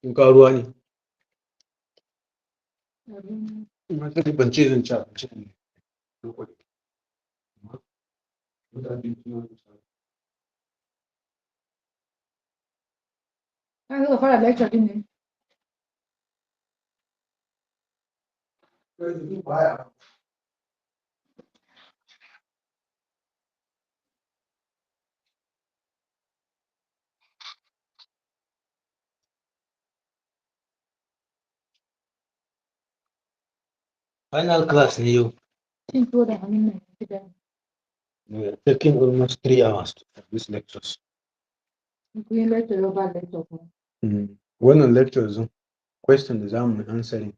in ka ruwa ne. Na sani ban ce zan ci abinci ne. Ka zo fara lecture din ne. Final class ne yau. Cin tuwo da hannun nan gida. We are taking almost 3 hours for these lectures. Kun yi lecture yau ba lecture kuma. Wannan lectures question da za mu answering.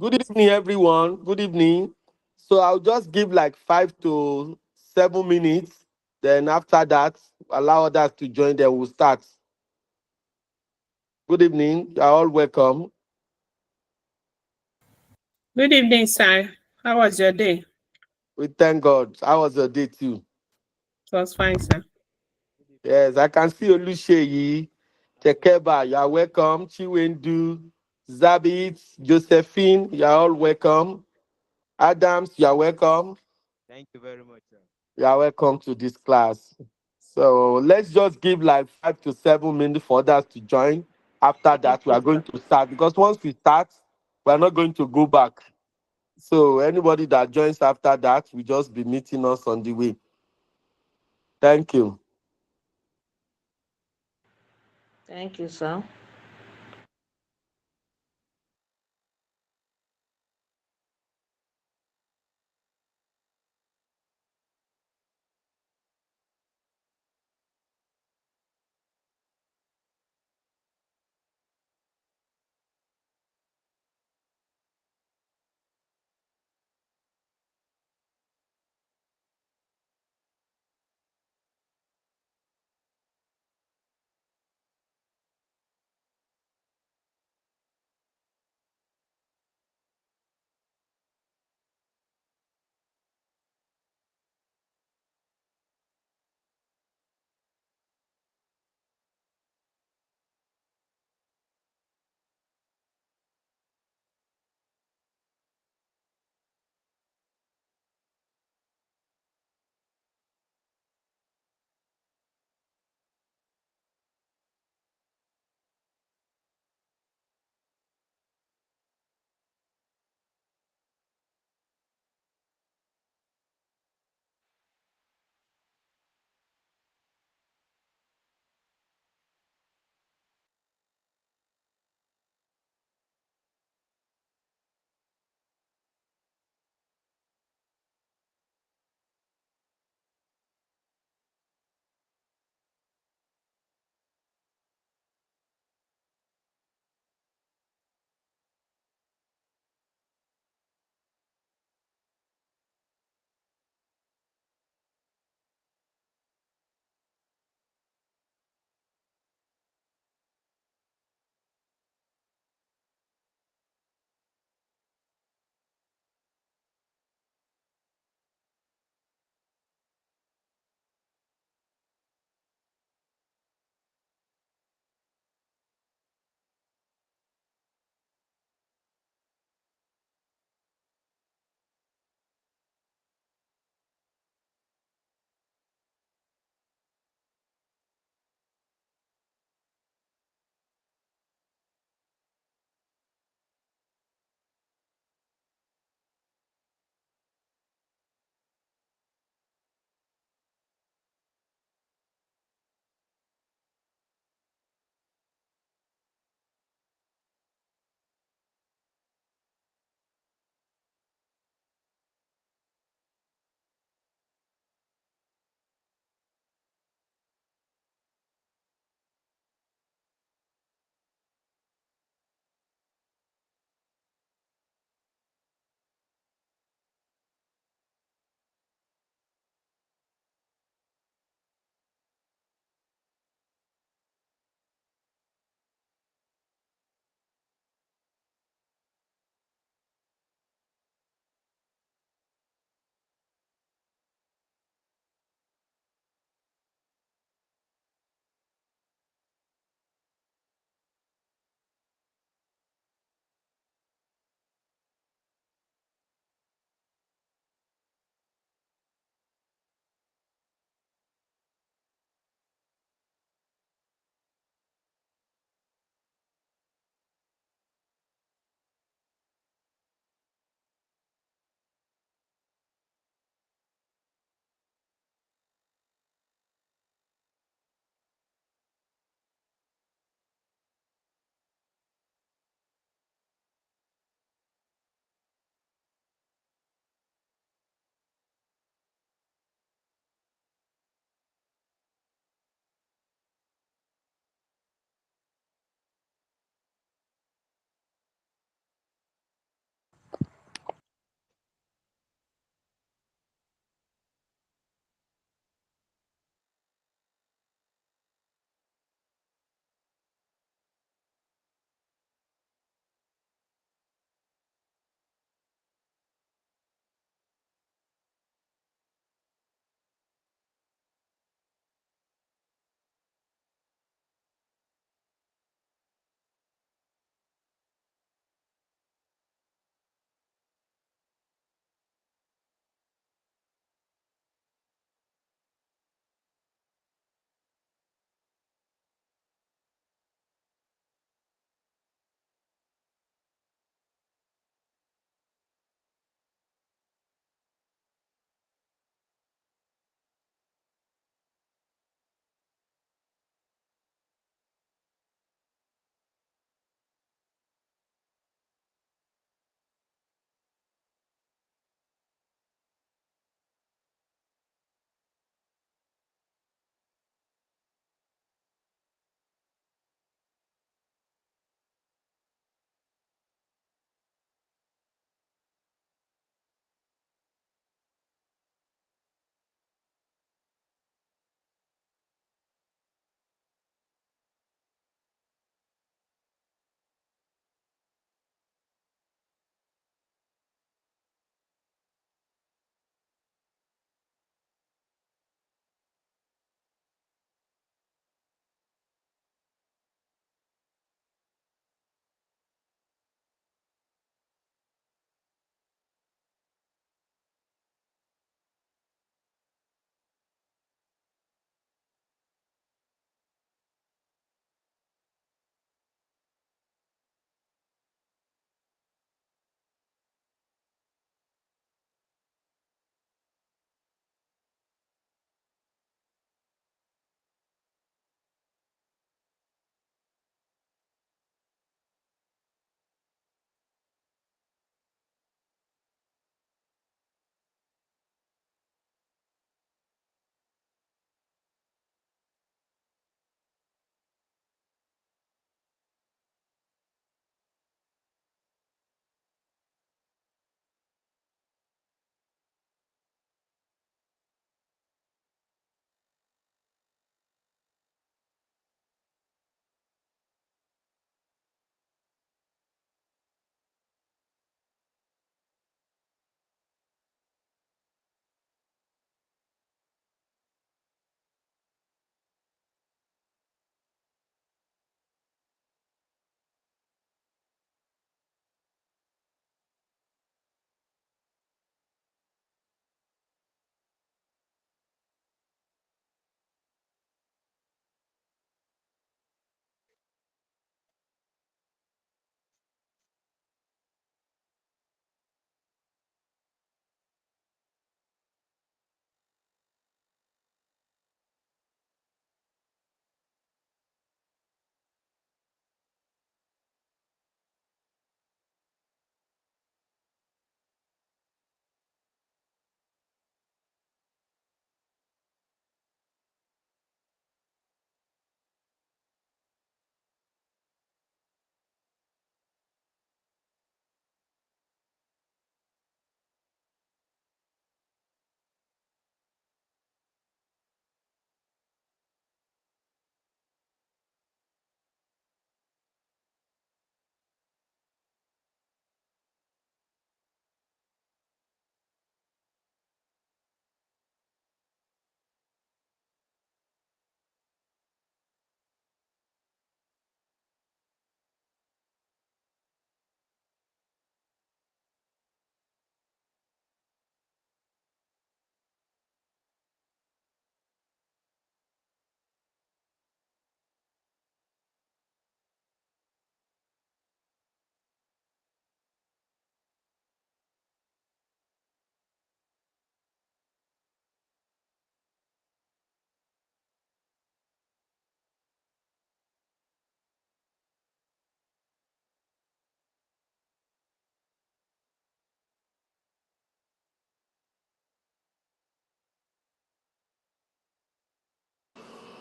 Good evening, everyone. Good evening. So I'll just give like 5 to 7 minutes. Then after that, allow others to join. Then we'll start. Good evening. You're all welcome. Good evening, sir. How was your day? We thank God. How was your day too? It was fine, sir. Yes, I can see Olusheyi, Tekeba. You're welcome. Chiwendu, Zabit, Josephine. You're all welcome. Adams, you're welcome. Thank you very much, sir. You're welcome to this class. So let's just give like 5 to 7 minutes for others to join. After that, we are going to start because once we start, we are not going to go back. So anybody that joins after that will just be meeting us on the way. Thank you. Thank you, sir.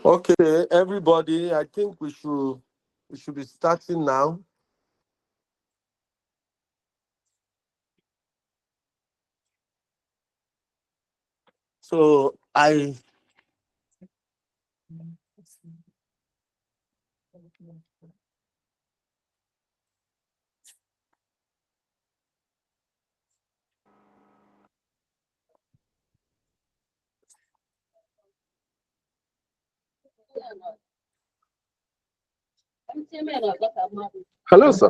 Okay, everybody, I think we should be starting now. So Hello, sir.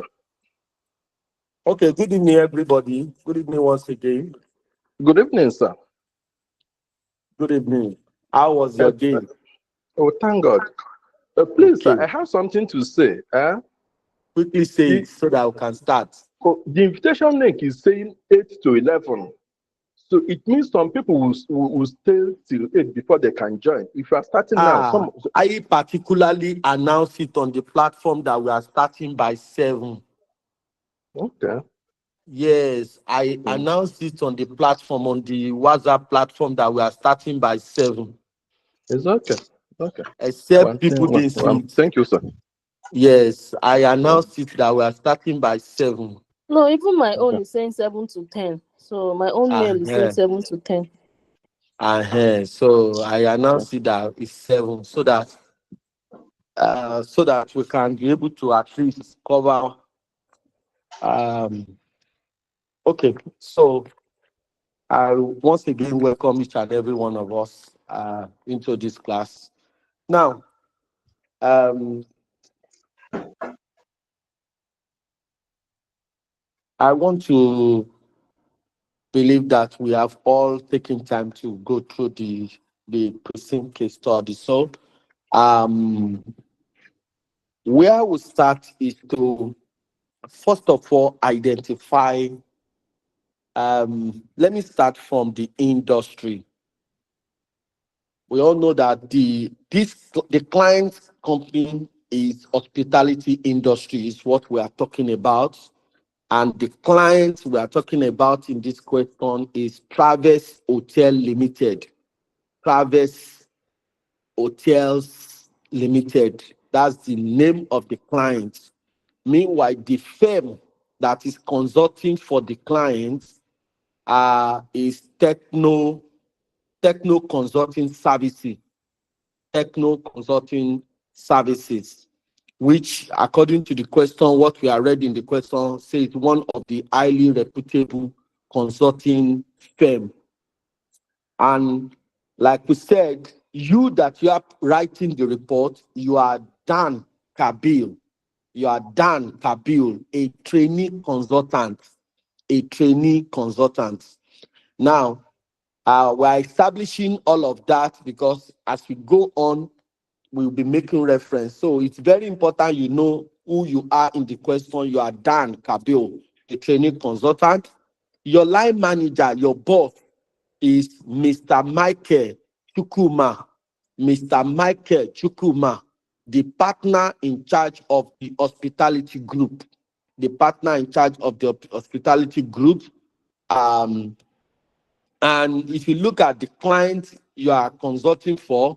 okay, good evening, everybody. Good evening once again. Good evening, sir. Good evening. How was your day? Oh, thank God. Please, sir, Okay. I have something to say. Quickly say it so that we can start. The invitation link is saying 8 to 11. So it means some people will stay till 8 before they can join. If you are starting now, I particularly announced it on the platform that we are starting by 7. Okay. Yes, I announced it on the platform, on the WhatsApp platform, that we are starting by 7. It's okay. Okay. Except people didn't see it. Thank you, sir. Yes, I announced it that we are starting by 7. No, even my own is saying 7 to 10. So my own mail is saying 7 to 10. So I announced it that it's 7 so that we can be able to at least cover. Okay, so I once again welcome each and every one of us into this class. Now, I want to believe that we have all taken time to go through the precinct case study. So, where we start is to first of all identify. Let me start from the industry. We all know that the client company is hospitality industry is what we are talking about. And the client we are talking about in this question is Travis Hotel Limited. Travis Hotels Limited. That's the name of the client. Meanwhile, the firm that is consulting for the client is Techno Consulting Services. Techno Consulting Services, which, according to the question, what we are reading in the question, says one of the highly reputable consulting firm. And like we said, you are writing the report, you are Dan Kabil. You are Dan Kabil, a trainee consultant. A trainee consultant. Now, we're establishing all of that because as we go on, we'll be making reference. So it's very important you know who you are in the question. You are Dan Kabil, a training consultant. Your line manager, your boss, is Mr. Michael Chukuma. Mr. Michael Chukuma, the partner in charge of the hospitality group. The partner in charge of the hospitality group. And if you look at the client you are consulting for,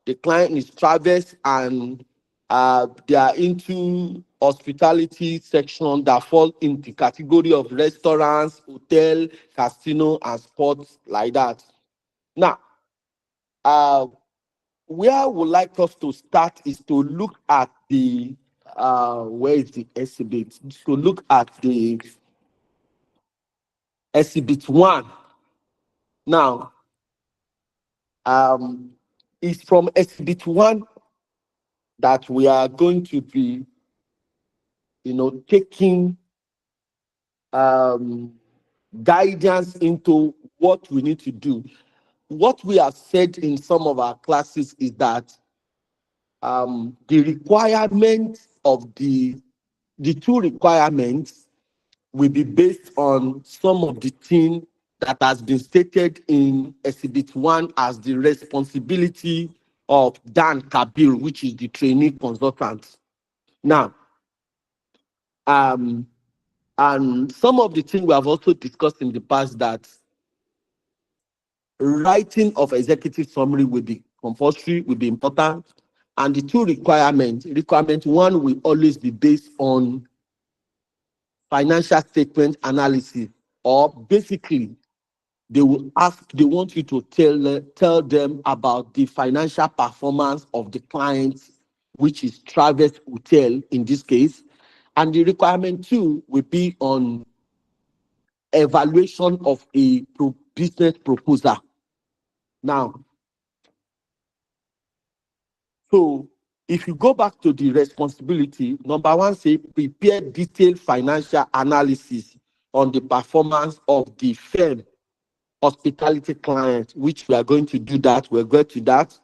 the client is Travis, and they are into hospitality section that fall in the category of restaurants, hotel, casino, and sports like that. Now, where I would like us to start is to look at the where is the exhibit? To look at the exhibit 1. Now, it's from exhibit 1 that we are going to be, taking guidance into what we need to do. What we have said in some of our classes is that the requirement of the 2 requirements will be based on some of the things that has been stated in Exhibit 1 as the responsibility of Dan Kabil, which is the trainee consultant. Now, and some of the things we have also discussed in the past, that writing of executive summary will be compulsory, will be important. And the two requirements, requirement one will always be based on financial statement analysis, or basically they want you to tell them about the financial performance of the client, which is Travis Hotel in this case. And the requirement two will be on evaluation of a business proposal. Now, so if you go back to the responsibility, number one, say prepare detailed financial analysis on the performance of the firm hospitality client, which we are going to do that. We'll go to that.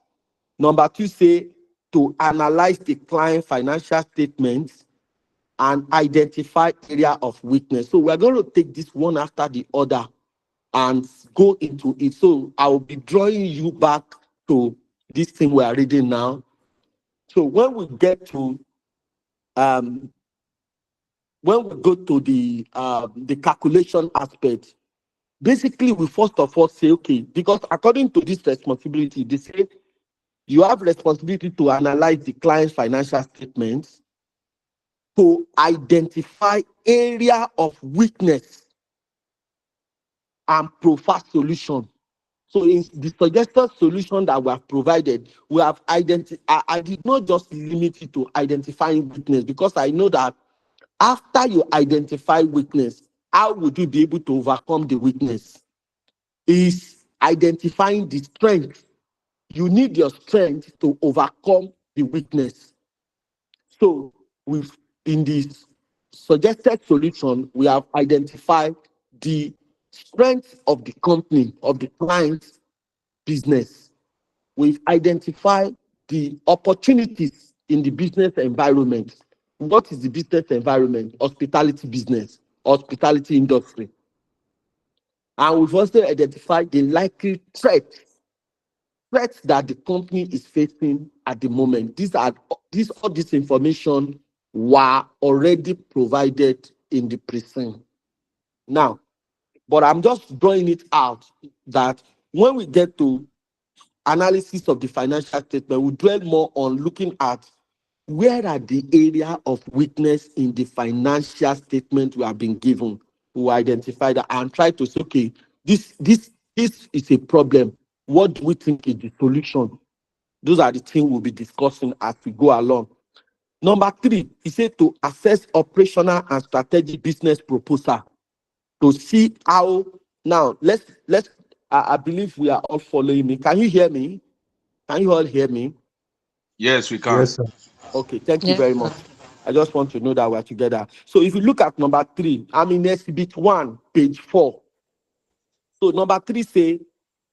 Number two, say to analyze the client financial statements and identify area of weakness. So we're going to take this one after the other and go into it. So I will be drawing you back to this thing we are reading now. So when we get to when we go to the calculation aspect, basically we first of all say, okay, because according to this responsibility, they say you have responsibility to analyze the client's financial statements to identify area of weakness and provide solution. So in the suggested solution that we have provided, we have identified. I did not just limit it to identifying weakness, because I know that after you identify weakness, how would you be able to overcome the weakness? Is identifying the strength. You need your strength to overcome the weakness. So in this suggested solution, we have identified the strength of the company, of the client's business. We've identified the opportunities in the business environment. What is the business environment? Hospitality business, hospitality industry. And we've also identified the likely threats that the company is facing at the moment. All this information were already provided in the precinct. Now, but I'm just drawing it out that when we get to analysis of the financial statement, we dwell more on looking at where are the area of weakness in the financial statement we have been given. We identify that and try to say, okay, this is a problem. What do we think is the solution? Those are the things we'll be discussing as we go along. Number three, he said to assess operational and strategic business proposal to see how. Now let's I believe we are all following me. Can you hear me? Can you all hear me? Yes, we can. Yes, sir. Okay, thank you Yes, very sir. much. I just want to know that we're together. So if you look at number three, I'm in exhibit 1, page 4. So number three say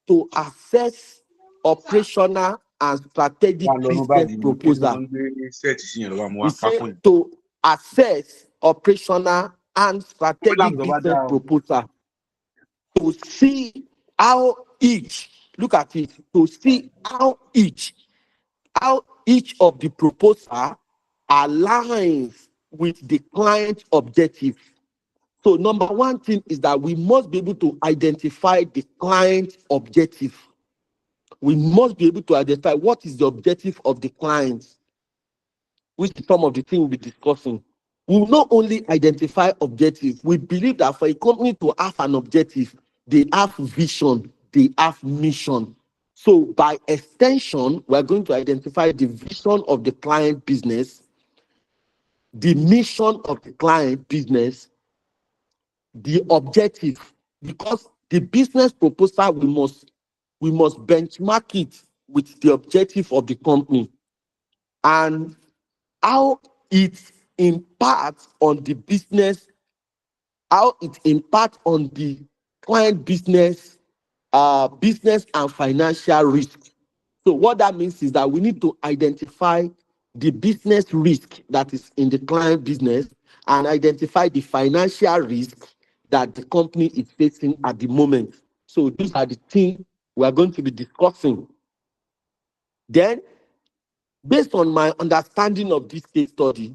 to assess operational and strategic business proposal. We say to assess operational and strategic business proposal to see how each, look at it, to see how each of the proposal aligns with the client objective. So number one thing is that we must be able to identify the client objective. We must be able to identify what is the objective of the client, which is some of the things we'll be discussing. We will not only identify objectives, we believe that for a company to have an objective, they have vision, they have mission. So by extension, we're going to identify the vision of the client business, the mission of the client business, the objective, because the business proposal, we must benchmark it with the objective of the company and how it impacts on the business, how it impacts on the client business, business and financial risk. So what that means is that we need to identify the business risk that is in the client business and identify the financial risk that the company is facing at the moment. So these are the things we are going to be discussing. Then, based on my understanding of this case study,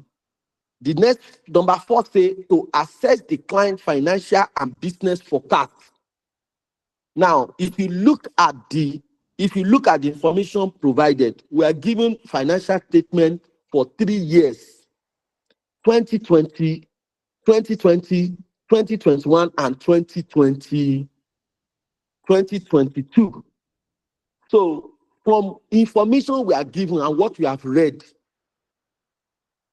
the next number 4 say to assess the client financial and business forecast. Now, if you look at the if you look at the information provided, we are given financial statement for 3 years, 2020, 2020, 2021, and 2020, 2022. So from information we are given and what we have read,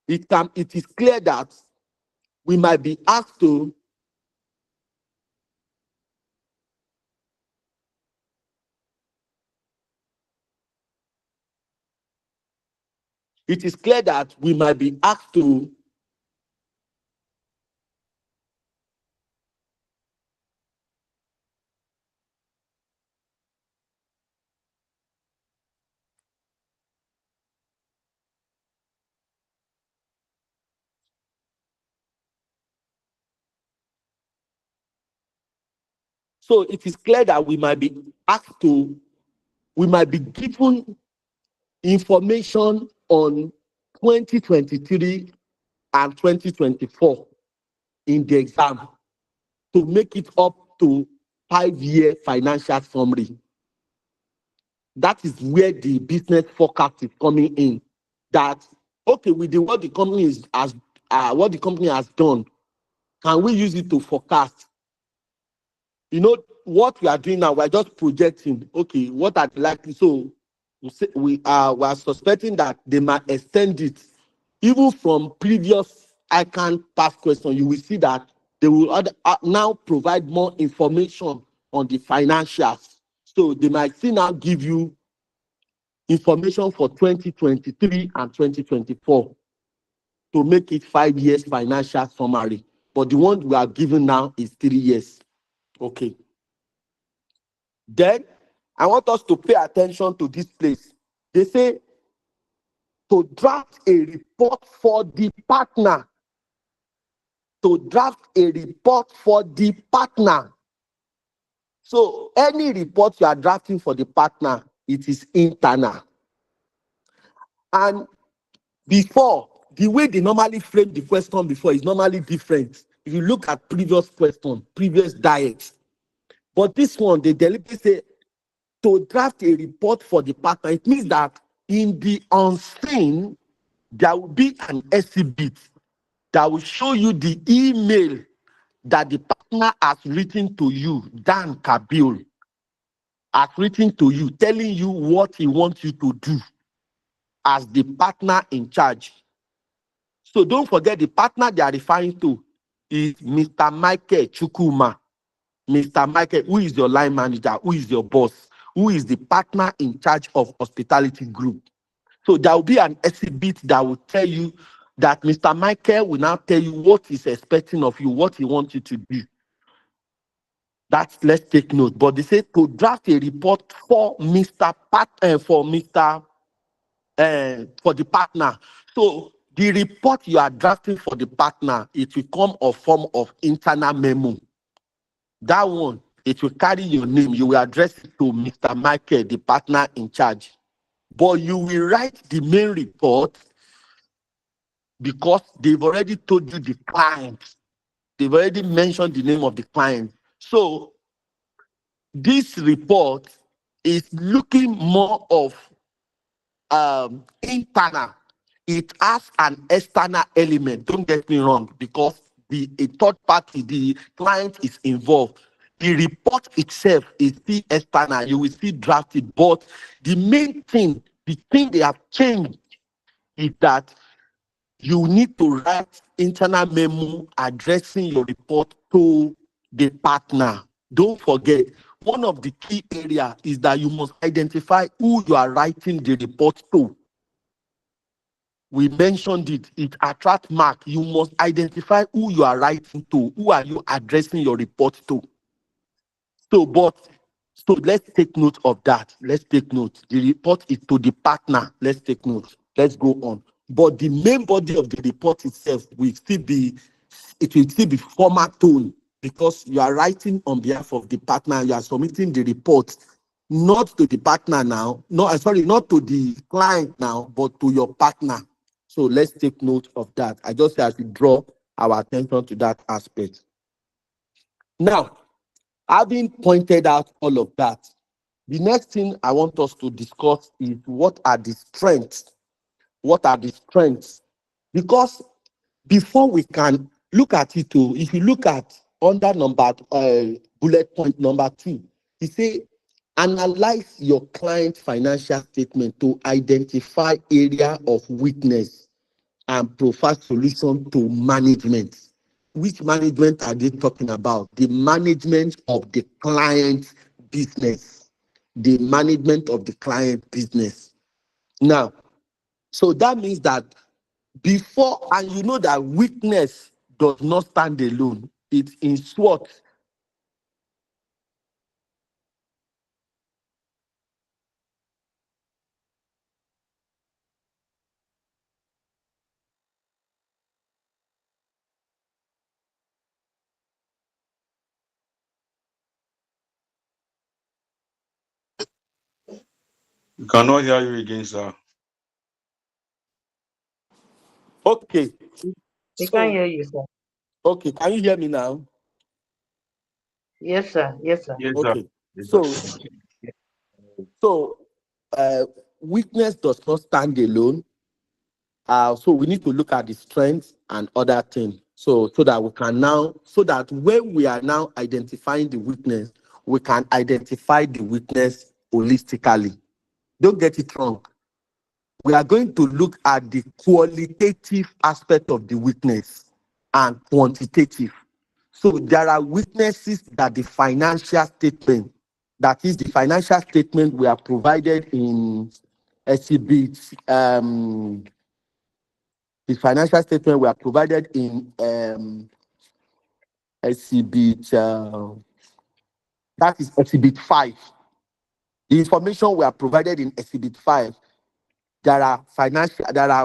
it is clear that we might be asked to we might be given information on 2023 and 2024 in the exam to make it up to 5-year financial summary. That is where the business forecast is coming in. That, okay, with what the company has done, can we use it to forecast? You know, what we are doing now, we're just projecting, okay, what are the likely? So we are suspecting that they might extend it. Even from previous ICAN past question, you will see that they will now provide more information on the financials. So they might still now give you information for 2023 and 2024 to make it 5 years financial summary. But the one we are given now is 3 years. Okay. Then I want us to pay attention to this place. They say to draft a report for the partner. To draft a report for the partner. So any report you are drafting for the partner, it is internal. And before, the way they normally frame the question before is normally different. If you look at previous question, previous diets. But this one, they deliberately say to draft a report for the partner. It means that in the unseen, there will be an exhibit that will show you the email that the partner has written to you, Dan Kabil, has written to you, telling you what he wants you to do as the partner in charge. So don't forget, the partner they are referring to is Mr. Michael Chukuma. Mr. Michael, who is your line manager, who is your boss, who is the partner in charge of hospitality group. So there will be an exhibit that will tell you that Mr. Michael will now tell you what he's expecting of you, what he wants you to do. Let's take note. But they say to draft a report for for the partner. So the report you are drafting for the partner, it will come a form of internal memo. That one, it will carry your name. You will address it to Mr. Michael, the partner in charge. But you will write the main report because they've already told you the client. They've already mentioned the name of the client. So this report is looking more of internal. It has an external element. Don't get me wrong, because a third party, the client is involved. The report itself is still external. You will see drafted, but the main thing, the thing they have changed is that you need to write internal memo addressing your report to the partner. Don't forget, one of the key areas is that you must identify who you are writing the report to. We mentioned it. It attracts mark. You must identify who you are writing to. Who are you addressing your report to? So let's take note of that. Let's take note. The report is to the partner. Let's take note. Let's go on. But the main body of the report itself will still be formal tone, because you are writing on behalf of the partner. You are submitting the report not to the partner now. Not to the client now, but to your partner. So let's take note of that. I just have to draw our attention to that aspect. Now, having pointed out all of that, The next thing I want us to discuss is what are the strengths? What are the strengths? Because before we can look at it, if you look at under bullet point number 2, he say analyze your client financial statement to identify area of weakness and provide solution to management. Which management are they talking about? The management of the client business. The management of the client business. Now, so that means that before, and you know that weakness does not stand alone. It's in SWOT. We cannot hear you again, sir. Okay. We can hear you, sir. Okay, can you hear me now? Yes, sir. Yes, sir. Yes, sir. Okay. Yes, So, sir. so weakness does not stand alone. So we need to look at the strengths and other things. So that we can now, so that when we are now identifying the weakness, we can identify the weakness holistically. Don't get it wrong. We are going to look at the qualitative aspect of the weakness and quantitative. So there are weaknesses that the financial statement, that is the financial statement we are provided in exhibit, the financial statement we are provided in exhibit, that is exhibit 5. The information we are provided in exhibit 5, there are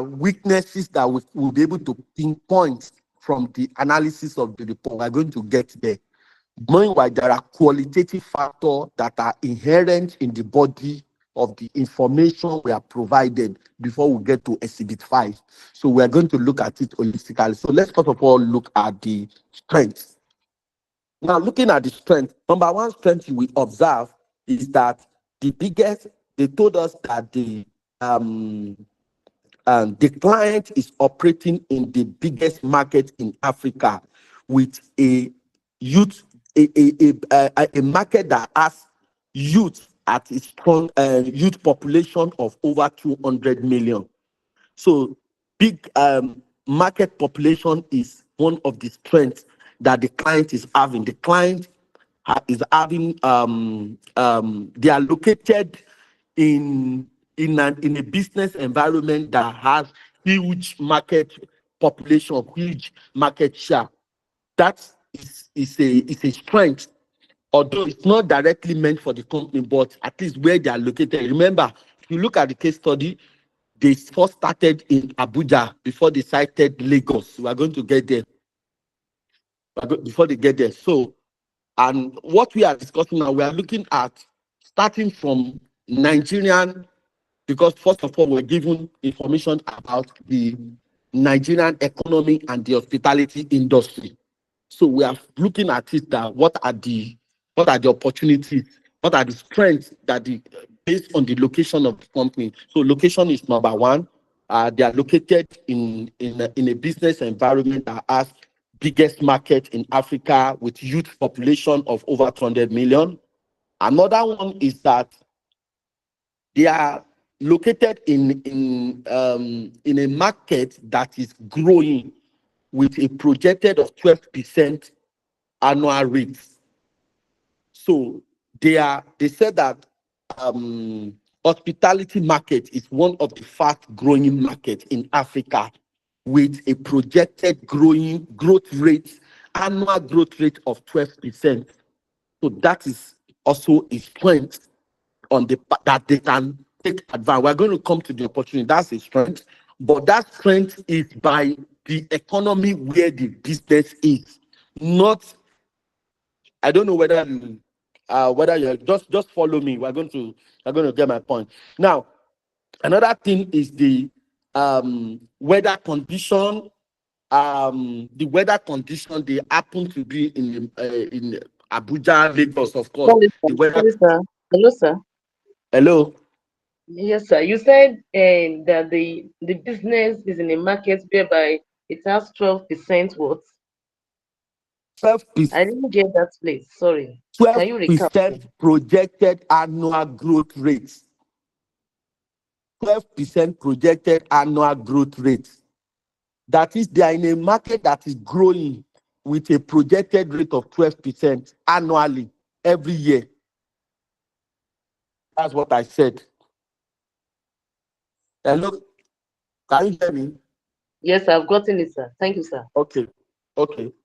weaknesses that we will be able to pinpoint from the analysis of the report. We're going to get there. Meanwhile, there are qualitative factors that are inherent in the body of the information we are provided before we get to exhibit 5. So we're going to look at it holistically. So let's first of all look at the strengths. Now, looking at the strength, number one strength we observe is that they told us that the client is operating in the biggest market in Africa with a market that has youth at its strong youth population of over 200 million. So big market population is one of the strengths that the client is having. The client is having they are located in a business environment that has huge market population, huge market share. That is a strength, although it's not directly meant for the company, but at least where they are located. Remember, if you look at the case study, they first started in Abuja before they cited Lagos. We are going to get there before they get there. So, and what we are discussing now, we are looking at starting from Nigerian, because first of all, we're given information about the Nigerian economy and the hospitality industry. So we are looking at it that what are the opportunities, what are the strengths that based on the location of the company. So location is number one. They are located in a business environment that has biggest market in Africa with youth population of over 200 million. Another one is that they are located in a market that is growing with a projected of 12% annual rate. So they said that hospitality market is one of the fast growing markets in Africa with a projected annual growth rate of 12%. So that is also a strength that they can take advantage. We're going to come to the opportunity. That's a strength, but that strength is by the economy where the business is, not. I don't know whether you just follow me. You're going to get my point. Now, another thing is the weather condition. The weather condition, they happen to be in Abuja, Lagos, of course. Sorry, sir. The weather. Sorry, sir. Hello, sir. Hello? Yes, sir. You said that the business is in a market whereby it has 12% what? 12%, I didn't get that place. Sorry. Can you recap? 12% projected annual growth rate. 12% projected annual growth rate. That is, they are in a market that is growing with a projected rate of 12% annually every year. That's what I said. Hello? Can you hear me? Yes, I've gotten it, sir. Thank you, sir. Okay.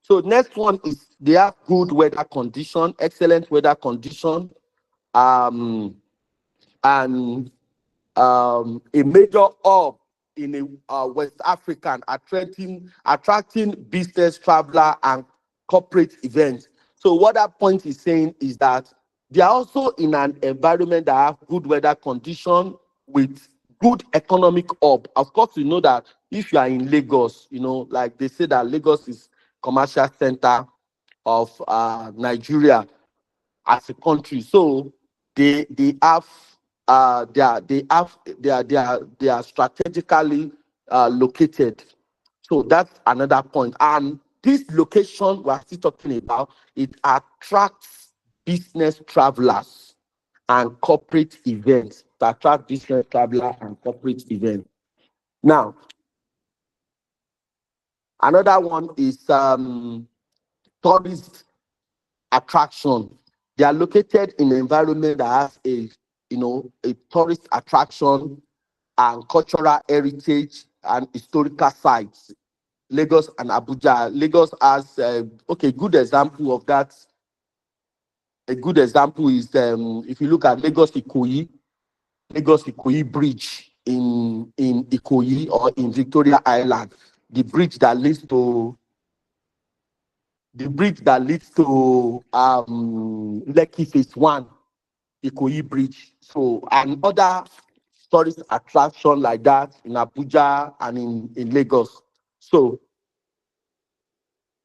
So next one is they have good weather condition, excellent weather condition, and a major hub in West African, attracting business traveler and corporate events. So what that point is saying is that they are also in an environment that have good weather condition with good economic hub. Of course, you know that if you are in Lagos, like they say that Lagos is commercial center of Nigeria as a country. So they have they are strategically located. So that's another point. And this location we are still talking about, it attracts business travelers and corporate events. To attract business travelers and corporate events. Now, another one is tourist attraction. They are located in an environment that has a tourist attraction and cultural heritage and historical sites. Lagos and Abuja. Lagos has good example of that. A good example is if you look at Lagos Ikoyi Bridge in Ikoyi or in Victoria Island, the bridge that leads to Lekki Phase 1, Ikoyi Bridge. So, and other tourist attraction like that in Abuja and in Lagos. So,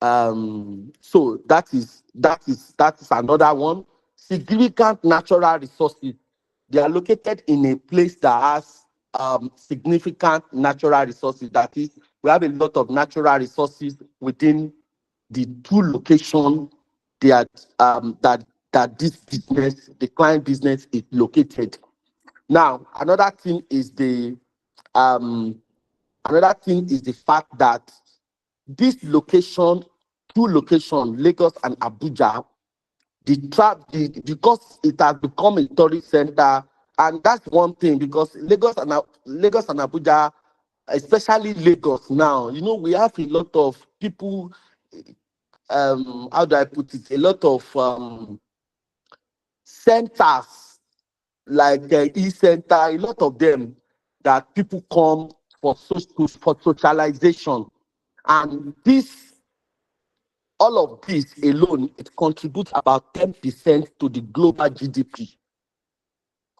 that is another one. Significant natural resources. They are located in a place that has significant natural resources. That is, we have a lot of natural resources within the two locations that this business, the client business, is located. Now, another thing is the fact that this location, two locations, Lagos and Abuja, because it has become a tourist center, and that's one thing, because Lagos and Abuja, especially Lagos now, we have a lot of people, how do I put it? A lot of centers like the e-center, a lot of them that people come for socialization, and all of this alone, it contributes about 10% to the global GDP.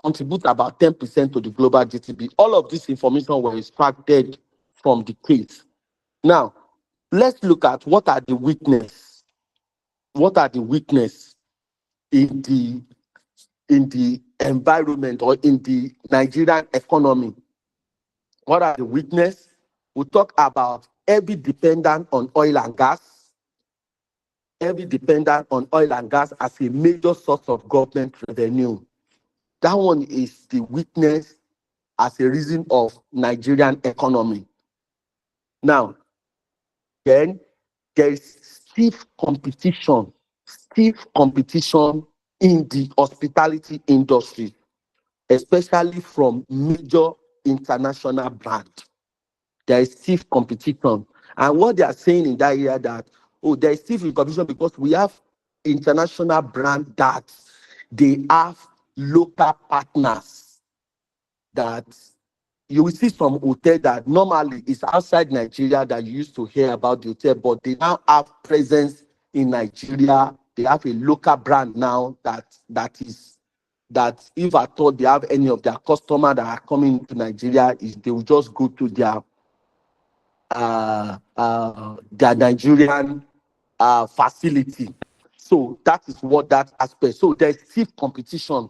Contributes about 10% to the global GDP. All of this information was extracted from the case. Now, let's look at what are the weaknesses. What are the weaknesses in the environment or in the Nigerian economy? What are the weaknesses? We talk about heavy dependence on oil and gas. Heavy dependence on oil and gas as a major source of government revenue. That one is the weakness as a reason of Nigerian economy. Now, then there is stiff competition in the hospitality industry, especially from major international brands. There is stiff competition. And what they are saying in that area that, there is stiff competition because we have international brands that they have local partners that you will see some hotel that normally is outside Nigeria that you used to hear about the hotel, but they now have presence in Nigeria. They have a local brand now that if I thought they have any of their customers that are coming to Nigeria, they will just go to their Nigerian facility. So that is what that aspect. So there's stiff competition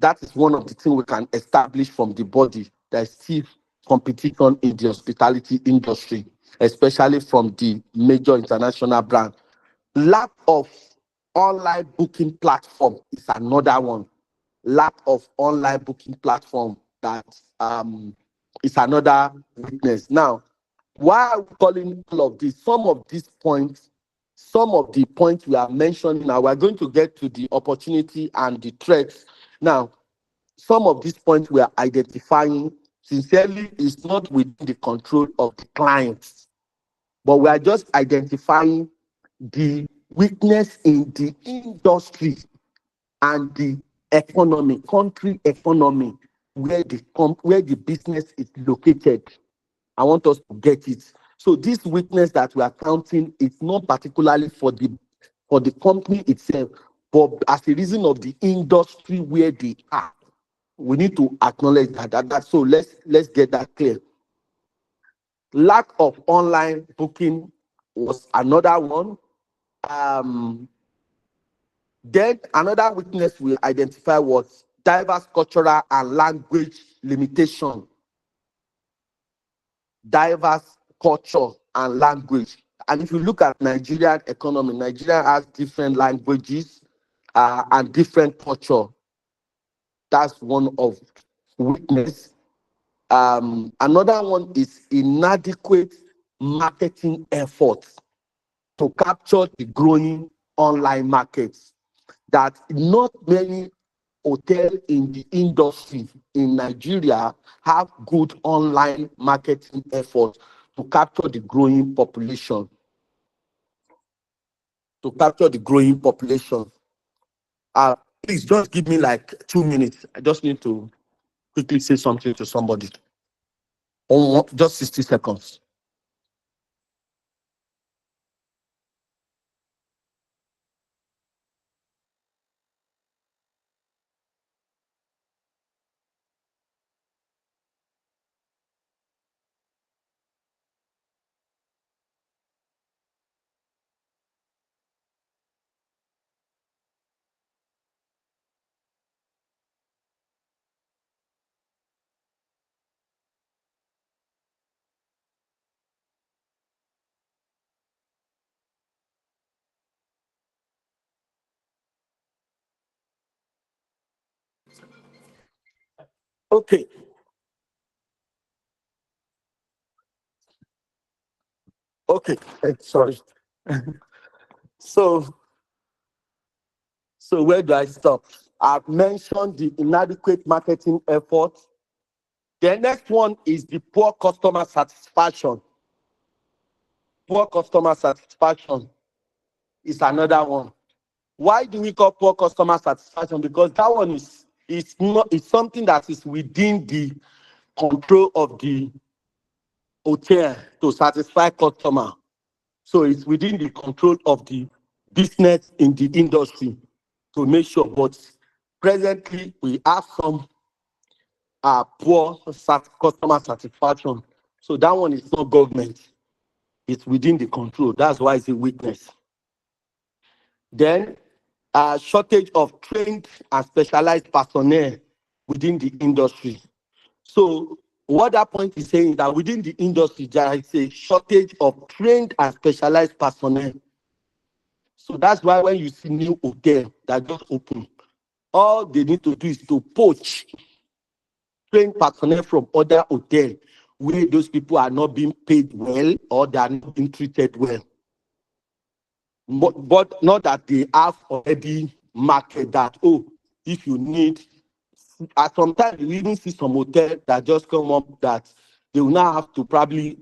That is one of the things we can establish from the body. There's still competition in the hospitality industry, especially from the major international brand. Lack of online booking platform is another one. Lack of online booking platform that is another weakness. Now, why are we calling all of this? Some of the points we are mentioning now, we're going to get to the opportunity and the threats. Now, some of these points we are identifying sincerely is not within the control of the clients, but we are just identifying the weakness in the industry and the economy, country economy, where the business is located. I want us to get it. So this weakness that we are counting is not particularly for the company itself, but as a reason of the industry where they are. We need to acknowledge that. So let's get that clear. Lack of online booking was another one. Then another weakness we identify was diverse cultural and language limitation. Diverse culture and language. And if you look at Nigerian economy, Nigeria has different languages and different culture. That's one of weakness. Another one is inadequate marketing efforts to capture the growing online markets. That not many hotels in the industry in Nigeria have good online marketing efforts to capture the growing population. Please just give me like 2 minutes. I just need to quickly say something to somebody. Just 60 seconds. Okay. Okay. Sorry. So where do I stop? I've mentioned the inadequate marketing effort. The next one is the poor customer satisfaction. Poor customer satisfaction is another one. Why do we call poor customer satisfaction? Because that one is something that is within the control of the hotel to satisfy customer. So it's within the control of the business in the industry to make sure. But presently, we have some poor customer satisfaction. So that one is not government. It's within the control. That's why it's a weakness. Then, shortage of trained and specialized personnel within the industry. So what that point is saying is that within the industry, there is a shortage of trained and specialized personnel. So that's why when you see new hotel that just open, all they need to do is to poach trained personnel from other hotels where those people are not being paid well or they are not being treated well. But not that they have already market that, if you need, at sometimes you even see some hotels that just come up that they will now have to probably,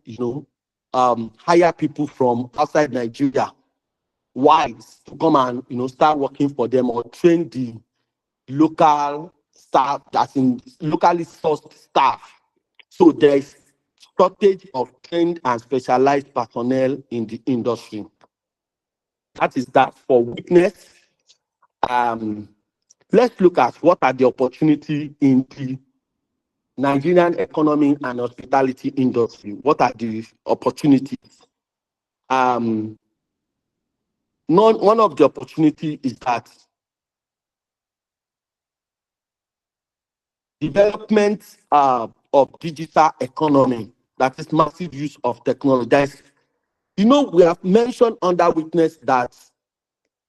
hire people from outside Nigeria, wives, to come and, start working for them or train the local staff, that's in locally sourced staff. So there is shortage of trained and specialized personnel in the industry. That is that for weakness. Let's look at what are the opportunity in the Nigerian economy and hospitality industry. What are the opportunities? One of the opportunity is that development of digital economy, that is massive use of technology. We have mentioned under witness that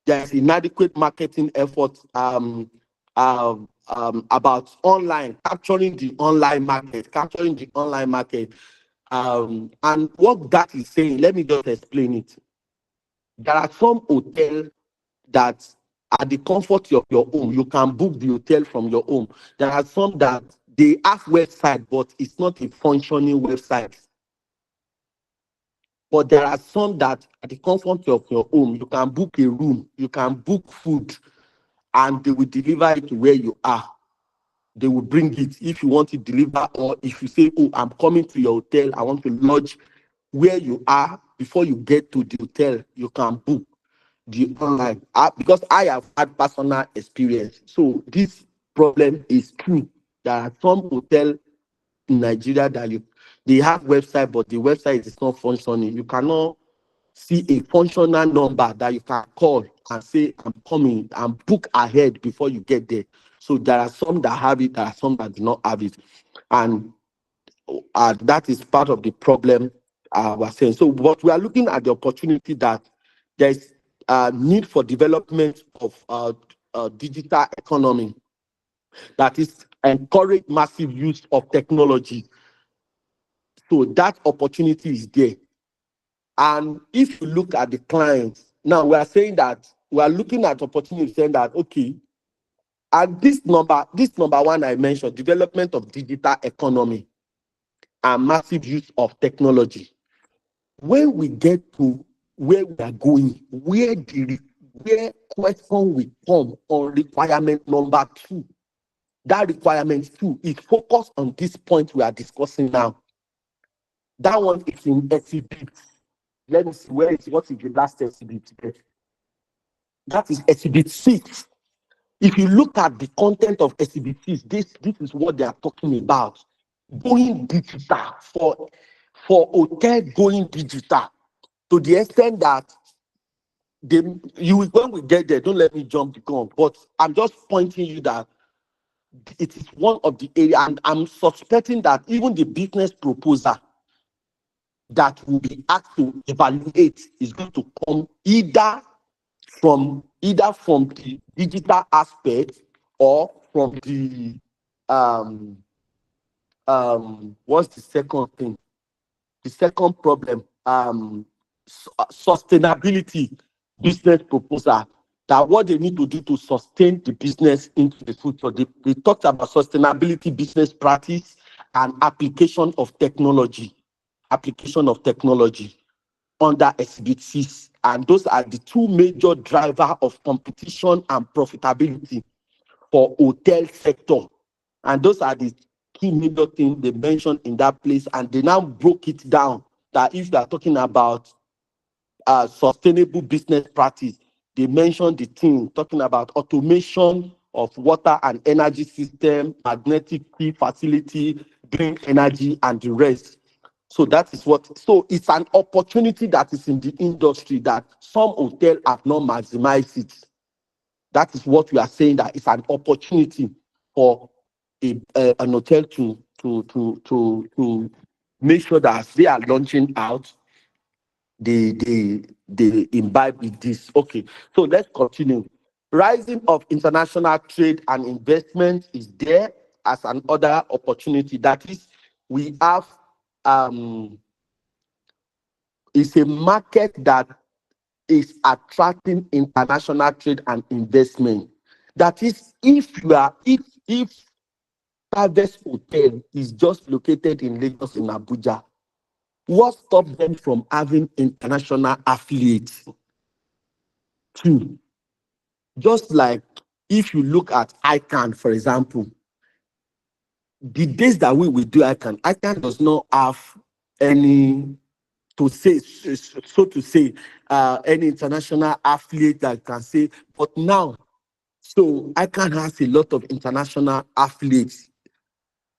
there is inadequate marketing efforts about online, capturing the online market. And what that is saying, let me just explain it. There are some hotels that at the comfort of your home, you can book the hotel from your home. There are some that they have website, but it's not a functioning website. But there are some that at the comfort of your home, you can book a room, you can book food, and they will deliver it to where you are. They will bring it if you want it delivered, or if you say, oh, I'm coming to your hotel, I want to lodge where you are. Before you get to the hotel, you can book the online. Because I have had personal experience. So this problem is true. There are some hotels in Nigeria that they have website, but the website is not functioning. You cannot see a functional number that you can call and say, I'm coming, and book ahead before you get there. So there are some that have it, there are some that do not have it. And that is part of the problem we're saying. So what we are looking at the opportunity that there's a need for development of digital economy, that is encourage massive use of technology. So that opportunity is there. And if you look at the clients, now we are saying that we are looking at opportunity saying that, okay, and this number one I mentioned, development of digital economy and massive use of technology. When we get to where we are going, where question will come on requirement number 2. That requirement 2 is focused on this point we are discussing now. That one is in exhibit. Let me see what is the last exhibit. That is exhibit 6. If you look at the content of exhibit 6, this is what they are talking about. Going digital for hotel, going digital to the extent that when we get there, don't let me jump the gun, but I'm just pointing you that it is one of the areas, and I'm suspecting that even the business proposal that will be asked to evaluate is going to come either from the digital aspect or from the what's the second thing? The second problem, sustainability business proposal, that what they need to do to sustain the business into the future. They talked about sustainability business practice and application of technology under exhibit 6. And those are the 2 major drivers of competition and profitability for hotel sector. And those are the 2 major things they mentioned in that place. And they now broke it down that if they are talking about sustainable business practice, they mentioned the thing talking about automation of water and energy system, magnetic field facility, green energy, and the rest. So that is so it's an opportunity that is in the industry that some hotels have not maximized it. That is what we are saying, that it's an opportunity for an hotel to make sure that as they are launching out, they imbibe with this. Okay, so let's continue. Rising of international trade and investment is there as another opportunity. That is, we have it's a market that is attracting international trade and investment. That is, if Harvest Hotel is just located in Lagos, in Abuja, what stops them from having international affiliates? 2, just like if you look at ICAN, for example, the days that we will do ICAN does not have any, to say, so to say, any international affiliate that can say, but now, so ICAN has a lot of international affiliates.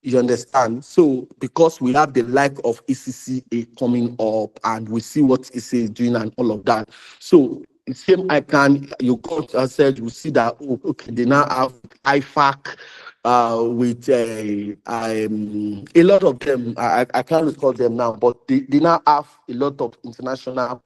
You understand? So because we have the like of ECCA coming up, and we see what ECCA is doing and all of that. So the same ICAN, you go outside, you see that, oh, okay, they now have IFAC, with a lot of them. I can't recall them now, but they now have a lot of international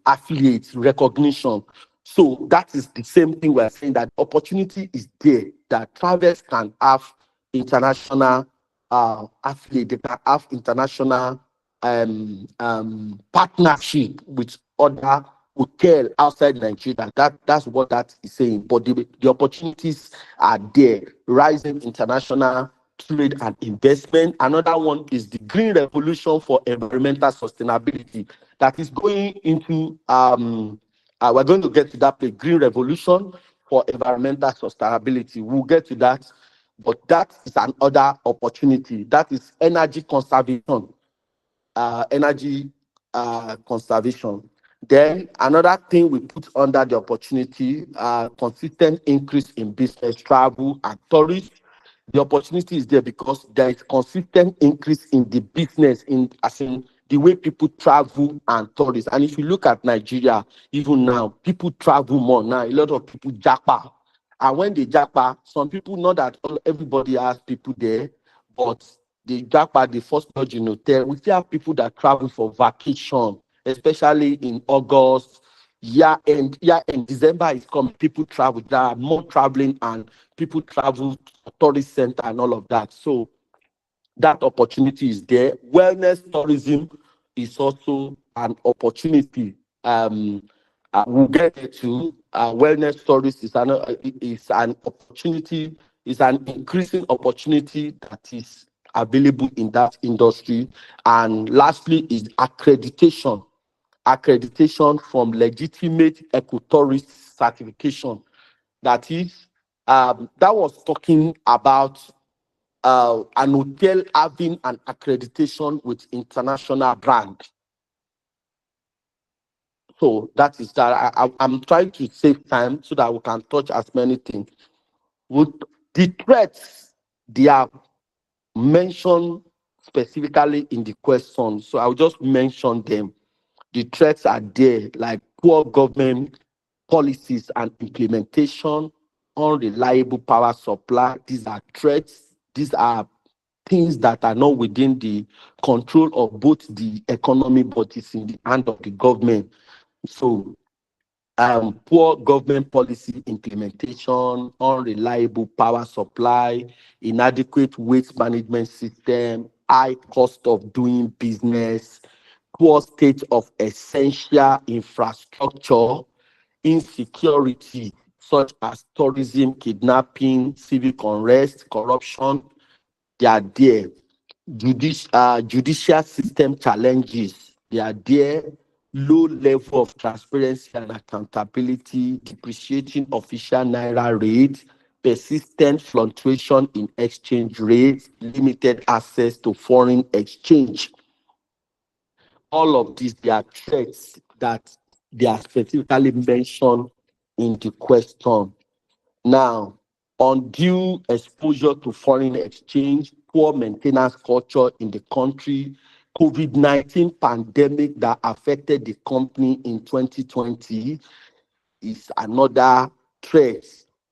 affiliates, recognition. So that is the same thing we're saying, that opportunity is there, that travelers can have international affiliate, they can have international partnership with other hotel outside Nigeria. That's what that is saying. But the opportunities are there. Rising international trade and investment. Another one is the green revolution for environmental sustainability that is going into we're going to get to that place, green revolution for environmental sustainability. We'll get to that, but that is another opportunity. That is energy conservation. Energy conservation. Then another thing we put under the opportunity, consistent increase in business travel and tourism. The opportunity is there because there is consistent increase in the business, in as in the way people travel and tourists. And if you look at Nigeria, even now, people travel more now. A lot of people japa. And when they japa, some people know that everybody has people there, but they japa, the first lodge in hotel. We still have people that travel for vacation, especially in August, year end, December is coming. People travel. There are more traveling and people travel to tourist center and all of that. So that opportunity is there. Wellness tourism is also an opportunity. We'll get into wellness tourism is an opportunity, is an increasing opportunity that is available in that industry. And lastly is accreditation from legitimate ecotourist certification. That is, that was talking about an hotel having an accreditation with international brand. So that is that. I'm trying to save time so that we can touch as many things. With the threats, they are mentioned specifically in the question. So I'll just mention them. The threats are there, like poor government policies and implementation, unreliable power supply. These are threats. These are things that are not within the control of both the economy, but it's in the hand of the government. So, poor government policy implementation, unreliable power supply, inadequate waste management system, high cost of doing business, poor state of essential infrastructure, insecurity such as tourism, kidnapping, civic unrest, corruption. They are there. Judicial system challenges. They are there. Low level of transparency and accountability, depreciating official naira rate, persistent fluctuation in exchange rates, limited access to foreign exchange. All of these, they are threats that they are specifically mentioned in the question. Now, undue exposure to foreign exchange, poor maintenance culture in the country, COVID-19 pandemic that affected the company in 2020 is another threat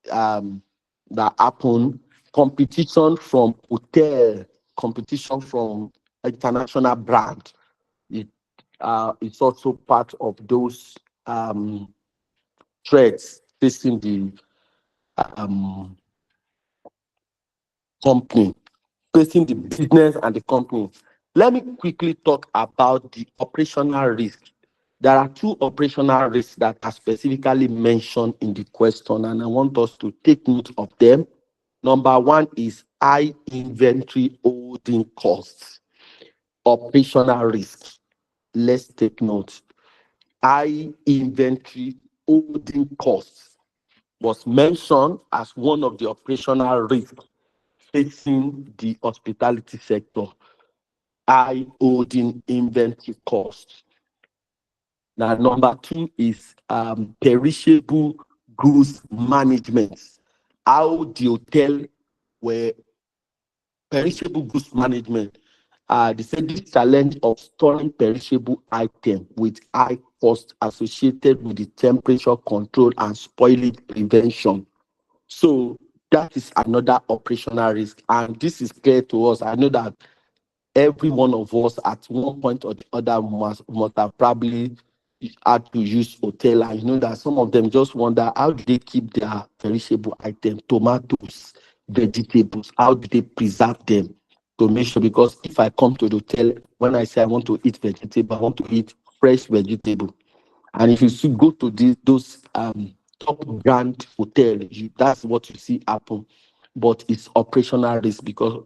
that happened. Competition from hotel, competition from international brand. It's also part of those threats facing the company, facing the business and the company. Let me quickly talk about the operational risk. There are two operational risks that are specifically mentioned in the question, and I want us to take note of them. Number one is high inventory holding costs. Operational risk. Let's take note. High inventory holding costs was mentioned as one of the operational risks facing the hospitality sector. High holding inventory costs. Now, number two is perishable goods management. How the hotel were perishable goods management. They said this challenge of storing perishable items with high cost associated with the temperature control and spoilage prevention. So That is another operational risk. And this is clear to us. I know that every one of us at one point or the other must have probably had to use hotel. And you know that some of them just wonder, how do they keep their perishable items, tomatoes, vegetables, how do they preserve them to make sure? Because if I come to the hotel, when I say I want to eat vegetable, I want to eat fresh vegetable. And if you see, go to those top brand hotel, that's what you see happen. But it's operational risk because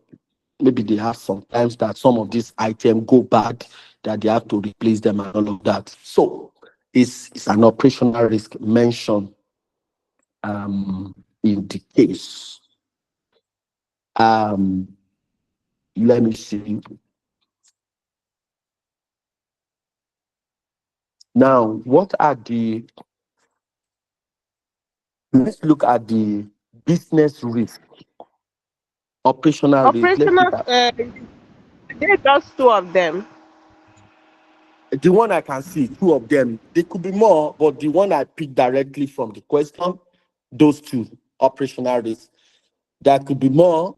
maybe they have sometimes that some of these items go bad, that they have to replace them and all of that. So it's an operational risk mentioned in the case. Let me see. Now, what are the, let's look at the business risk, operational risk. Let's Operational, look at there just two of them. the one I can see, two of them. There could be more, but the one I picked directly from the question, those two, operational risk. There could be more,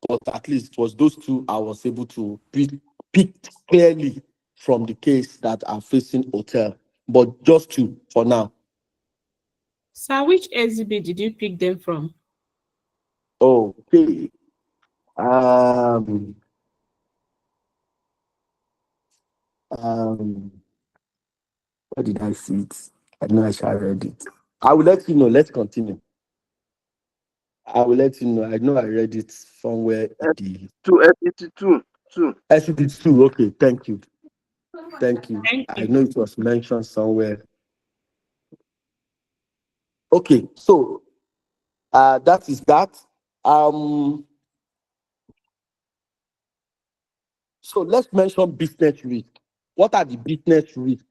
but at least it was those two I was able to pick clearly from the case that I'm facing hotel. But just two for now. Sir, which exhibit did you pick them from? Okay. Where did I see it? I know I shall read it. I will let you know. Let's continue. I will let you know. I know I read it somewhere in the Two. SCD 2. Okay, thank you. Thank you. Thank I you. know it was mentioned somewhere. Okay, so that is that. So let's mention business risk. What are the business risks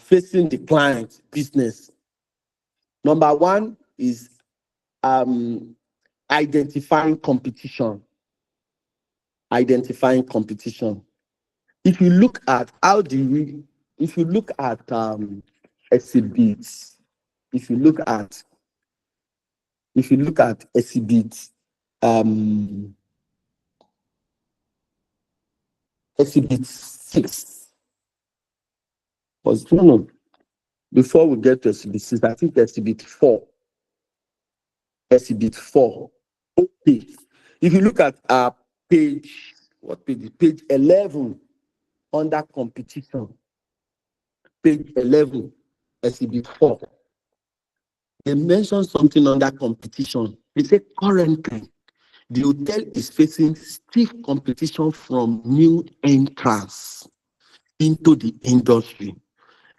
facing the client business? Number one is identifying competition. Identifying competition. If you look at if you look at exhibits, if you look at exhibits, exhibit 6. No. Before we get to exhibit 6, I think exhibit 4. Exhibit 4. Okay. If you look at page, what page? Page 11 under competition. Page 11, exhibit 4. They mentioned something under competition. They say currently the hotel is facing stiff competition from new entrants into the industry.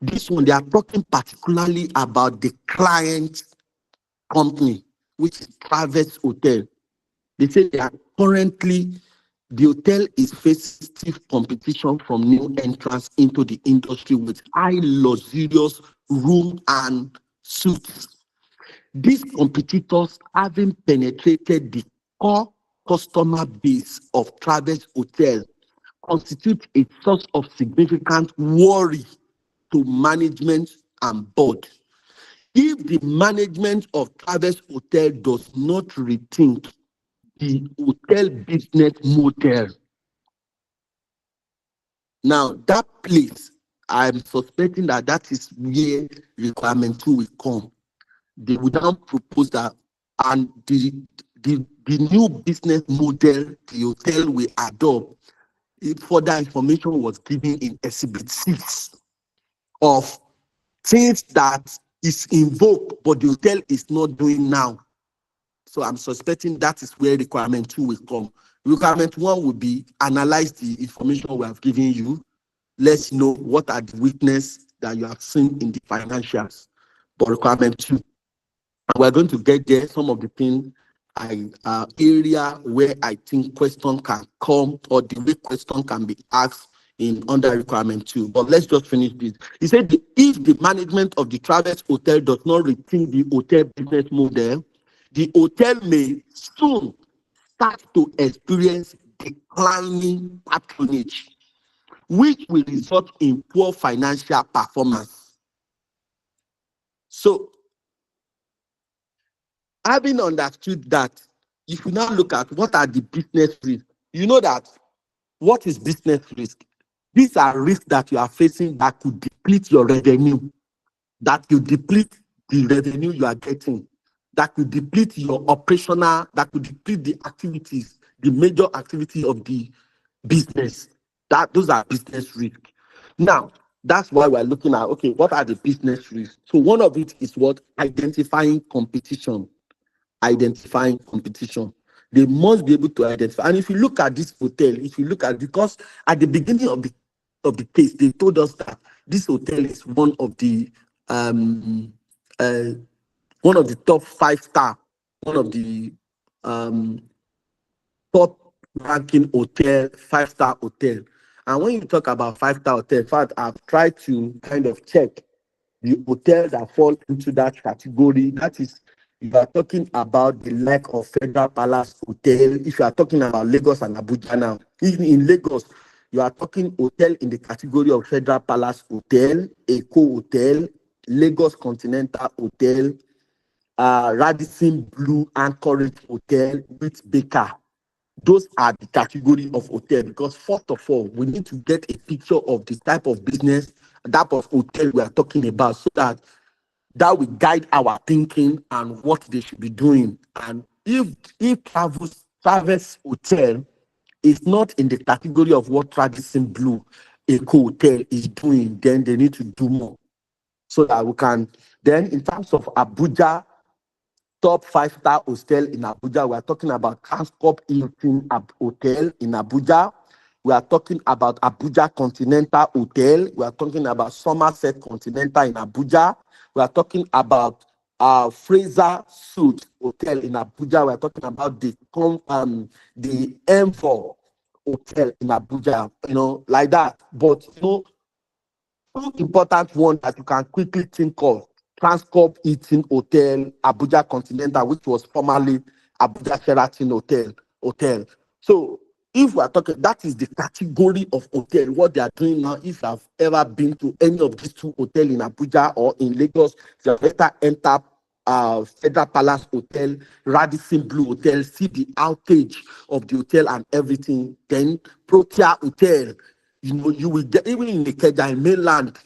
This one, they are talking particularly about the client company, which is Travis Hotel. They say they are currently, the hotel is facing stiff competition from new entrants into the industry with high luxurious room and suites. These competitors having penetrated the core customer base of Travis Hotel constitute a source of significant worry to management and board. If the management of Travis Hotel does not rethink the hotel business model, now that place, I'm suspecting that is where requirement 2 will come. They would now propose that, and the new business model the hotel will adopt. If further information was given in exhibit 6 of things that is invoked, but the hotel is not doing now. So I'm suspecting that is where requirement 2 will come. Requirement 1 will be analyze the information we have given you. Let's know what are the weaknesses that you have seen in the financials. But requirement 2, we're going to get there. Some of the things area where I think question can come, or the way question can be asked in under requirement 2. But let's just finish this. He said if the management of the Travis Hotel does not rethink the hotel business model, the hotel may soon start to experience declining patronage, which will result in poor financial performance. So having understood that, if you now look at what are the business risks, you know that what is business risk? These are risks that you are facing that could deplete your revenue, that could deplete the revenue you are getting, that could deplete your operational, that could deplete the activities, the major activity of the business. Those are business risks. Now, that's why we're looking at, okay, what are the business risks? So one of it is what? Identifying competition. Identifying competition. They must be able to identify. And if you look at this hotel, because at the beginning of the case, they told us that this hotel is one of the top 5-star, one of the top ranking hotel, 5-star hotel. And when you talk about 5-star hotel, in fact, I've tried to kind of check the hotels that fall into that category. That is, if you are talking about the like of Federal Palace Hotel, if you are talking about Lagos and Abuja now, even in Lagos, you are talking hotel in the category of Federal Palace Hotel, Eco Hotel, Lagos Continental Hotel, Radisson Blue Anchorage Hotel with Baker. Those are the category of hotel, because first of all, we need to get a picture of the type of business, type of hotel we are talking about, so that will guide our thinking and what they should be doing. And if Travis Hotel is not in the category of what Radisson Blue Eco Hotel is doing, then they need to do more, so that we can. Then in terms of Abuja, top 5-star hostel in Abuja, we are talking about Transcorp Hilton Hotel in Abuja. We are talking about Abuja Continental Hotel. We are talking about Somerset Continental in Abuja. We are talking about Fraser Suite Hotel in Abuja. We are talking about the M4 Hotel in Abuja, like that. But, two important ones that you can quickly think of: Transcorp Hilton Hotel, Abuja Continental, which was formerly Abuja Sheraton Hotel. So if we are talking, that is the category of hotel, what they are doing now. If you have ever been to any of these two hotels in Abuja or in Lagos, you have better enter Federal Palace Hotel, Radisson Blue Hotel, see the outage of the hotel and everything. Then Protea Hotel, you will get, even in the Ikeja mainland,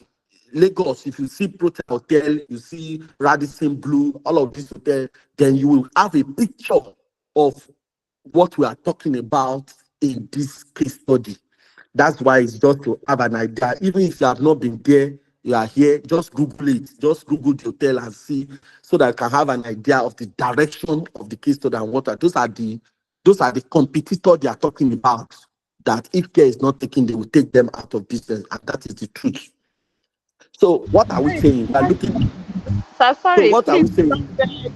Lagos, if you see Protea Hotel, you see Radisson Blue, all of these hotels, then you will have a picture of what we are talking about in this case study. That's why it's just to have an idea. Even if you have not been there, you are here, just Google it. Just Google the hotel and see, so that you can have an idea of the direction of the case study and what are those are the competitors they are talking about. That if care is not taken, they will take them out of business, and that is the truth. So what are we saying? We are looking. Sir, sorry, So what are we please, saying?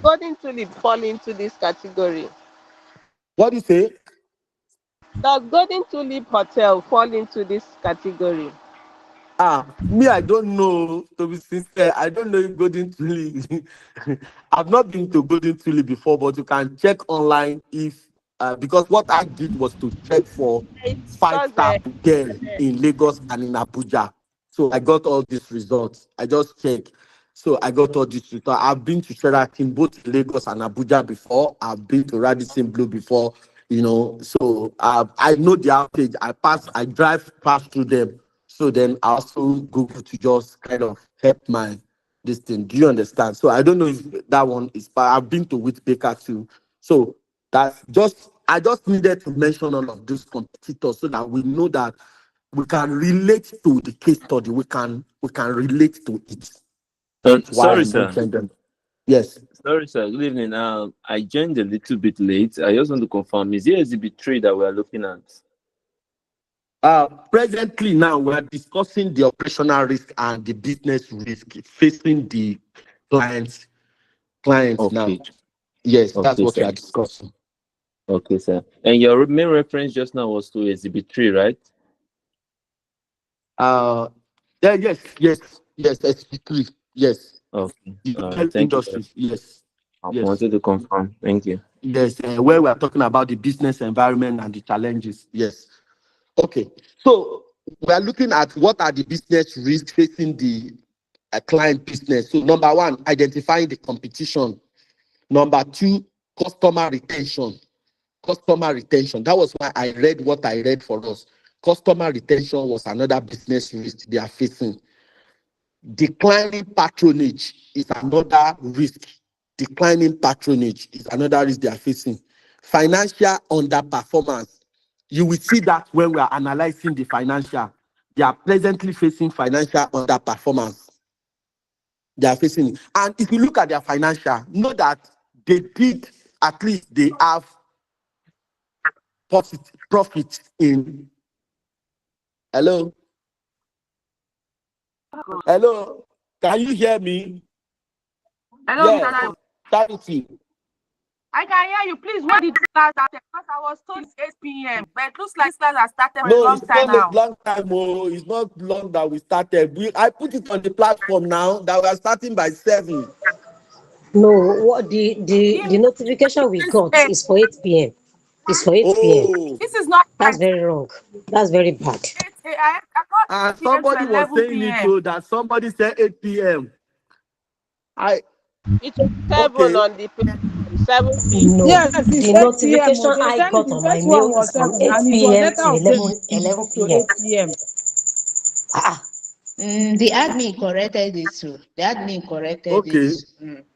Golden Tulip fall into this category? What do you say? Does Golden Tulip Hotel fall into this category? Me, I don't know. To be sincere, I don't know if Golden Tulip. I've not been to Golden Tulip before, but you can check online if because what I did was to check for It's 5-star hotel in Lagos and in Abuja. So I got all these results. I just checked. So I got all these results. I've been to Sheraton, both Lagos and Abuja before. I've been to Radisson Blue before. So I know the outage. I drive past through them. So then I also Google to just kind of help my this thing. Do you understand? So I don't know if that one is, but I've been to Whitbaker too. So I just needed to mention all of those competitors so that we know that we can relate to the case study. We can relate to it. That's why I Sorry, sir. mentioned them. Yes. Sorry, sir. Good evening. I joined a little bit late. I just want to confirm, is it Exhibit 3 that we are looking at? Presently now we are discussing the operational risk and the business risk facing the clients Okay. now. Yes, that's what sir. we are discussing. Okay, sir. And your main reference just now was to Exhibit 3, right? Yes, SP3. Yes. Okay. The Thank industries. you. Yes. I Yes. wanted to confirm. Thank you. Yes, where we are talking about the business environment and the challenges. Yes. Okay. So we are looking at what are the business risks facing the client business. So number one, identifying the competition. Number two, customer retention. Customer retention. That was why I read what I read for us. Customer retention was another business risk they are facing. Declining patronage is another risk. Declining patronage is another risk they are facing. Financial underperformance. You will see that when we are analyzing the financial, they are presently facing financial underperformance. They are facing it. And if you look at their financial, know that they did, at least they have profit in. Hello? Hello? Can you hear me? Hello, Mr. Yes. Nayo. Charity. I can hear you. Please, when did this class started? Because I was told it's 8 p.m. But it looks like this class has started for a No, long it's time not a now. long time. Oh, it's not long that we started. I put it on the platform now that we are starting by 7. No, what the notification we got is for 8 p.m. It's for 8 p.m. Oh, This is not That's right. very wrong. That's very bad. 8 a.m. I got 8 p.m. to somebody was 11 saying it p.m. too, that somebody said 8 p.m. It was 7 Okay. on the platform, 7 p.m. No, Yes, it's the 8 p.m. notification They were I telling got the on my first one mail was is from 7, 8 and it was p.m. later to updated 11 to p.m. 8 p.m. Ah, The admin corrected it too. The admin corrected it. Okay.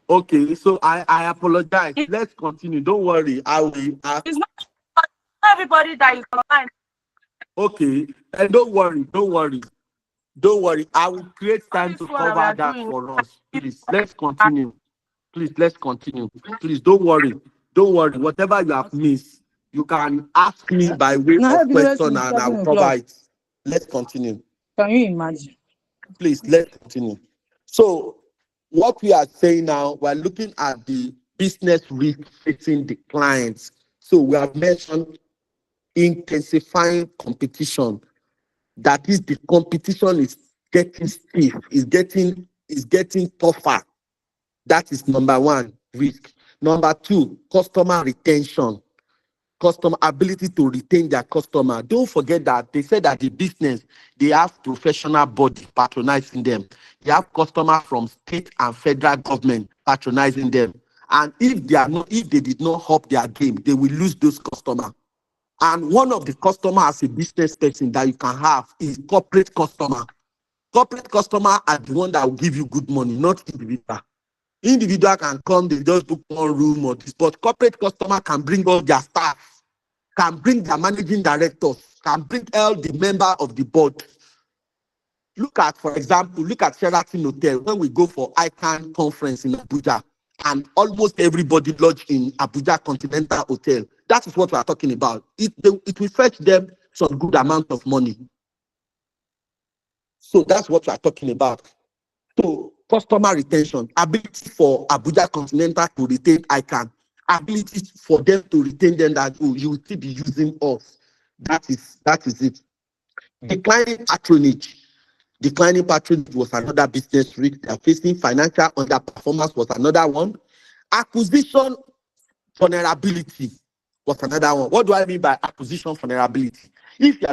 Okay. So I apologize. Let's continue. Don't worry. It's not everybody that is online. Okay. And don't worry. Don't worry. Don't worry. I will create time This to one that we cover are that doing. for us. Please, let's continue. Please, let's continue. Please, don't worry. Don't worry. Whatever you have missed, you can ask me by way Now of evidence question is and I 7 will cover o'clock. it. Let's continue. Can you imagine? Please, let's continue. So, what we are saying now, we're looking at the business risk facing the clients. So, we have mentioned intensifying competition. That is, the competition is getting stiff, is getting tougher. That is number one, risk. Number two, customer retention. Customer ability to retain their customer. Don't forget that they said that the business, they have professional body patronizing them. They have customers from state and federal government patronizing them. And if they did not up their game, they will lose those customers. And one of the customers as a business person that you can have is corporate customer. Corporate customer are the one that will give you good money, not individual. Individual can come, they just book one room or this, but corporate customer can bring all their staff, can bring their managing directors, can bring all the member of the board. For example, look at Sheraton Hotel when we go for ICAN conference in Abuja, and almost everybody lodge in Abuja Continental Hotel. That is what we are talking about. It will fetch them some good amount of money. So that's what we are talking about. So customer retention, ability for Abuja Continental to retain ICAN, ability for them to retain them that you will still be using us. That is it. Declining patronage. Declining patronage was another business risk they are facing. Financial underperformance was another one. Acquisition vulnerability was another one. What do I mean by acquisition vulnerability? If you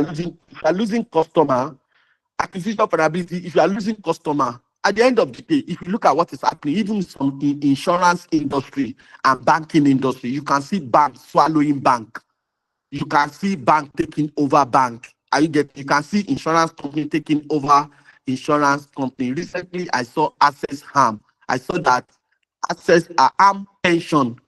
are losing customer, acquisition vulnerability, if you are losing customer, at the end of the day, if you look at what is happening, even some insurance industry and banking industry, you can see banks swallowing bank. You can see bank taking over bank. You can see insurance company taking over insurance company. Recently, I saw Access Harm. I saw that Access Arm Pension,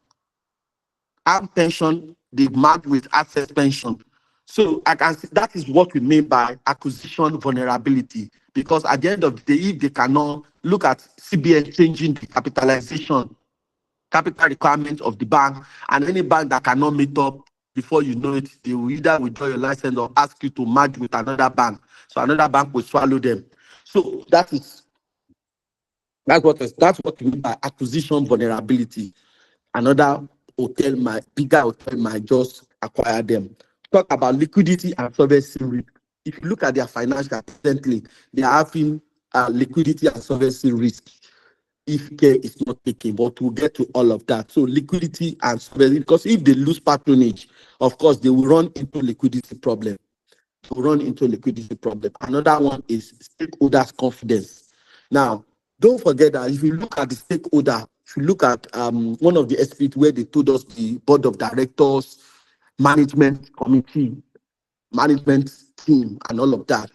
they merged with Access Pension. So I can see that is what we mean by acquisition vulnerability. Because at the end of the day, if they cannot look at CBN changing the capital requirements of the bank, and any bank that cannot meet up, before you know it, they will either withdraw your license or ask you to merge with another bank. So another bank will swallow them. So that's what we mean by acquisition vulnerability. Another bigger hotel might just acquire them. Talk about liquidity and solvency risk. If you look at their financial presently, they are having liquidity and solvency risk if care is not taken, but we'll get to all of that. So liquidity and solvency, because if they lose patronage, of course, they will run into liquidity problem. Another one is stakeholders' confidence. Now, don't forget that if you look at the stakeholder, if you look at one of the SPs where they told us the board of directors, management committee, management team, and all of that.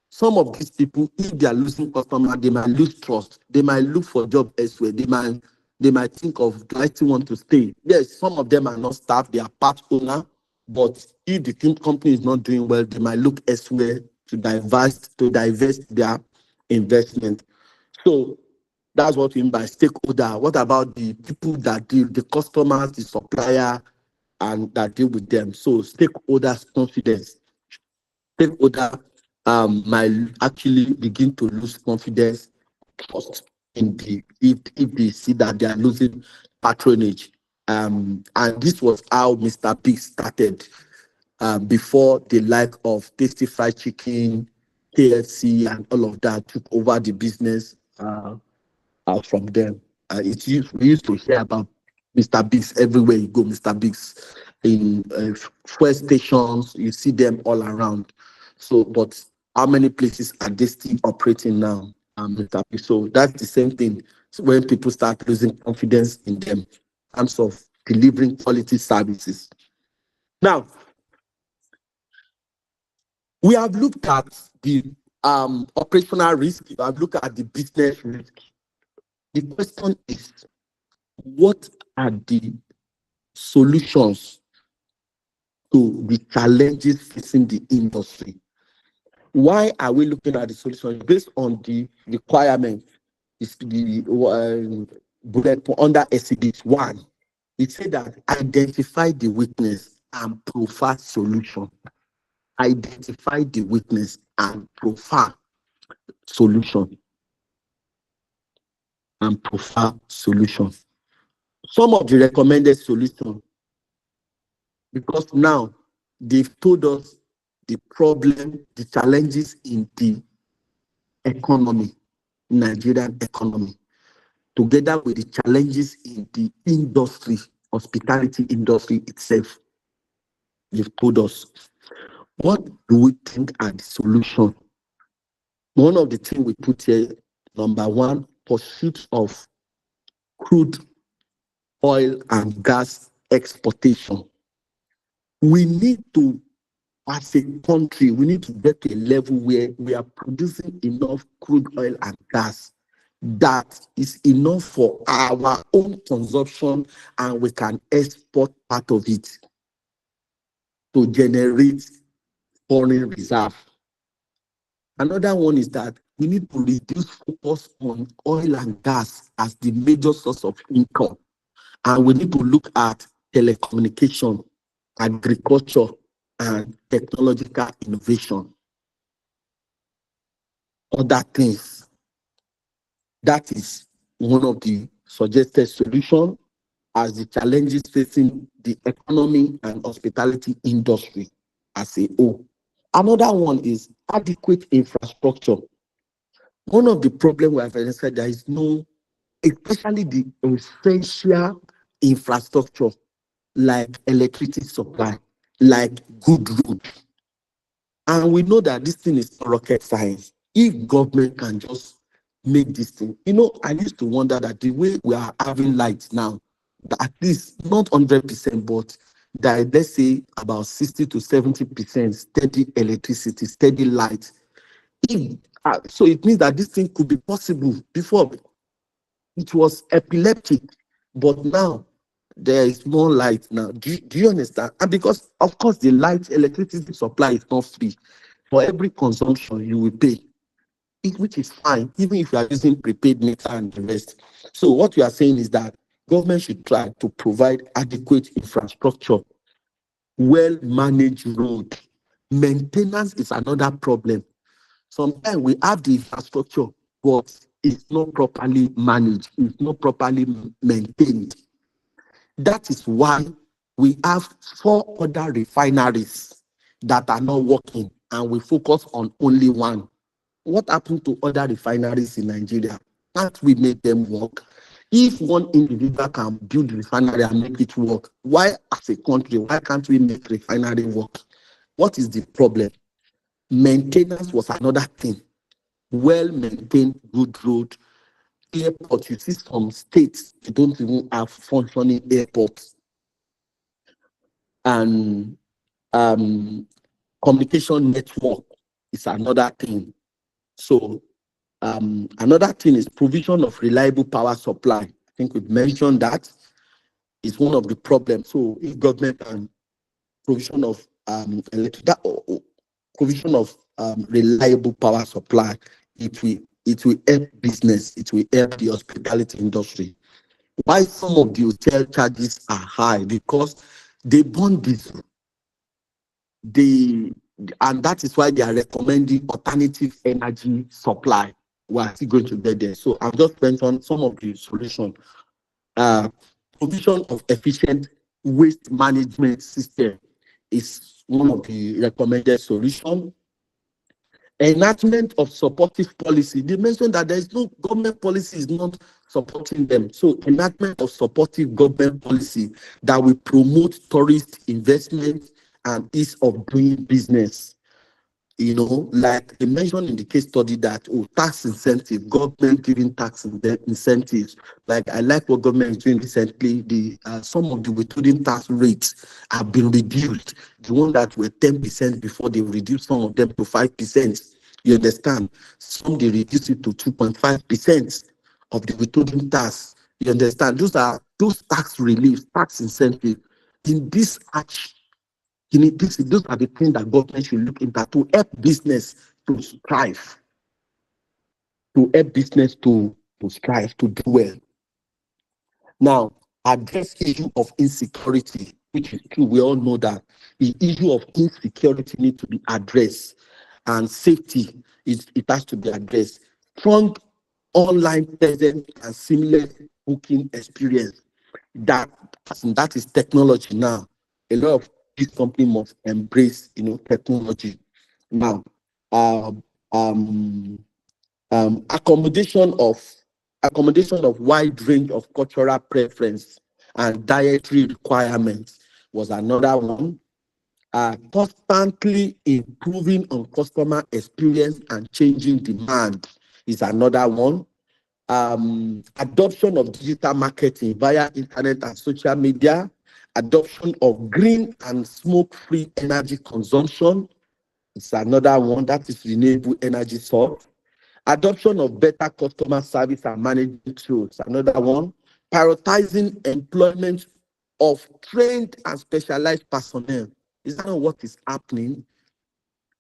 Some of these people, if they are losing customer, they might lose trust. They might look for a job elsewhere. They might think of, do I still want to stay? Yes, some of them are not staff, they are part owner. But if the company is not doing well, they might look elsewhere to divest their investment. So that's what we mean by stakeholder. What about the people that deal, the customers, the supplier, and that deal with them? So stakeholders' confidence. Stakeholder might actually begin to lose confidence, trust in the if they see that they are losing patronage. And this was how Mr. Big started before the like of Tasty Fried Chicken, KFC, and all of that took over the business from them. We used to hear about Mr. Biggs everywhere you go. Mr. Biggs in fuel stations, you see them all around. So, but how many places are they still operating now, Mr. Biggs? So that's the same thing. So when people start losing confidence in them in terms of delivering quality services. Now, we have looked at the operational risk. We have looked at the business risk. The question is, what are the solutions to the challenges facing the industry? Why are we looking at the solutions? Based on the requirement, is the bullet under SCDs 1. It said that identify the weakness and provide solution. Identify the weakness and provide solution. And provide solution. Some of the recommended solutions, because now they've told us the problem, the challenges in the economy, Nigerian economy, together with the challenges in the industry, hospitality industry itself. They've told us. What do we think are the solutions? One of the things we put here, number 1, pursuit of crude oil and gas exportation. We need to, as a country, we need to get to a level where we are producing enough crude oil and gas that is enough for our own consumption, and we can export part of it to generate foreign reserve. Another one is that we need to reduce focus on oil and gas as the major source of income, and we need to look at telecommunication, agriculture, and technological innovation. Other things. That is one of the suggested solutions as the challenges facing the economy and hospitality industry as a whole. Another one is adequate infrastructure. One of the problems we have identified, there is no, especially the essential infrastructure like electricity supply, like good roads. And we know that this thing is rocket science. If government can just make this thing, I used to wonder that the way we are having lights now, at least not 100%, but that let's say about 60 to 70% steady electricity, steady light. So it means that this thing could be possible. Before it was epileptic, but now there is more light now. Do you understand? And because of course the electricity supply is not free. For every consumption you will pay, which is fine, even if you are using prepaid meter and the rest. So what we are saying is that government should try to provide adequate infrastructure, well-managed road. Maintenance is another problem. Sometimes we have the infrastructure, but it's not properly managed, it's not properly maintained. That is why we have 4 other refineries that are not working, and we focus on only one. What happened to other refineries in Nigeria? Can't we make them work? If one individual can build a refinery and make it work, why as a country, why can't we make refinery work? What is the problem? Maintenance was another thing. Well-maintained good road, airport. You see some states, they don't even have functioning airports. And communication network is another thing. So another thing is provision of reliable power supply. I think we've mentioned that is one of the problems. So if government and provision of provision of reliable power supply, it will help business, it will help the hospitality industry. Why some of the hotel charges are high? Because they burn diesel. And that is why they are recommending alternative energy supply. We are still going to get there. So I've just mentioned some of the solutions. Provision of efficient waste management system is one of the recommended solutions. Enactment of supportive policy. They mentioned that there is no government policy is not supporting them. So enactment of supportive government policy that will promote tourist investment and ease of doing business. You know, like they mentioned in the case study that tax incentive, government giving tax incentives. Like I like what government is doing recently. Some of the withholding tax rates have been reduced. The one that were 10% before, they reduced some of them to 5%. You understand? Some they reduce it to 2.5% of the withholding tax. You understand? Those tax reliefs, tax incentives in this action. Those are the things that government should look into to help business to strive, to help business to strive, to do well. Now, address issue of insecurity, which is true. We all know that the issue of insecurity needs to be addressed, and safety it has to be addressed. Strong online presence and seamless booking experience. That is technology now. A lot of this company must embrace, technology. Now, accommodation of wide range of cultural preference and dietary requirements was another one. Constantly improving on customer experience and changing demand is another one. Adoption of digital marketing via internet and social media, adoption of green and smoke-free energy consumption is another one. That is renewable energy source. Adoption of better customer service and management tools, another one. Prioritizing employment of trained and specialized personnel. Is that not what is happening?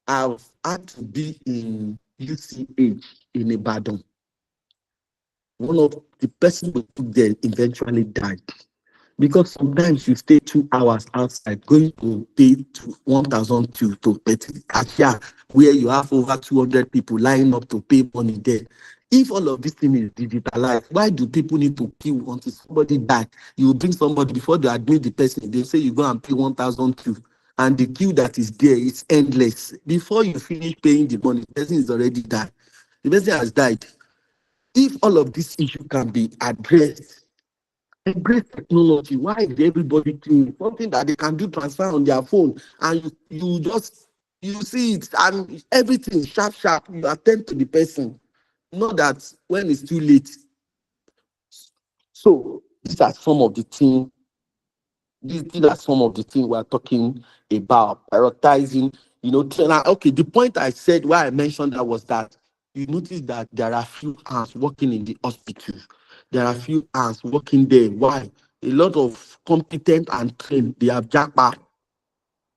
I've had to be in UCH in Ibadan. One of the persons who took there eventually died. Because sometimes you stay 2 hours outside going to pay 1,002 to 30 cashier, where you have over 200 people lining up to pay money there. If all of this thing is digitalized, why do people need to queue until somebody die? You bring somebody before they admit the person, they say you go and pay 1,002, and the queue that is there is endless. Before you finish paying the money, the person is already died. The person has died. If all of this issue can be addressed, embrace technology. Why is everybody doing something that they can do transfer on their phone, and you see it and everything sharp, you attend to the person. Not that when it's too late. So these are some of the things. These are some of the things we are talking about. Prioritizing, okay, the point I said, why I mentioned that was that you notice that there are few hands working in the hospital. There are few hands working there. Why? A lot of competent and trained, they have jackpot.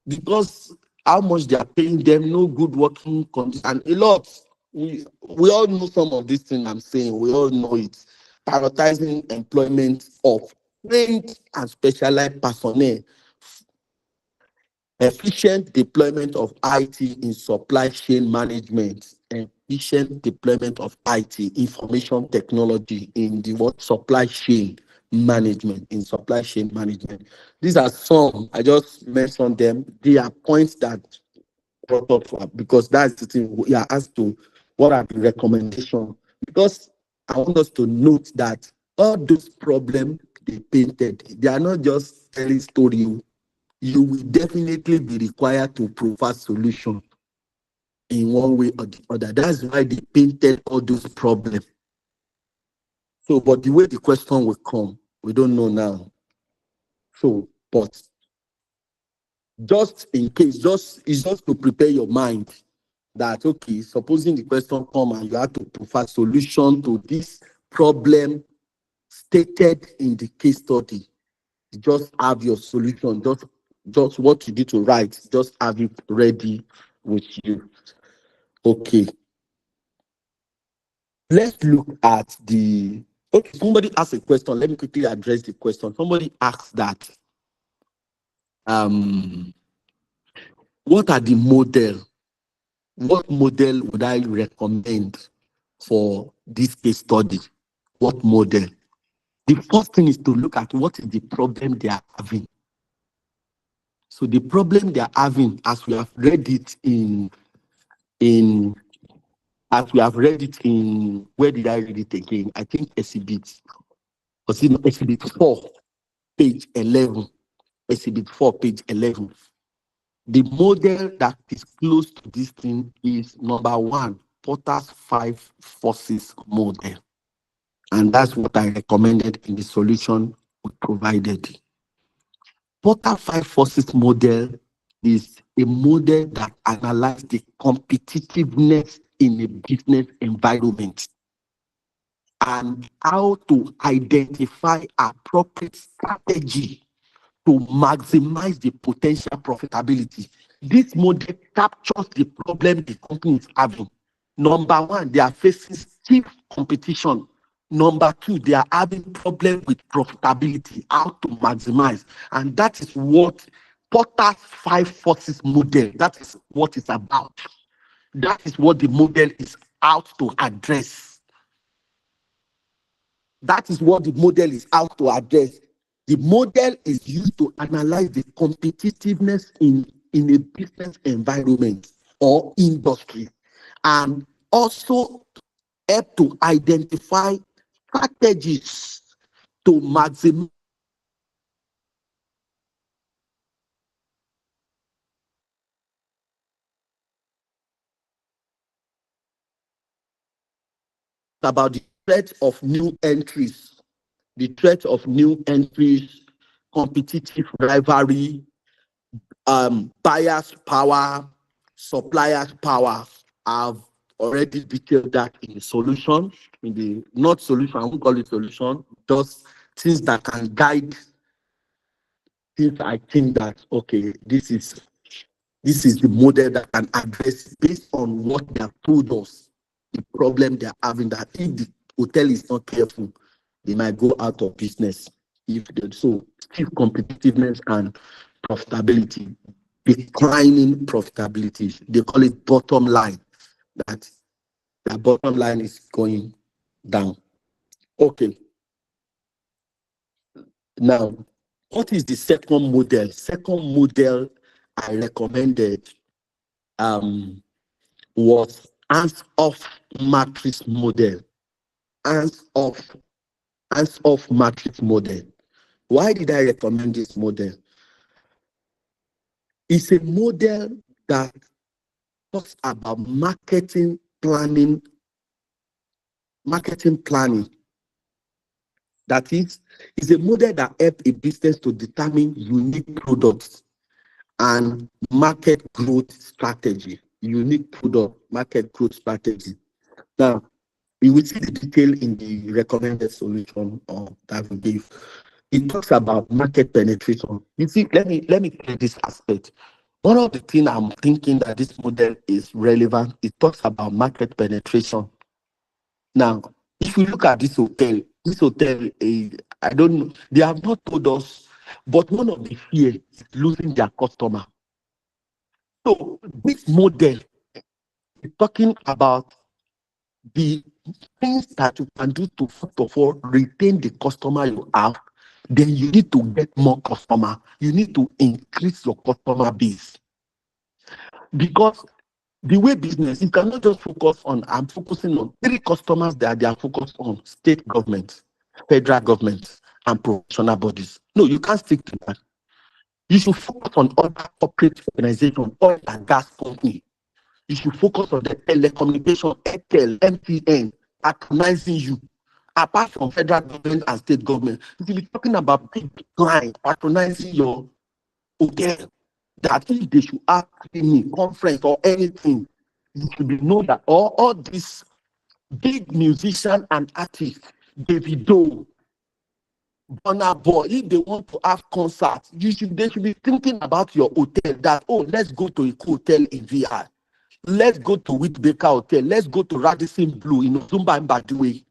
Because how much they are paying them, no good working conditions, and a lot. We all know some of these things I'm saying. We all know it. Prioritizing employment of trained and specialized personnel. Efficient deployment of IT in supply chain management. Efficient deployment of IT, information technology in the supply chain management, These are some, I just mentioned them. They are points that brought up because that's the thing we are asked to, what are the recommendations? Because I want us to note that all those problems they painted, they are not just telling story. You will definitely be required to provide solution in one way or the other. That's why they painted all those problems. So, but the way the question will come, we don't know now. So, but just in case, it's just to prepare your mind that, okay, supposing the question come and you have to provide solution to this problem stated in the case study, just have your solution, just what you need to write, just have it ready with you. Okay. Let's look at the, okay, somebody asked a question. Let me quickly address the question. Somebody asked that, what are the model? What model would I recommend for this case study? What model? The first thing is to look at what is the problem they are having. So the problem they are having, as we have read it where did I read it again? I think exhibit 4, page 11. Exhibit 4, page 11. The model that is close to this thing is number 1, Porter's 5 forces model. And that's what I recommended in the solution we provided. Porter 5 forces model is a model that analyzes the competitiveness in a business environment and how to identify appropriate strategy to maximize the potential profitability. This model captures the problem the company is having. Number 1, they are facing stiff competition. Number 2, they are having problem with profitability, how to maximize. And that is what Porter's 5 forces model, that is what it's about. That is what the model is out to address. That is what the model is out to address. The model is used to analyze the competitiveness in a business environment or industry, and also help to identify strategies to maximize about the threat of new entries, competitive rivalry, buyers' power, suppliers' power. I've already detailed that in the solution, in the not solution, I won't call it solution, just things that can guide things I think that, okay, this is the model that can address based on what they have told us, the problem they are having, that if the hotel is not careful, they might go out of business. If they, so stiff competitiveness and profitability, declining profitability, they call it bottom line, that the bottom line is going down. Okay. Now, what is the second model? Second model I recommended was hands-off matrix model. Hands-off matrix model. Why did I recommend this model? It's a model that talks about marketing planning. That is a model that helps a business to determine unique products and market growth strategy. Unique product, market growth strategy. Now, you will see the detail in the recommended solution that we gave. It talks about market penetration. You see, let me clear this aspect. One of the things I'm thinking that this model is relevant, it talks about market penetration. Now, if you look at this hotel, I don't know, they have not told us, but one of the fears is losing their customer. So this model is talking about the things that you can do to, first of all, retain the customer you have. Then you need to get more customer. You need to increase your customer base. Because the way business, you cannot just focus on, I'm focusing on 3 customers that they are focused on: state government, federal government, and professional bodies. No, you can't stick to that. You should focus on other corporate organizations, oil and gas company. You should focus on the telecommunication, Airtel, MTN, patronizing you. apart from federal government and state government. You should be talking about big clients patronizing your hotel. That if they should have any conference or anything, you should be know that all these big musicians and artists, Davido, Burna Boy, if they want to have concerts, they should be thinking about your hotel. That, oh, let's go to a hotel in VR. Let's go to Whitbaker Hotel. Let's go to Radisson Blue in Ozumba and Badue.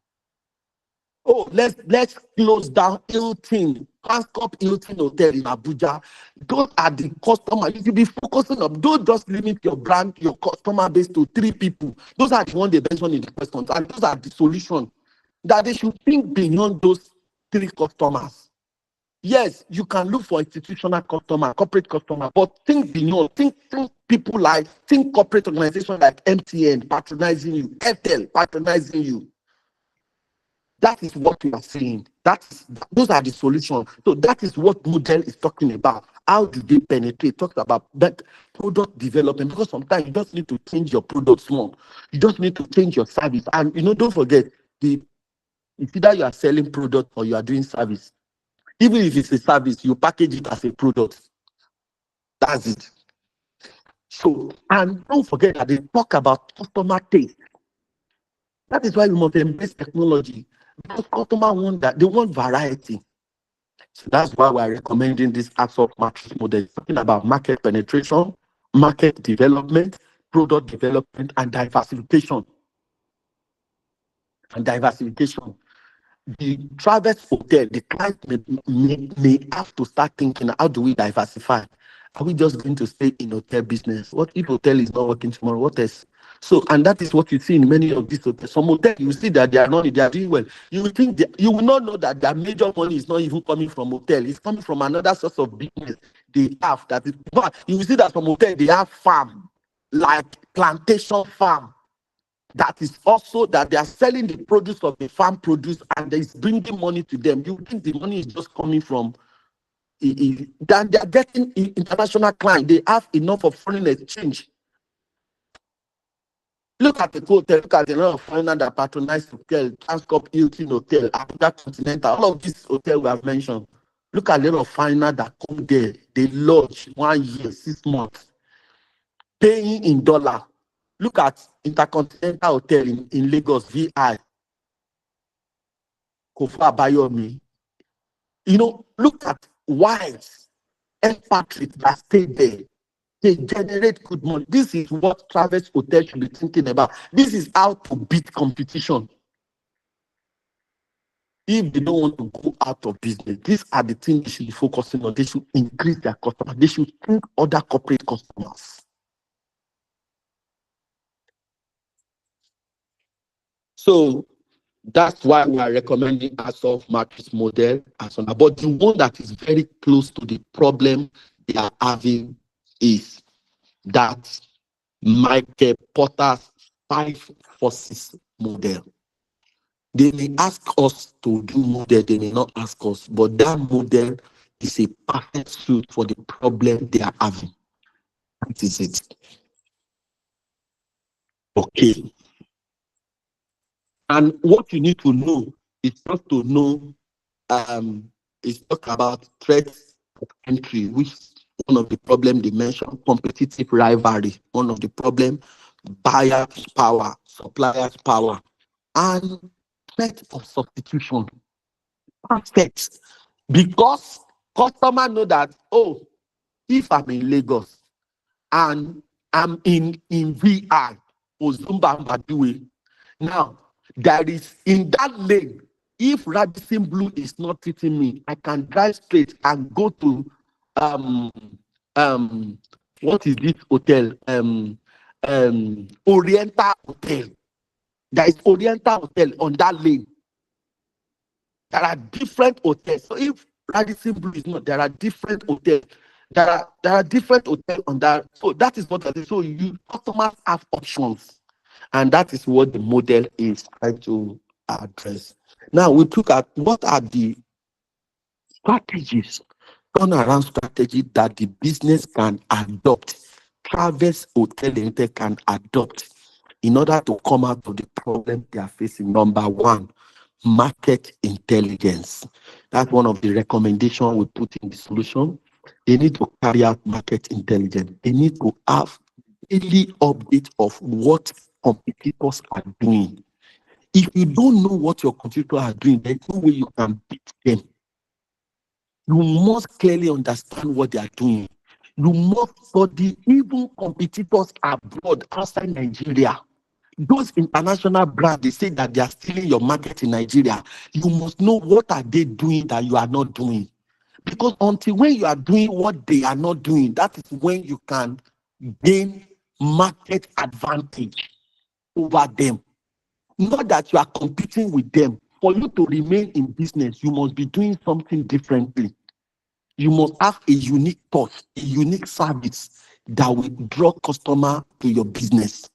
Oh, let's close down Hilton, Transcorp Hilton Hotel in Abuja. Those are the customers. You should be focusing on. Don't just limit your brand, your customer base to 3 people. Those are the ones they mentioned in the questions, and those are the solutions that they should think beyond those 3 customers. Yes, you can look for institutional customer, corporate customer, but think beyond. Think people like, think corporate organizations like MTN patronizing you, Airtel patronizing you. That is what we are saying. Those are the solutions. So that is what model is talking about. How do they penetrate? Talks about that product development, because sometimes you just need to change your product small. You just need to change your service. And don't forget, it's either you are selling product or you are doing service. Even if it's a service, you package it as a product. That's it. So, and don't forget that they talk about customer taste. That is why we must embrace technology. Because customers want that, they want variety. So that's why we're recommending this ASOP matrix model. It's talking about market penetration, market development, product development, and diversification. The Travis Hotel, the client may have to start thinking, how do we diversify? Are we just going to stay in hotel business? What if hotel is not working tomorrow? What else? So, and that is what you see in many of these hotels. Some hotels, you see that they are doing well. You will think you will not know that their major money is not even coming from hotel. It's coming from another source of business they have. That is, but you will see that some hotels they have farm, like plantation farm. That is also that they are selling the produce of the farm produce and it's bringing money to them. You think the money is just coming from then they are getting international clients. They have enough of foreign exchange. Look at the hotel, look at the lot of foreigners that patronize hotel, Transcorp Hilton Hotel, Abuja Continental, all of these hotels we have mentioned. Look at the lot of foreigners that come there. They lodge 1 year, 6 months, paying in dollar. Look at Intercontinental Hotel in Lagos, VI. Kofa Bayomi. Look at wives and patriots that stay there. They generate good money. This is what Travis Hotel should be thinking about. This is how to beat competition. If they don't want to go out of business, these are the things they should be focusing on. They should increase their customers. They should think other corporate customers. So that's why we are recommending ASOP matrix model as one. But the one that is very close to the problem they are having is that Michael Porter's 5 forces model. They may ask us to do model, they may not ask us, but that model is a perfect suit for the problem they are having. That is it. Okay. And what you need to know is just to know it's talk about threats of entry, which is one of the problems they mentioned, competitive rivalry, one of the problems, buyer's power, supplier's power, and threat of substitution. Perfect. Because customers know that, oh, if I'm in Lagos and I'm in VI, Ozumba Mbadiwe, now there is in that lane, if Radisson Blue is not treating me, I can drive straight and go to what is this hotel? Oriental Hotel. There is Oriental Hotel on that lane. There are different hotels. So if Radisson Blue is not, there are different hotels. There are different hotels on that. So that is what I say. So you customers have options. And that is what the model is trying to address. Now we look at what are the strategies, turnaround strategy that the business can adopt, Travis Hotel Limited can adopt in order to come out of the problem they are facing. Number one, market intelligence. That's one of the recommendations we put in the solution. They need to carry out market intelligence. They need to have daily update of what competitors are doing. If you don't know what your competitors are doing, there's no way you can beat them. You must clearly understand what they are doing. You must study even competitors abroad, outside Nigeria. Those international brands, they say that they are stealing your market in Nigeria. You must know what are they doing that you are not doing. Because until when you are doing what they are not doing, that is when you can gain market advantage over them. Not that you are competing with them. For you to remain in business, you must be doing something differently. You must have a unique touch, a unique service that will draw customer to your business,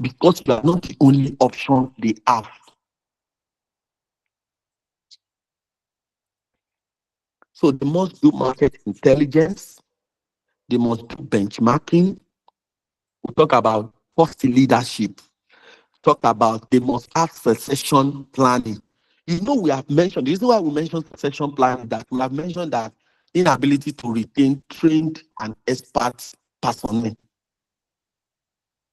because you are not the only option they have. So they must do market intelligence. They must do benchmarking. We talk about cost leadership. Talk about they must have succession planning. You know, we have mentioned, the reason why we mentioned succession planning, that we have mentioned that inability to retain trained and expert personnel.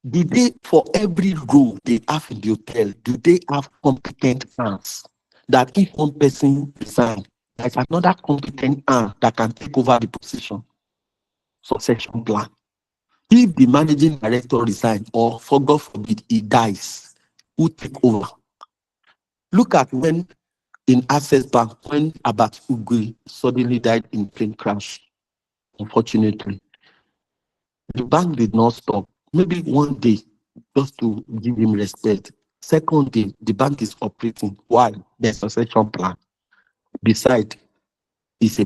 Do they, for every role they have in the hotel, do they have competent hands that if one person resigns, there's another competent hand that can take over the position? Succession plan. If the managing director resigns, or for God forbid he dies, who take over? Look at when in Access Bank, when Abat Ugwe suddenly died in plane crash, unfortunately, the bank did not stop. Maybe one day, just to give him respect. Second day, the bank is operating. Why? There's a succession plan. Beside, it's a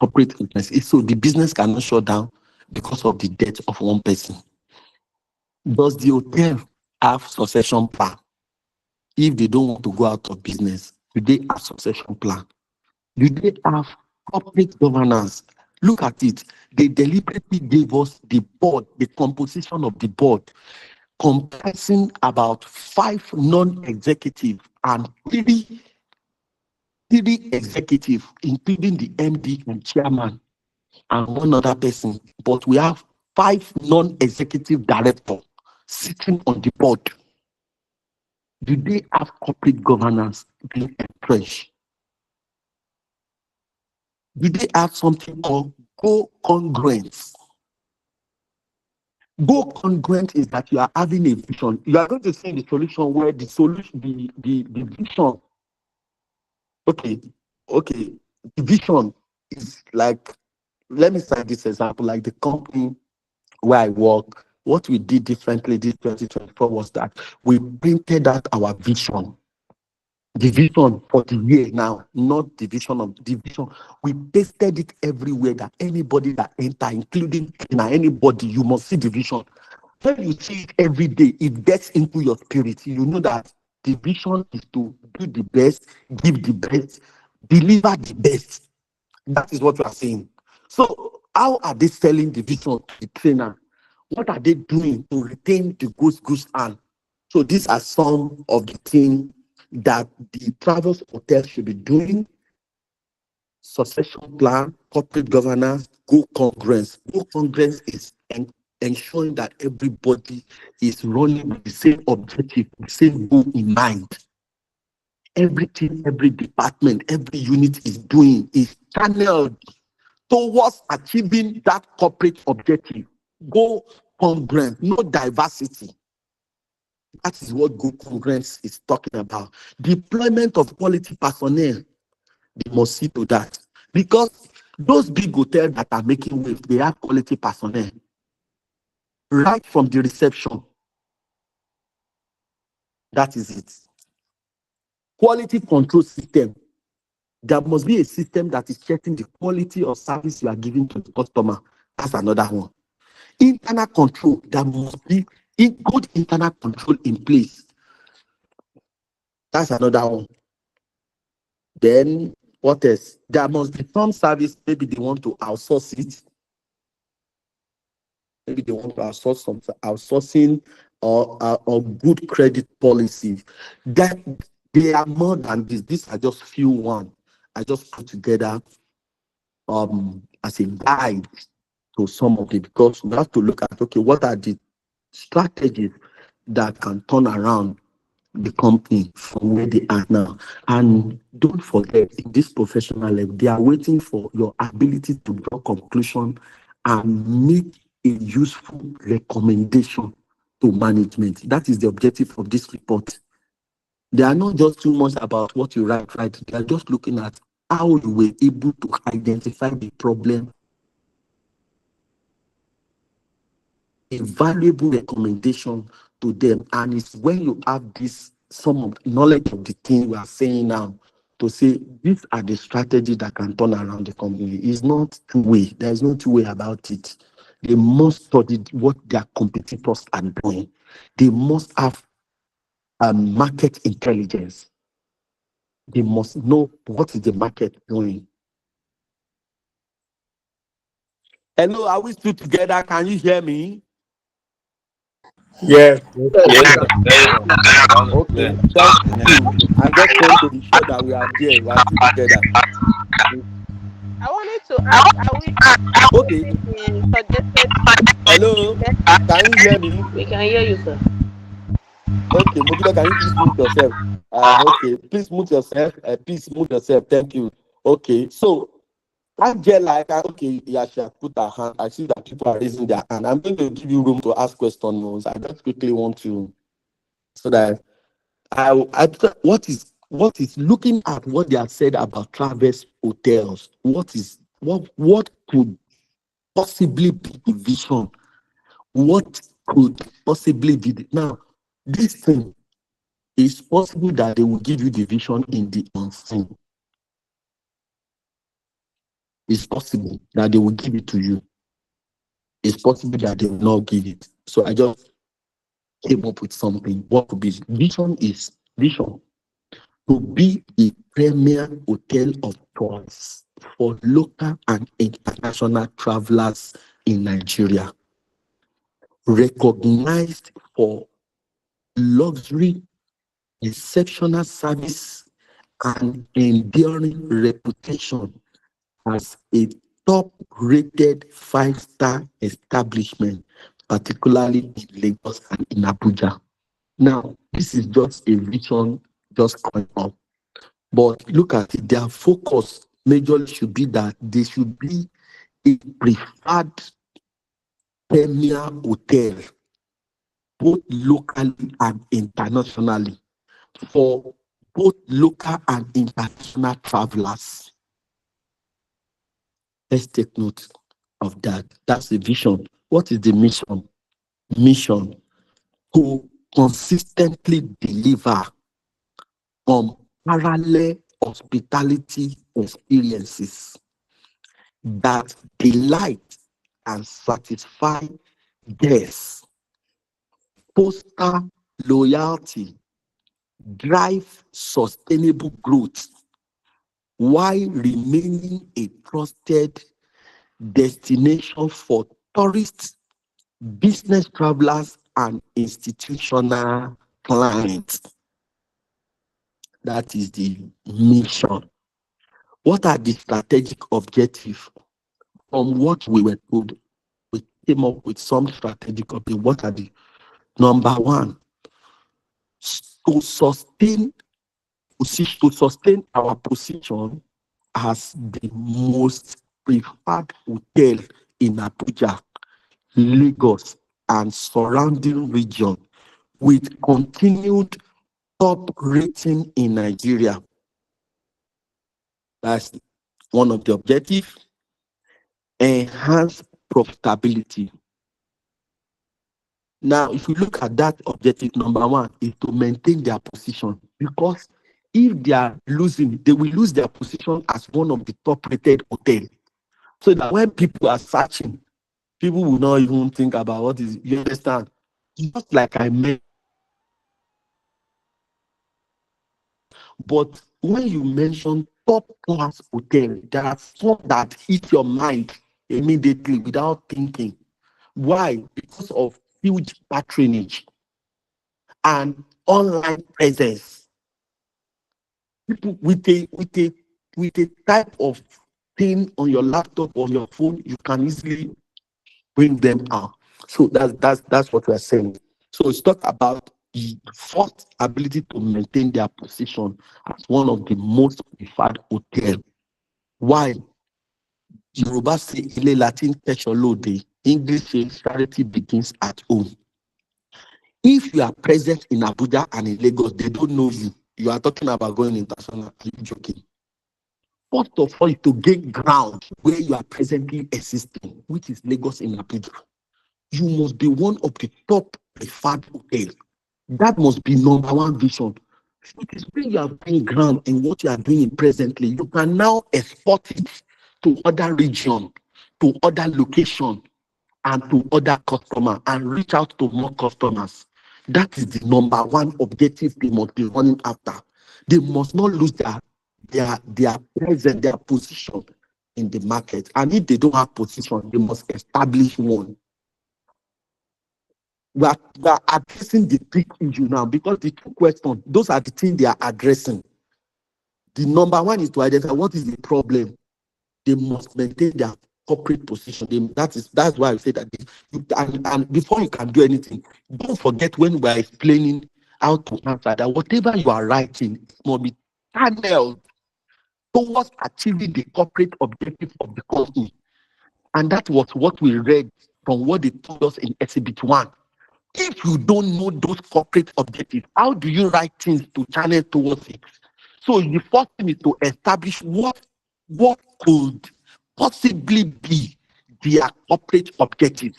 corporate interest. So the business cannot shut down because of the death of one person. Does the hotel have succession plan? If they don't want to go out of business, do they have succession plan? Do they have corporate governance? Look at it. They deliberately gave us the board, the composition of the board, comprising about 5 non-executive and 3 executive, including the MD and chairman and one other person. But we have 5 non-executive directors sitting on the board. Do they have corporate governance being entrenched? Do they have something called co-congruence? Co-congruent is that you are having a vision. You are going to see the solution where the solution, the vision. Okay. The vision is like, let me cite this example, like the company where I work. What we did differently this 2024 was that we printed out our vision. The vision for the year now, not the vision of the vision. We pasted it everywhere that anybody that enter, including anybody, you must see the vision. When you see it every day, it gets into your spirit. You know that the vision is to do the best, give the best, deliver the best. That is what we are saying. So how are they selling the vision to the trainer? What are they doing to retain the goose hand? So these are some of the things that the Travels Hotel should be doing. Succession plan, corporate governance, co-congruence. Co-congruence is ensuring that everybody is running with the same objective, the same goal in mind. Everything, every department, every unit is doing is channeled towards achieving that corporate objective. Go congruent, no diversity. That is what good congruence is talking about. Deployment of quality personnel, they must see to that. Because those big hotels that are making waves, they have quality personnel. Right from the reception. That is it. Quality control system. There must be a system that is checking the quality of service you are giving to the customer. That's another one. Internal control, there must be good internal control in place. That's another one. Then what else? There must be some service, maybe they want to outsource it. Maybe they want to outsource some outsourcing or good credit policy. That they are more than this. These are just few one. I just put together as a guide to some of it, because we have to look at, okay, what are the strategies that can turn around the company from where they are now. And don't forget, in this professional level, they are waiting for your ability to draw conclusion and make a useful recommendation to management. That is the objective of this report. They are not just too much about what you write. They are just looking at how you were able to identify the problem, a valuable recommendation to them. And it's when you have this some of knowledge of the thing we are saying now, to say these are the strategies that can turn around the company. It's not two-way. There's no two-way about it. They must study what their competitors are doing. They must have market intelligence. They must know what is the market doing. Hello, are we still together? Can you hear me? Yes. Yes, sir. Okay, thank you. I just want to be sure that we are there. We are still together. I wanted to ask, are we Okay. the suggested? Hello, can you hear me? We can hear you, sir. Okay, Mobile, can you please mute yourself? Okay, please mute yourself. Please mute yourself. Thank you. Okay, so Angela, okay, yeah, she has put her hand. I see that people are raising their hand. I'm going to give you room to ask questions. I just quickly want to, so that what is looking at what they have said about Travis hotels. What could possibly be the vision? What could possibly be now? This thing is possible that they will give you the vision in the unseen. It's possible that they will give it to you. It's possible that they will not give it. So I just came up with something. What could be vision is vision to be the premier hotel of choice for local and international travelers in Nigeria, recognized for luxury, exceptional service, and enduring reputation as a top-rated five-star establishment, particularly in Lagos and in Abuja. Now, this is just a vision just coming up. But look at it, their focus majorly should be that they should be a preferred premier hotel, both locally and internationally, for both local and international travelers. Let's take note of that. That's the vision. What is the mission? Mission to consistently deliver on parallel hospitality experiences that delight and satisfy guests, foster loyalty, drive sustainable growth, while remaining a trusted destination for tourists, business travelers, and institutional clients. That is the mission. What are the strategic objectives? From what we were told, we came up with some strategic objectives. What are the number one? To sustain our position as the most preferred hotel in Abuja, Lagos, and surrounding region, with continued top rating in Nigeria. That's one of the objectives. Enhance profitability. Now, if you look at that objective, number one is to maintain their position, because if they are losing, they will lose their position as one of the top-rated hotels. So that when people are searching, people will not even think about what is. You understand? Just like I mentioned. But when you mention top-class hotel, there are some that hit your mind immediately without thinking. Why? Because of huge patronage. and online presence. People with a type of thing on your laptop or your phone, you can easily bring them out. So that's what we're saying. So it's talk about the first ability to maintain their position as one of the most preferred hotel. Why? Yoruba say Ile Latin Techolode. English says charity begins at home. If you are present in Abuja and in Lagos, they don't know you. You are talking about going international. Are you joking? First of all, is to gain ground where you are presently existing, which is Lagos in Abuja. You must be one of the top preferred hotels. That must be number one vision. It is when you are gaining ground in what you are doing presently, you can now export it to other regions, to other locations, and to other customers, and reach out to more customers. That is the number one objective they must be running after. They must not lose their presence, their position in the market. And if they don't have position, they must establish one. We are addressing the big issue now, because the two questions, those are the things they are addressing. The number one is to identify what is the problem. They must maintain their corporate position. That's why I say that. And before you can do anything, don't forget when we are explaining how to answer that whatever you are writing must be channeled towards achieving the corporate objective of the company. And that was what we read from what they told us in Exhibit 1. If you don't know those corporate objectives, how do you write things to channel towards it? So the first thing is to establish what could possibly be their corporate objectives.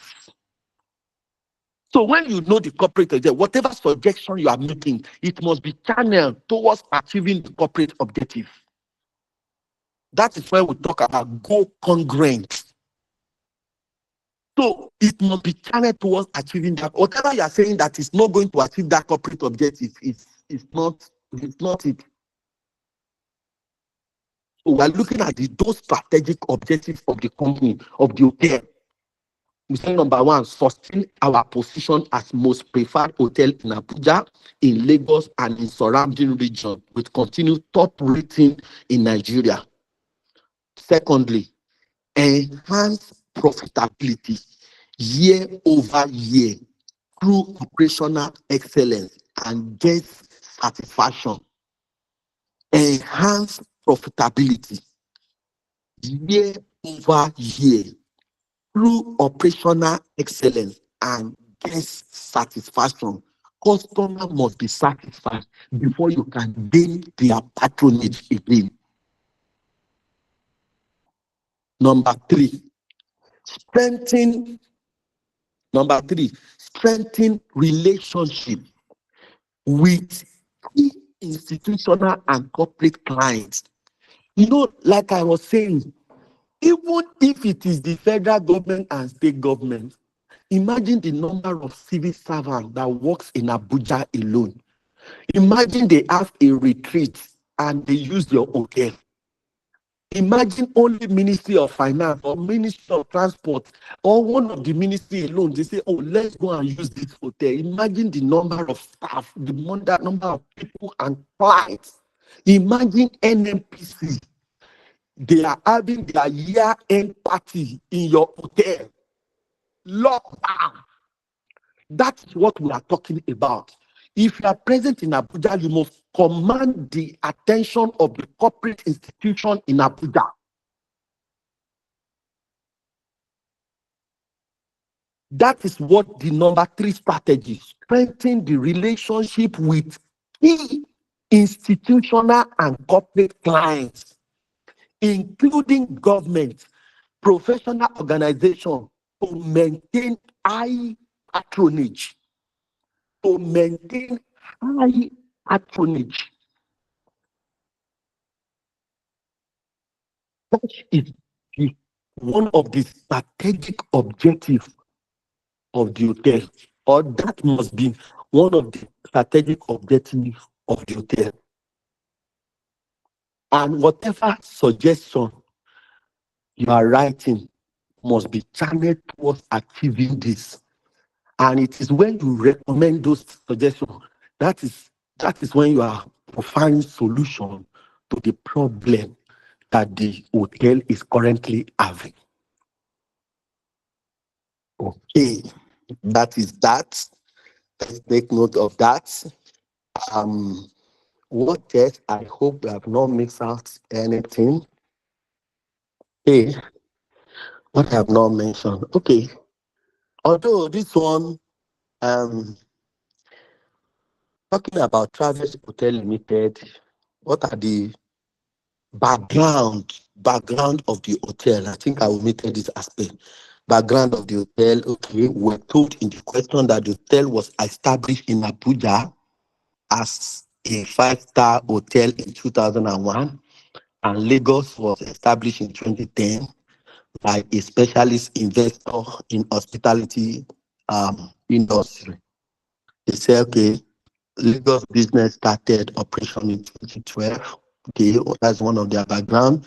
So when you know the corporate objective, whatever suggestion you are making, it must be channeled towards achieving the corporate objective. That is why we talk about go congruent. So it must be channeled towards achieving that. Whatever you are saying that is not going to achieve that corporate objective is not it. So we are looking at those strategic objectives of the company, of the hotel. We say number one, sustain our position as most preferred hotel in Abuja, in Lagos, and in surrounding region with continued top rating in Nigeria. Secondly, enhance profitability year over year through operational excellence and guest satisfaction. Enhance profitability year over year through operational excellence and guest satisfaction. Customer must be satisfied before you can gain their patronage again. Number three, strengthen relationship with key institutional and corporate clients. You know, like I was saying, even if it is the federal government and state government, imagine the number of civil servants that works in Abuja alone. Imagine they have a retreat and they use your hotel. Imagine only Ministry of Finance or Ministry of Transport or one of the ministry alone, they say, oh, let's go and use this hotel. Imagine the number of staff, the number of people and clients. Imagine NMPC. They are having their year-end party in your hotel. Lockdown. That's what we are talking about. If you are present in Abuja, you must command the attention of the corporate institution in Abuja. That is what the number three strategy, strengthen the relationship with key institutional and corporate clients, including government, professional organization, to maintain high patronage. To maintain high patronage. That is one of the strategic objectives of the hotel, or that must be one of the strategic objectives of the hotel. And whatever suggestion you are writing must be channeled towards achieving this. And it is when you recommend those suggestions That is when you are finding solution to the problem that the hotel is currently having. Okay, that is that. Let's take note of that. What else? I hope we have not mixed out anything. Okay, what I have not mentioned. Okay, although this one, talking about Travis Hotel Limited, what are the background of the hotel? I think I omitted this aspect. Background of the hotel. Okay, we're told in the question that the hotel was established in Abuja as a 5-star hotel in 2001, and Lagos was established in 2010 by a specialist investor in hospitality industry. They say, okay, Lagos business started operation in 2012. Okay, that's one of their background.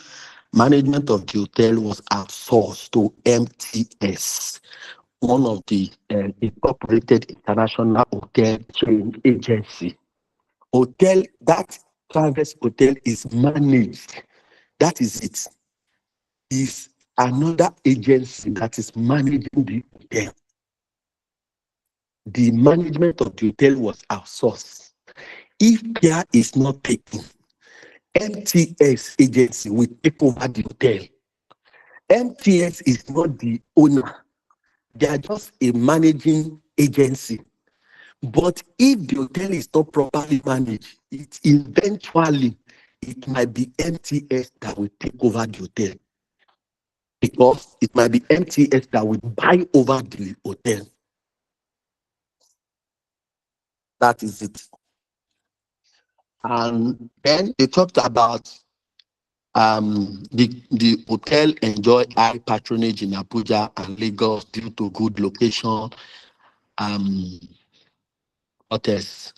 Management of the hotel was outsourced to MTS, one of the incorporated international hotel chain agency. Hotel, that Travis Hotel is managed. That is it. Is another agency that is managing the hotel. The management of the hotel was outsourced. If care is not taken, MTS agency will take over the hotel. MTS is not the owner. They are just a managing agency. But if the hotel is not properly managed, it might be MTS that will take over the hotel. Because it might be MTS that will buy over the hotel. That is it. And then they talked about the hotel enjoy high patronage in Abuja and Lagos due to good location. What else?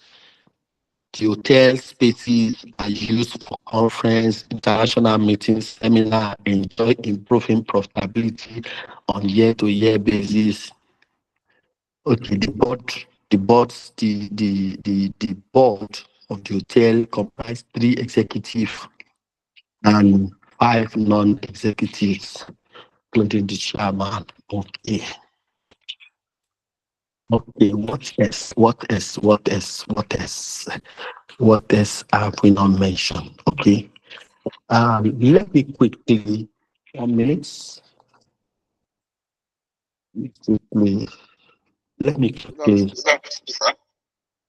The hotel spaces are used for conference, international meetings, seminar, enjoy improving profitability on year-to-year basis. Okay, the board of the hotel comprise 3 executives and 5 non-executives, including the chairman. Okay. Okay, what else? What else have we not mentioned? Okay. Let me quickly, 1 minute. Let me quickly.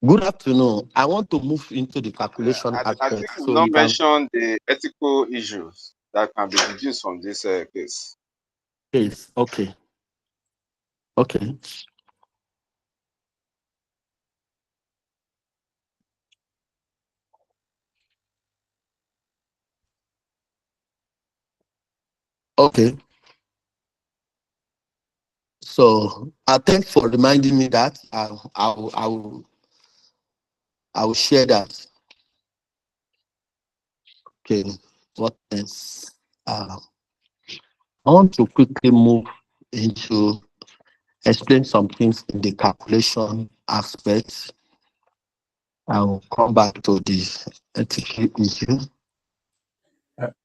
Good afternoon. I want to move into the calculation aspect. I think So not you can mention the ethical issues that can be deduced from this case. Yes. Okay. Okay. Okay. So thanks for reminding me that. I will share that. Okay. What else? I want to quickly move into explain some things in the calculation aspects. I will come back to this ethical issue.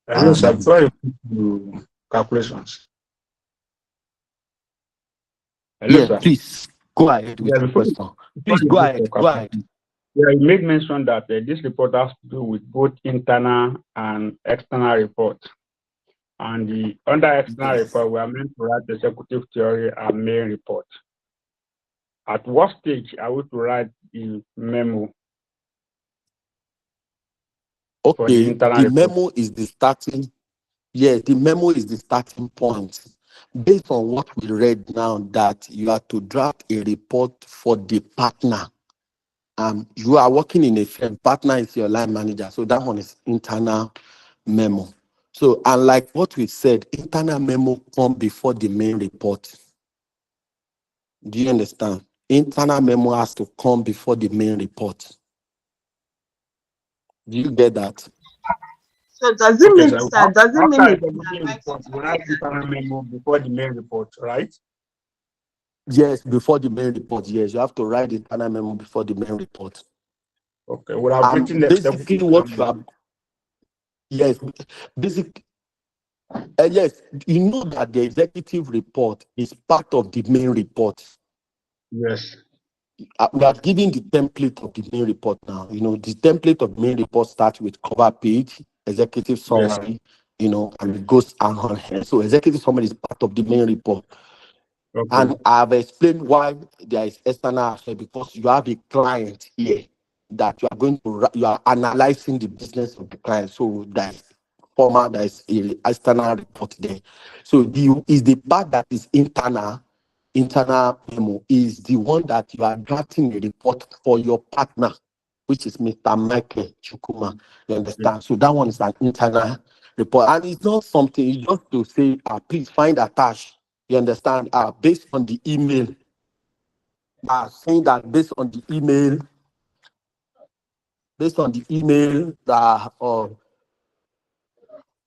Hello, sir. Before you do calculations. Hello, Yeah, sir. please go ahead with your question. Please go ahead. Go ahead. Yeah, you made mention that this report has to do with both internal and external reports. And under external report, we are meant to write executive theory and main report. At what stage are we to write the memo? Okay, the memo is the starting. Yeah, the memo is the starting point. Based on what we read now, that you have to draft a report for the partner. You are working in a firm. Partner is your line manager, so that one is internal memo. So, unlike what we said, internal memo come before the main report. Do you understand? Internal memo has to come before the main report. Do you get that? So does it mean, sir, does it mean the main report, we write internal memo before the main report, right? Yes, before the main report. Yes, you have to write the internal memo before the main report. Okay, we have written the Basically, what you have, yes, basic, yes, you know that the executive report is part of the main report. Yes. We are giving the template of the main report now. You know, the template of the main report starts with cover page, executive summary, you know, and it goes on here. So executive summary is part of the main report. Okay. And I've explained why there is external aspect, because you have a client here that you are going to, you are analyzing the business of the client. So there's there's an external report there. So the part that is internal memo is the one that you are drafting a report for your partner, which is Mr. Michael Chukuma. You understand? So that one is an internal report. And it's not something, it's just to say, please find attached. You understand? Based on the email. Saying that based on the email,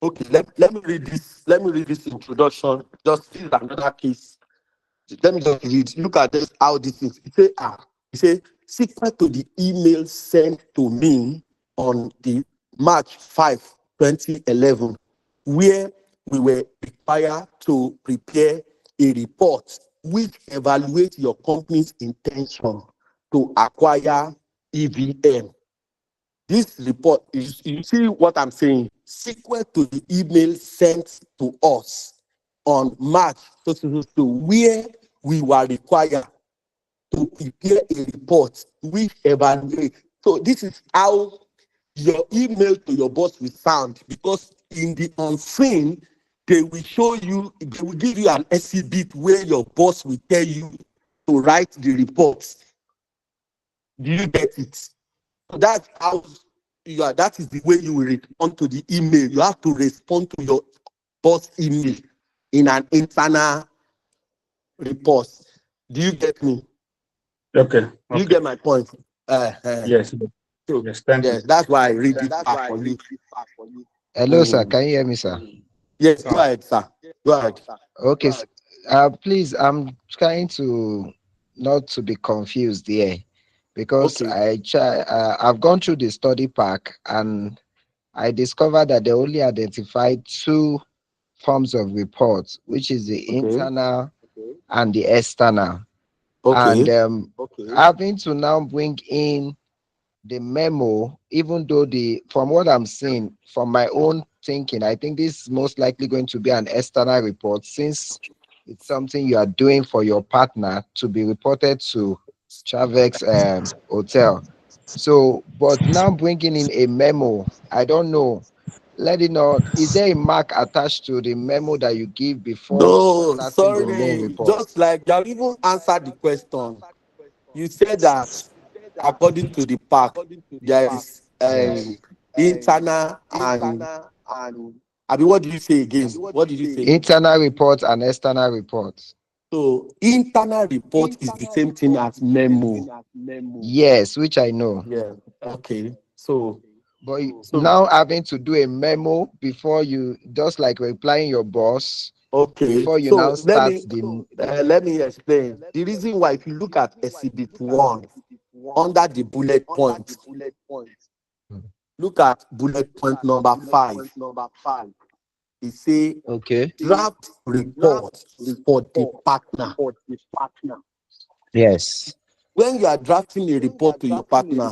okay, let me read this. Let me read this introduction. Just this is another case. Let me just read. Look at this, how this is. It say, sequence to the email sent to me on the March 5, 2011, where we were required to prepare a report which evaluates your company's intention to acquire EVM. This report, you see what I'm saying? Sequence to the email sent to us on March, so where we were required to prepare a report which evaluates. So this is how your email to your boss will sound, because in the unseen, they will show you, they will give you an exhibit where your boss will tell you to write the reports. Do you get it? So that's how that is the way you will respond to the email. You have to respond to your boss email in an internal report. Do you get me? Okay. Do you get my point? Yes. So, yes, thank you. that's why I read it back for you. Hello, sir. Can you hear me, sir? Yes, go ahead, sir. Go ahead. Okay. Please, I'm trying to not to be confused here, because I've gone through the study pack and I discovered that they only identified two forms of reports, which is the internal and the external. And having to now bring in the memo, even though from what I'm seeing, from my own thinking, I think this is most likely going to be an external report, since it's something you are doing for your partner to be reported to Travex Hotel. So, but now bringing in a memo, I don't know. Let it know. Is there a mark attached to the memo that you give before No, starting the main sorry. report? Just like you have even answered the question. You said that according to the pack, there is internal and I mean, what did you say again? What did you say? Internal report and external report. So internal report is the same thing as memo. Yes, which I know. Yeah. Okay. So, but now having to do a memo before you, just like replying your boss. Okay. Before you So now start let me explain. The reason why, if you look at exhibit 1 under the bullet point, look at bullet point number 5. It say draft report for the partner. Yes. When you are drafting a report to your partner,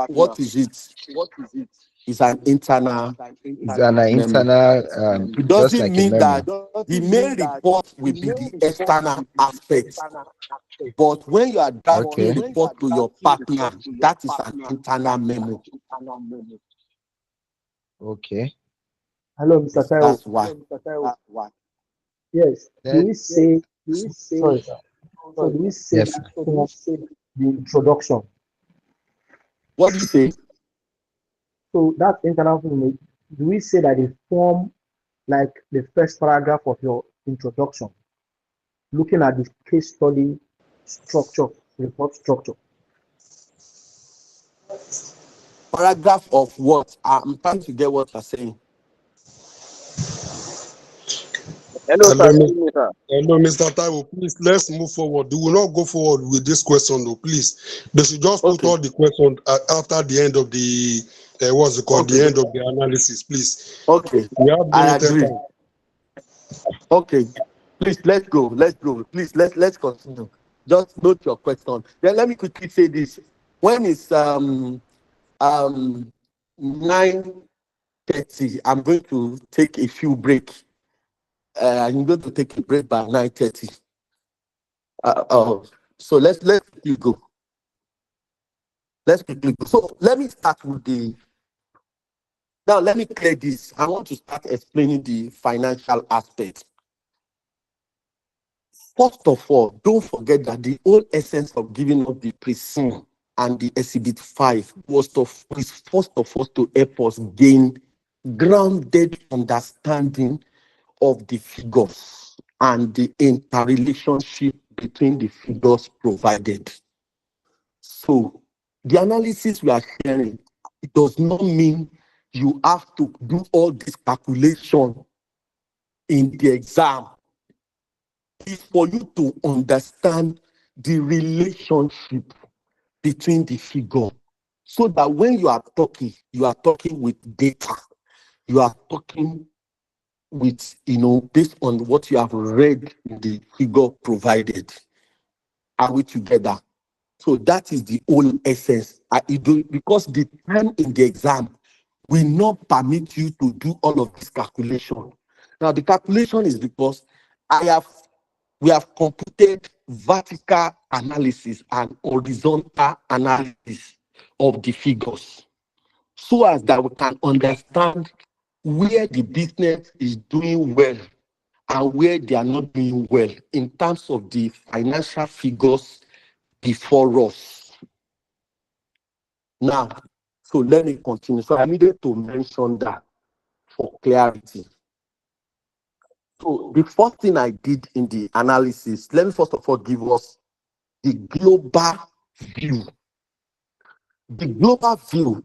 what is it? It's an internal. It's an internal. It just doesn't like mean a memo. that the main report will be the external aspect. But when you are drafting a report to your partner, that is an internal memo. Okay. Hello, Mr. Taiwo. That's why. Yes. Do we say? Sorry, sir. So do we say yes, the introduction? What do you say? So that internal thing, do we say that they form like the first paragraph of your introduction, looking at the case study structure, report structure? Paragraph of what? I'm trying to get what you're saying. Hello, Hello, sir. Good evening, sir. hello, Mr. Taiwo. Please, let's move forward. They will not go forward with this question, though. Please, they should just put all the questions after the end of the what's it called? The end of the analysis, please. Okay. We have I limited agree. time. Okay. Please, let's go. Let's go. Please, let's continue. Just note your question. Then let me quickly say this. When it's 9:30, I'm going to take a few break. I'm going to take a break by 9:30. So let's quickly go. Let's quickly go. So let me start with the. Now let me clear this. I want to start explaining the financial aspect. First of all, don't forget that the whole essence of giving us the presim and the exhibit 5 is first of all to help us gain grounded understanding of the figures and the interrelationship between the figures provided. So the analysis we are sharing, it does not mean you have to do all this calculation in the exam. It's for you to understand the relationship between the figure, so that when you are talking with data, you are talking with, based on what you have read in the figure provided. Are we together? So that is the whole essence. Because the time in the exam will not permit you to do all of this calculation. Now, the calculation is because we have computed vertical analysis and horizontal analysis of the figures, so as that we can understand where the business is doing well and where they are not doing well in terms of the financial figures before us. Now, so let me continue. So I needed to mention that for clarity. So the first thing I did in the analysis, let me first of all give us the global view. The global view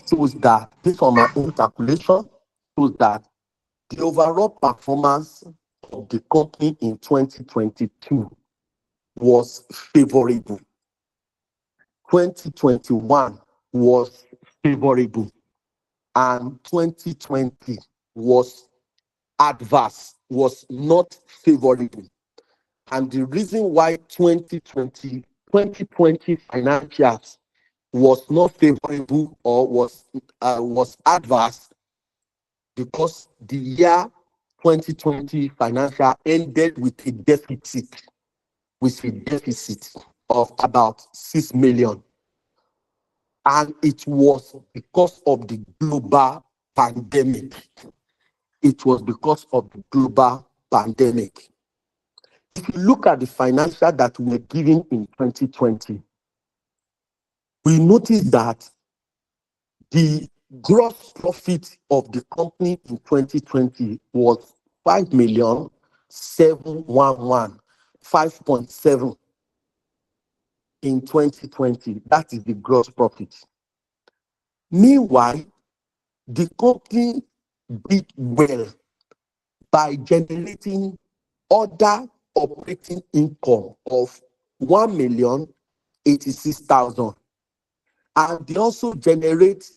shows that, based on my own calculation, shows that the overall performance of the company in 2022 was favorable. 2021 was favorable, and 2020 was adverse, was not favorable. And the reason why 2020 financials was not favorable or was adverse, because the year 2020 financial ended with a deficit of about 6 million. And it was because of the global pandemic. It was because of the global pandemic. If you look at the financial that we were given in 2020, we notice that the gross profit of the company in 2020 was 5,711,000, 5.7 in 2020. That is the gross profit. Meanwhile, the company did well by generating other operating income of 1,086,000. And they also generate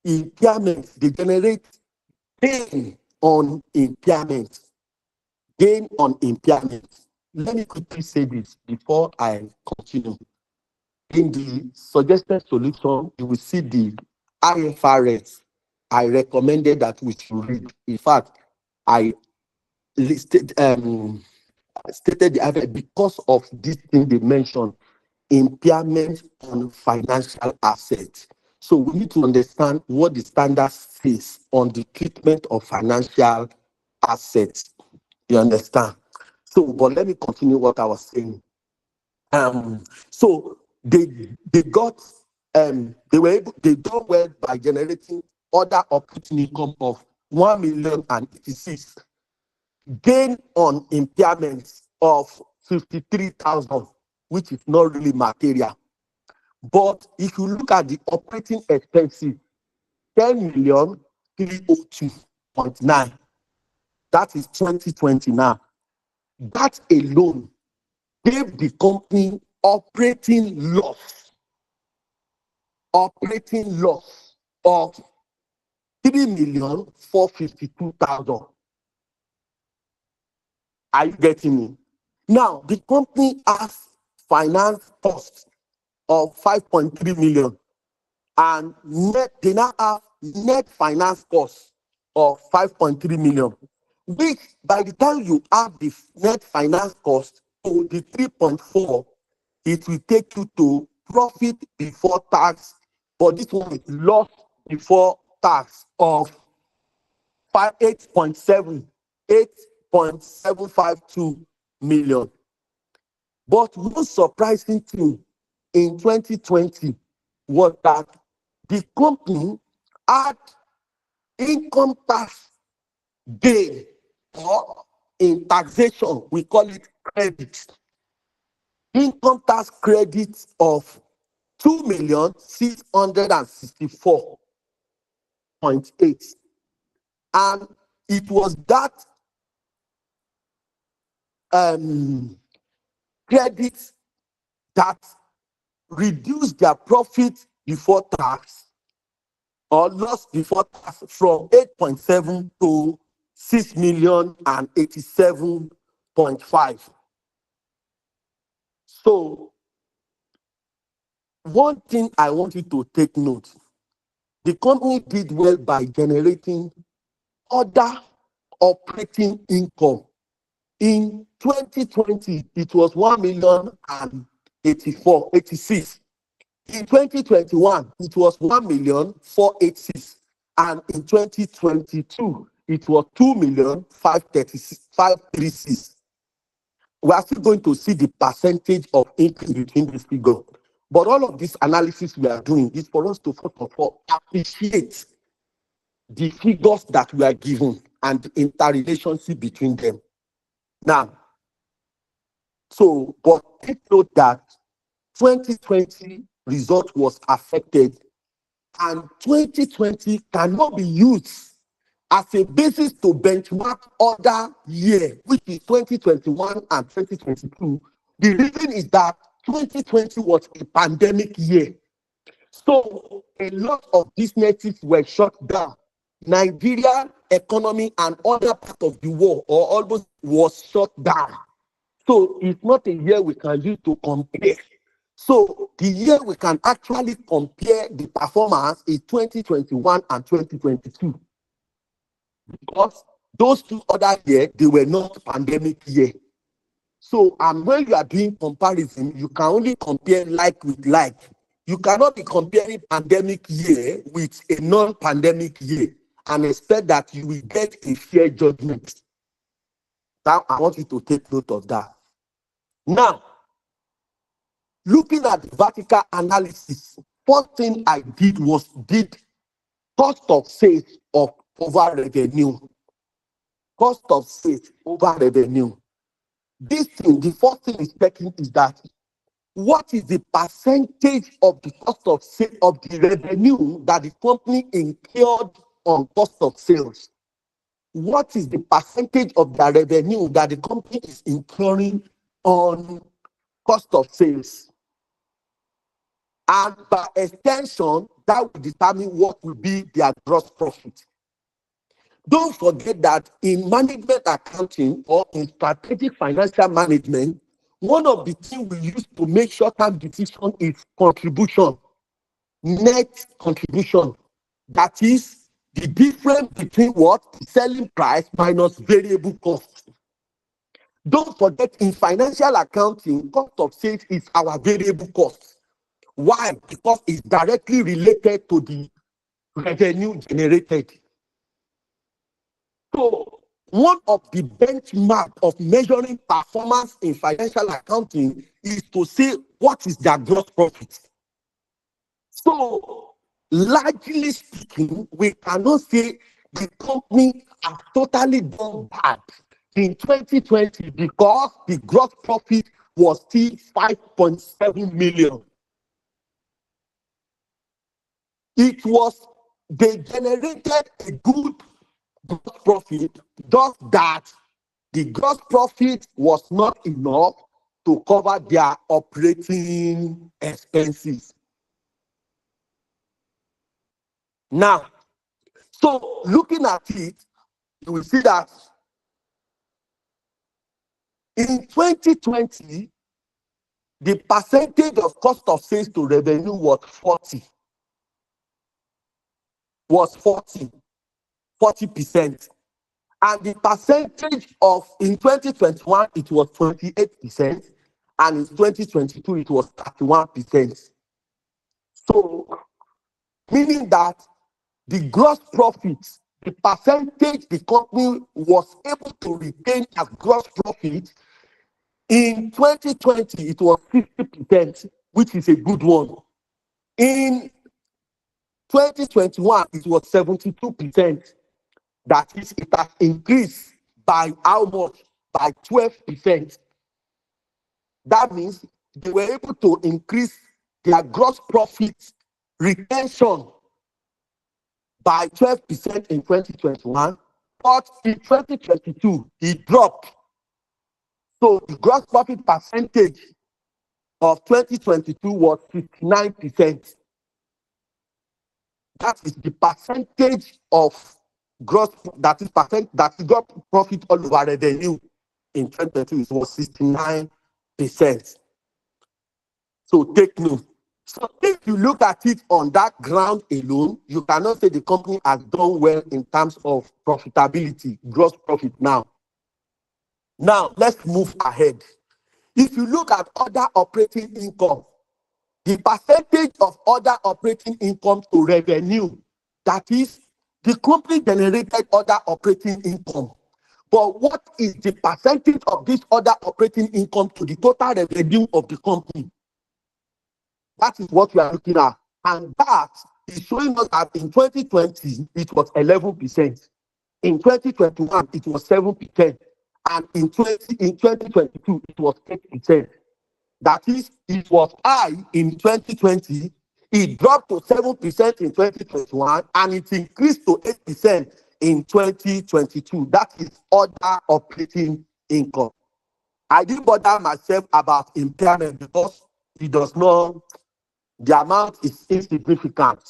impairment. They generate gain on impairment. Gain on impairment. Let me quickly say this before I continue. In the suggested solution, you will see the IFRS. I recommended that we should read. In fact, I listed stated the IFRS because of this thing they mentioned, impairment on financial assets. So we need to understand what the standard says on the treatment of financial assets. You understand? So, but let me continue what I was saying. So they got they done well by generating other operating income of 1,086,000, gain on impairments of 53,000, which is not really material. But if you look at the operating expenses, 10,302.9, that is 2020 now, that alone gave the company operating loss of 3,452,000. Are you getting me? Now, the company has finance costs of 5.3 million, and they now have net finance costs of 5.3 million, which by the time you add the net finance cost to the 3.4, it will take you to profit before tax. But this one is loss before tax of 8.752 million. But one surprising thing in 2020 was that the company had income tax gain, or in taxation, we call it credit. Income tax credit of 2,664.8. And it was that credit that reduced their profit before tax or loss before tax from 8.7 to 6,087.5. So one thing I want you to take note, the company did well by generating other operating income. In 2020, it was 1,086. In 2021, it was 1,486. And in 2022, it was 2,536. We are still going to see the percentage of increase between these figures. But all of this analysis we are doing is for us to, first of all, appreciate the figures that we are given and the interrelationship between them. Now, but take note that 2020 result was affected, and 2020 cannot be used as a basis to benchmark other year, which is 2021 and 2022. The reason is that 2020 was a pandemic year. So a lot of businesses were shut down. Nigeria economy and other part of the world, or almost, was shut down. So it's not a year we can use to compare. So the year we can actually compare the performance is 2021 and 2022. Because those two other years, they were not pandemic year. So when you are doing comparison, you can only compare like with like. You cannot be comparing pandemic year with a non-pandemic year and expect that you will get a fair judgment. Now, I want you to take note of that. Now, looking at the vertical analysis, first thing I did was cost of sales over revenue. Cost of sales over revenue. This thing, the first thing is checking is that what is the percentage of the cost of sales of the revenue that the company incurred on cost of sales? What is the percentage of the revenue that the company is incurring on cost of sales? And by extension, that will determine what will be their gross profit. Don't forget that in management accounting or in strategic financial management, one of the things we use to make short-term decisions is contribution, net contribution. That is the difference between what? Selling price minus variable cost. Don't forget, in financial accounting, cost of sales is our variable cost. Why? Because it's directly related to the revenue generated. So one of the benchmarks of measuring performance in financial accounting is to say what is their gross profit. So largely speaking, we cannot say the company has totally done bad in 2020 because the gross profit was still 5.7 million. They generated a good gross profit, just that the gross profit was not enough to cover their operating expenses. Now, so looking at it, you will see that in 2020, the percentage of cost of sales to revenue was 40%. And the percentage of, in 2021, it was 28%, and in 2022, it was 31%. So, meaning that the gross profit, the percentage the company was able to retain as gross profit, in 2020, it was 50%, which is a good one. In 2021, it was 72%. That is, it has increased by how much? By 12%. That means they were able to increase their gross profit retention by 12% in 2021, but in 2022, it dropped. So the gross profit percentage of 2022 was 59%. That is the percentage of gross, that is gross profit all over revenue in 2022, it was 69%. So take note. So if you look at it on that ground alone, you cannot say the company has done well in terms of profitability, gross profit now. Now, let's move ahead. If you look at other operating income, the percentage of other operating income to revenue, that is, the company generated other operating income. But what is the percentage of this other operating income to the total revenue of the company? That is what we are looking at. And that is showing us that in 2020, it was 11%. In 2021, it was 7%. And in 2022, it was 8%. That is, it was high in 2020, it dropped to 7% in 2021, and it increased to 8% in 2022. That is other operating income. I didn't bother myself about impairment because it does not, the amount is insignificant.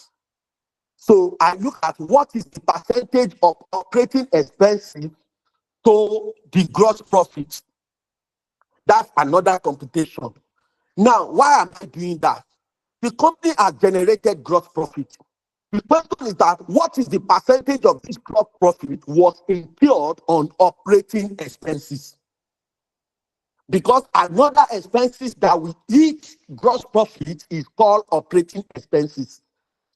So I look at what is the percentage of operating expenses to the gross profit. That's another computation. Now, why am I doing that? The company has generated gross profit. The question is that what is the percentage of this gross profit was incurred on operating expenses? Because another expenses that we eat gross profit is called operating expenses.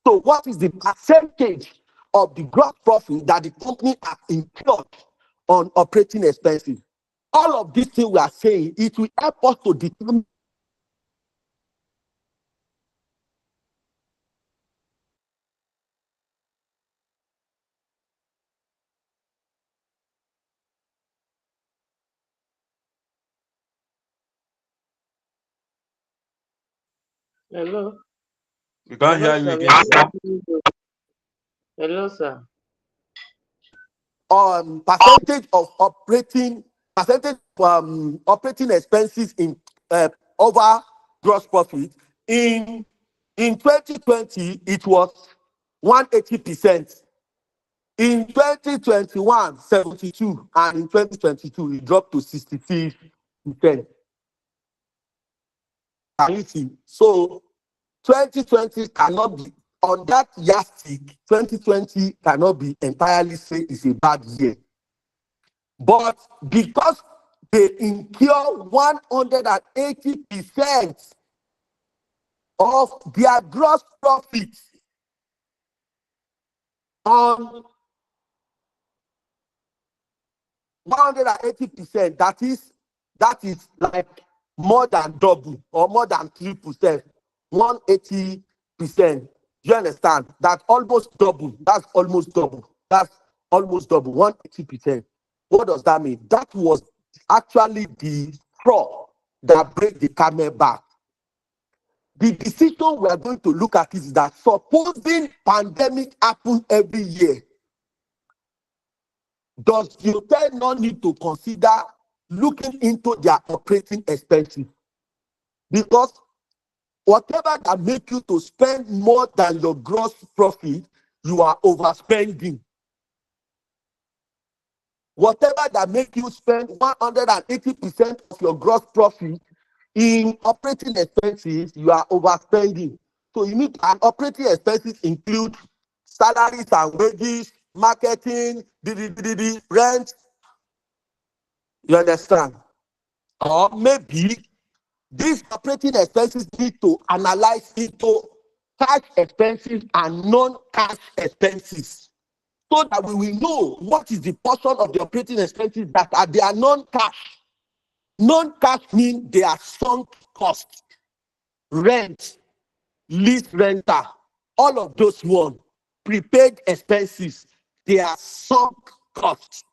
So what is the percentage of the gross profit that the company has incurred on operating expenses? All of these things we are saying, it will help us to determine Hello. We can't Hello, hear you sir. again, sir. Hello, sir. Percentage of operating operating expenses in over gross profit. In 2020, it was 180%. In 2021, 72%, and in 2022, it dropped to 66%. Can you see? So 2020 cannot be, on that yardstick, 2020 cannot be entirely say it's a bad year. But because they incur 180% of their gross profit on 180%, that is like more than double or more than 3%, 180%. Do you understand? That's almost double. That's almost double. That's almost double, 180%. What does that mean? That was actually the straw that break the camel back. The decision we are going to look at is that supposing pandemic happen every year, Does the hotel not need to consider looking into their operating expenses? Because whatever that make you to spend more than your gross profit, you are overspending. Whatever that make you spend 180% of your gross profit in operating expenses, you are overspending. So you need, and operating expenses include salaries and wages, marketing, rent. You understand? Or maybe these operating expenses need to analyze into cash expenses and non-cash expenses, so that we will know what is the portion of the operating expenses that are they are non-cash. Non-cash means they are sunk costs, rent, lease rental, all of those ones, prepaid expenses, they are sunk costs.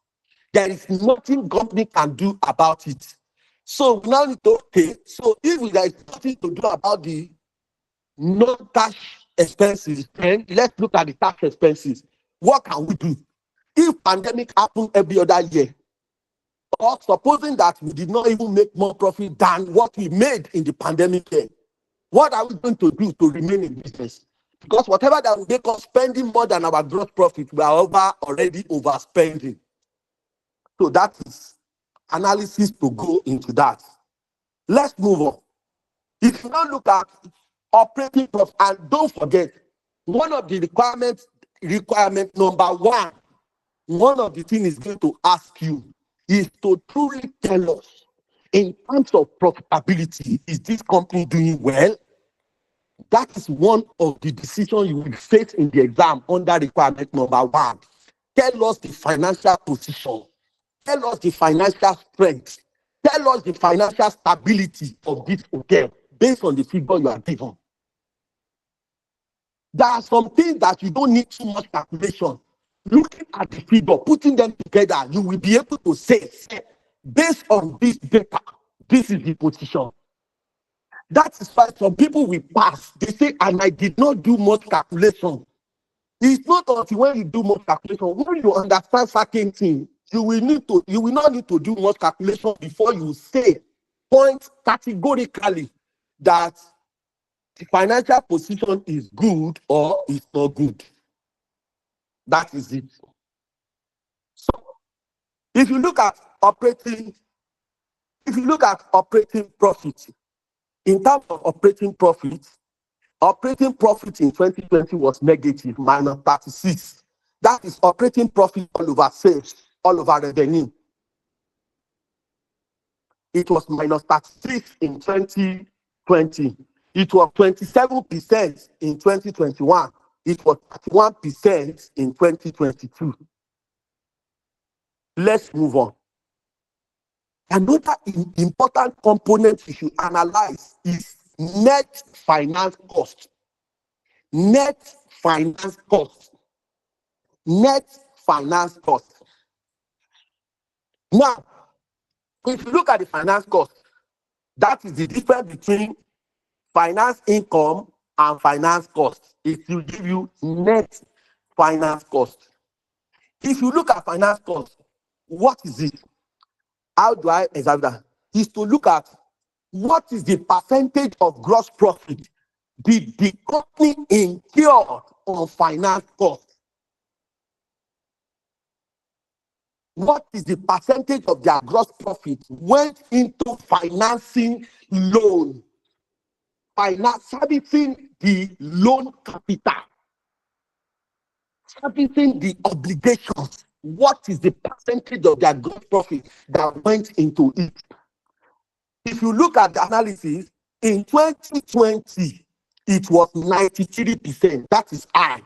There is nothing company can do about it. So we now need to, okay, so if there is nothing to do about the non-cash expenses, then let's look at the tax expenses. What can we do? If pandemic happened every other year, or supposing that we did not even make more profit than what we made in the pandemic year, what are we going to do to remain in business? Because whatever that will make us spending more than our gross profit, we are already overspending. So that is analysis to go into that. Let's move on. If you now look at operating profit, and don't forget, one of the requirement number one, one of the things is going to ask you is to truly tell us, in terms of profitability, is this company doing well? That is one of the decisions you will face in the exam under requirement number one. Tell us the financial position. Tell us the financial strength. Tell us the financial stability of this hotel based on the figure you are given. There are some things that you don't need too much calculation. Looking at the figure, putting them together, you will be able to say, based on this data, this is the position. That is why some people will pass. They say, and I did not do much calculation. It's not until when you do much calculation, when you understand certain things, you will not need to do much calculation before you say, point categorically that the financial position is good or is not good. That is it. So if you look at operating profit, in terms of operating profit in 2020 was negative, minus 36. That is operating profit all over sales, all over revenue. It was minus 36 in 2020. It was 27% in 2021. It was 31% in 2022. Let's move on. Another important component you should analyze is net finance cost. Net finance cost. Net finance cost. Now, if you look at the finance cost, that is the difference between finance income and finance cost. It will give you net finance cost. If you look at finance cost, what is it? How do I examine that? Is to look at what is the percentage of gross profit did the company incur on finance cost? What is the percentage of their gross profit went into financing loan, servicing the loan capital, servicing the obligations? What is the percentage of their gross profit that went into it? If you look at the analysis, in 2020, it was 93%. That is high.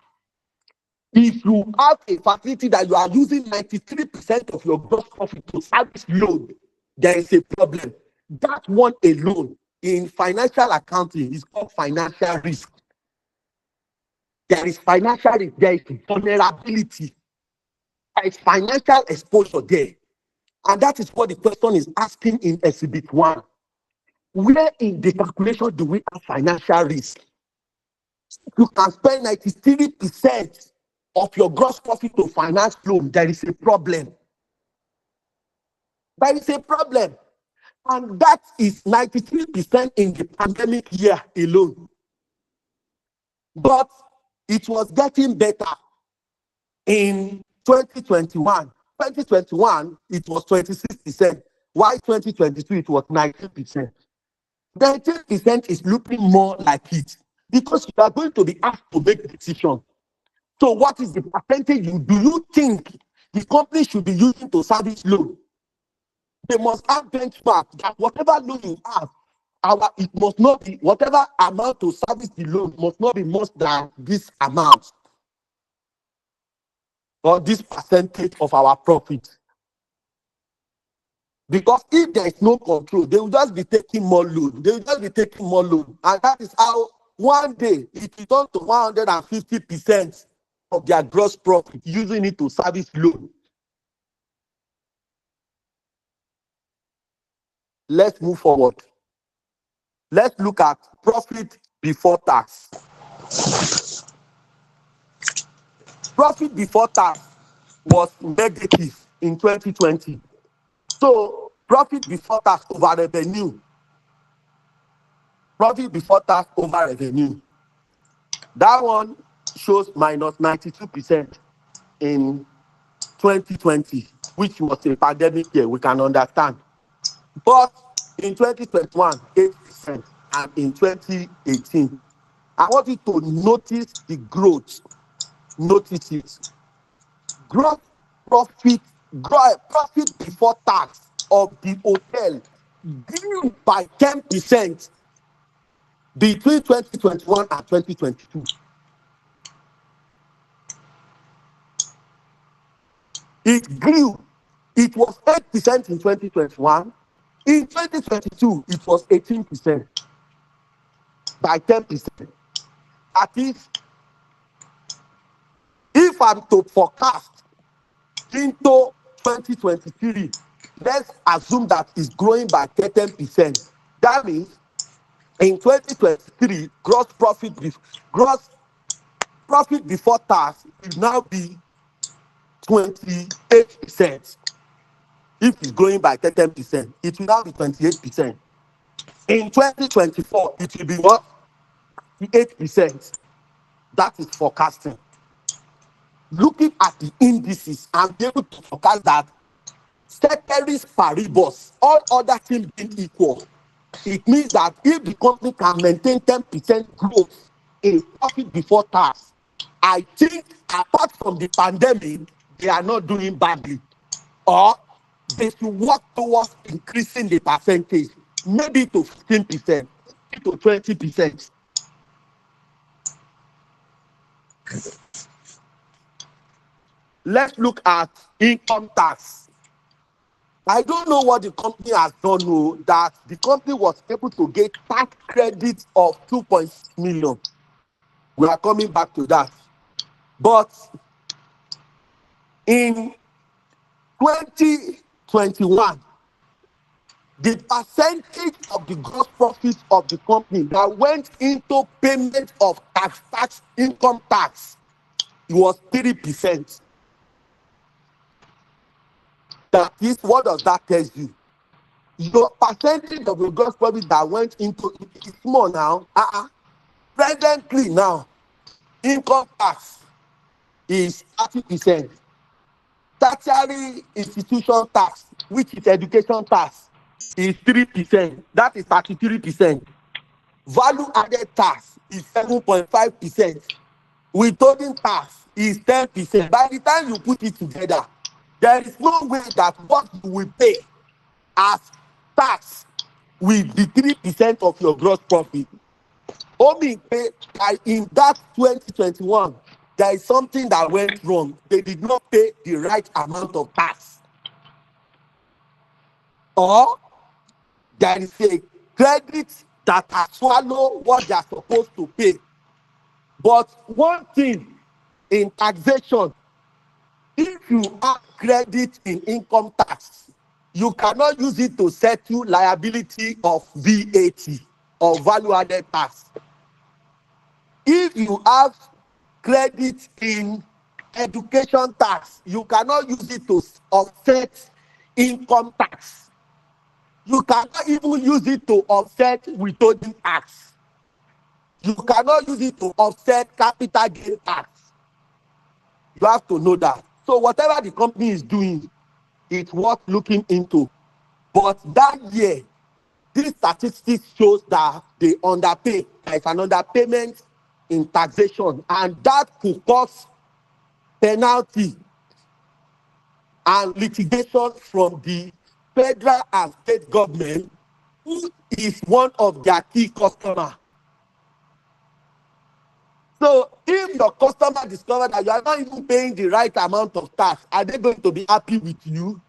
If you have a facility that you are using 93% of your gross profit to service loan, there is a problem. That one alone in financial accounting is called financial risk. There is financial risk, there is vulnerability, there is financial exposure there. And that is what the question is asking in Exhibit 1. Where in the calculation do we have financial risk? You can spend 93% of your gross profit to finance loan, there is a problem. There is a problem. And that is 93% in the pandemic year alone. But it was getting better in 2021. 2021, it was 26%. While 2022, it was 19%. 19% is looking more like it because you are going to be asked to make a decision. So what is the percentage do you think the company should be using to service loan? They must have benchmark that whatever loan you have, it must not be, whatever amount to service the loan must not be more than this amount or this percentage of our profit. Because if there is no control, they will just be taking more loan. They will just be taking more loan. And that is how one day it will turn to 150% of their gross profit, using it to service loan. Let's move forward. Let's look at profit before tax. Profit before tax was negative in 2020. So profit before tax over revenue. Profit before tax over revenue. That one shows minus 92% in 2020, which was a pandemic year, we can understand. But in 2021, 8%, and in 2018, I want you to notice the growth. Notice it. Gross profit, profit before tax of the hotel grew by 10% between 2021 and 2022. It grew. It was 8% in 2021. In 2022, it was 18% by 10%. That is, if I'm to forecast into 2023, let's assume that it's growing by 10%. That means in 2023, gross profit before tax will now be 28%. If it's growing by 10%, it will now be 28%. In 2024, it will be what? 8%. That is forecasting. Looking at the indices, I'm able to forecast that ceteris paribus, all other things being equal, it means that if the company can maintain 10% growth in profit before tax, I think apart from the pandemic, they are not doing badly. Or they should work towards increasing the percentage, maybe to 15%, to 20%. Let's look at income tax. I don't know what the company has done, no, that the company was able to get tax credit of 2.6 million. We are coming back to that. But in 2021, the percentage of the gross profit of the company that went into payment of income tax, it was 3%. That is, what does that tell you? Your percentage of your gross profit that went into it is small now. Presently now, income tax is 30%. Tertiary institution tax, which is education tax, is 3%. That is 33%. Value added tax is 7.5%. Withholding tax is 10%. By the time you put it together, there is no way that what you will pay as tax will be 3% of your gross profit. Only pay in that 2021, there is something that went wrong. They did not pay the right amount of tax. Or there is a credit that has swallowed what they are supposed to pay. But one thing in taxation, if you have credit in income tax, you cannot use it to settle liability of VAT or value-added tax. If you have credit in education tax, you cannot use it to offset income tax. You cannot even use it to offset withholding tax. You cannot use it to offset capital gain tax. You have to know that. So whatever the company is doing, it's worth looking into. But that year, this statistics shows that they underpay. There is an underpayment in taxation, and that could cause penalty and litigation from the federal and state government, who is one of their key customers. So if your customer discover that you are not even paying the right amount of tax, are they going to be happy with you?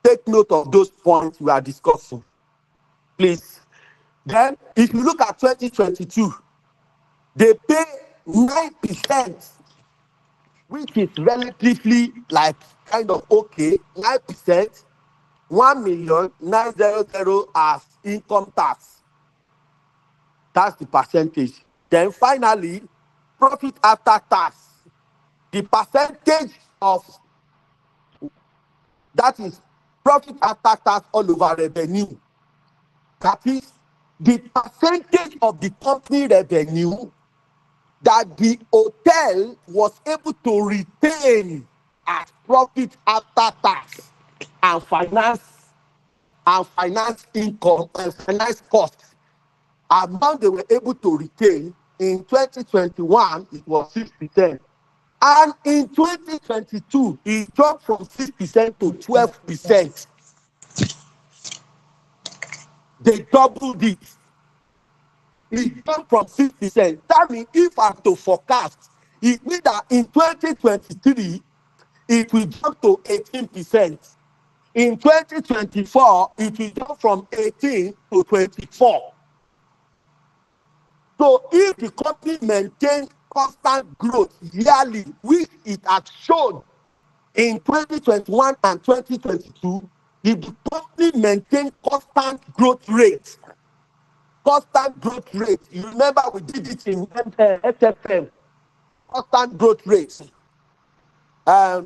Take note of those points we are discussing, please. Then, if you look at 2022, they pay 9%, which is relatively like kind of okay. 9%, 1,900,000 as income tax. That's the percentage. Then finally, profit after tax. The percentage of that is profit after tax all over revenue. That is the percentage of the company revenue that the hotel was able to retain as profit after tax and finance income and finance costs. Amount they were able to retain in 2021, it was 6%. And in 2022, it dropped from 6% to 12%. They doubled it. It jumped from 6%. That means if I have to forecast, it means that in 2023, it will jump to 18%. In 2024, it will jump from 18 to 24. So if the company maintains constant growth yearly, which it has shown in 2021 and 2022, if the company maintains constant growth rate, you remember we did it in SFM, constant growth rate. I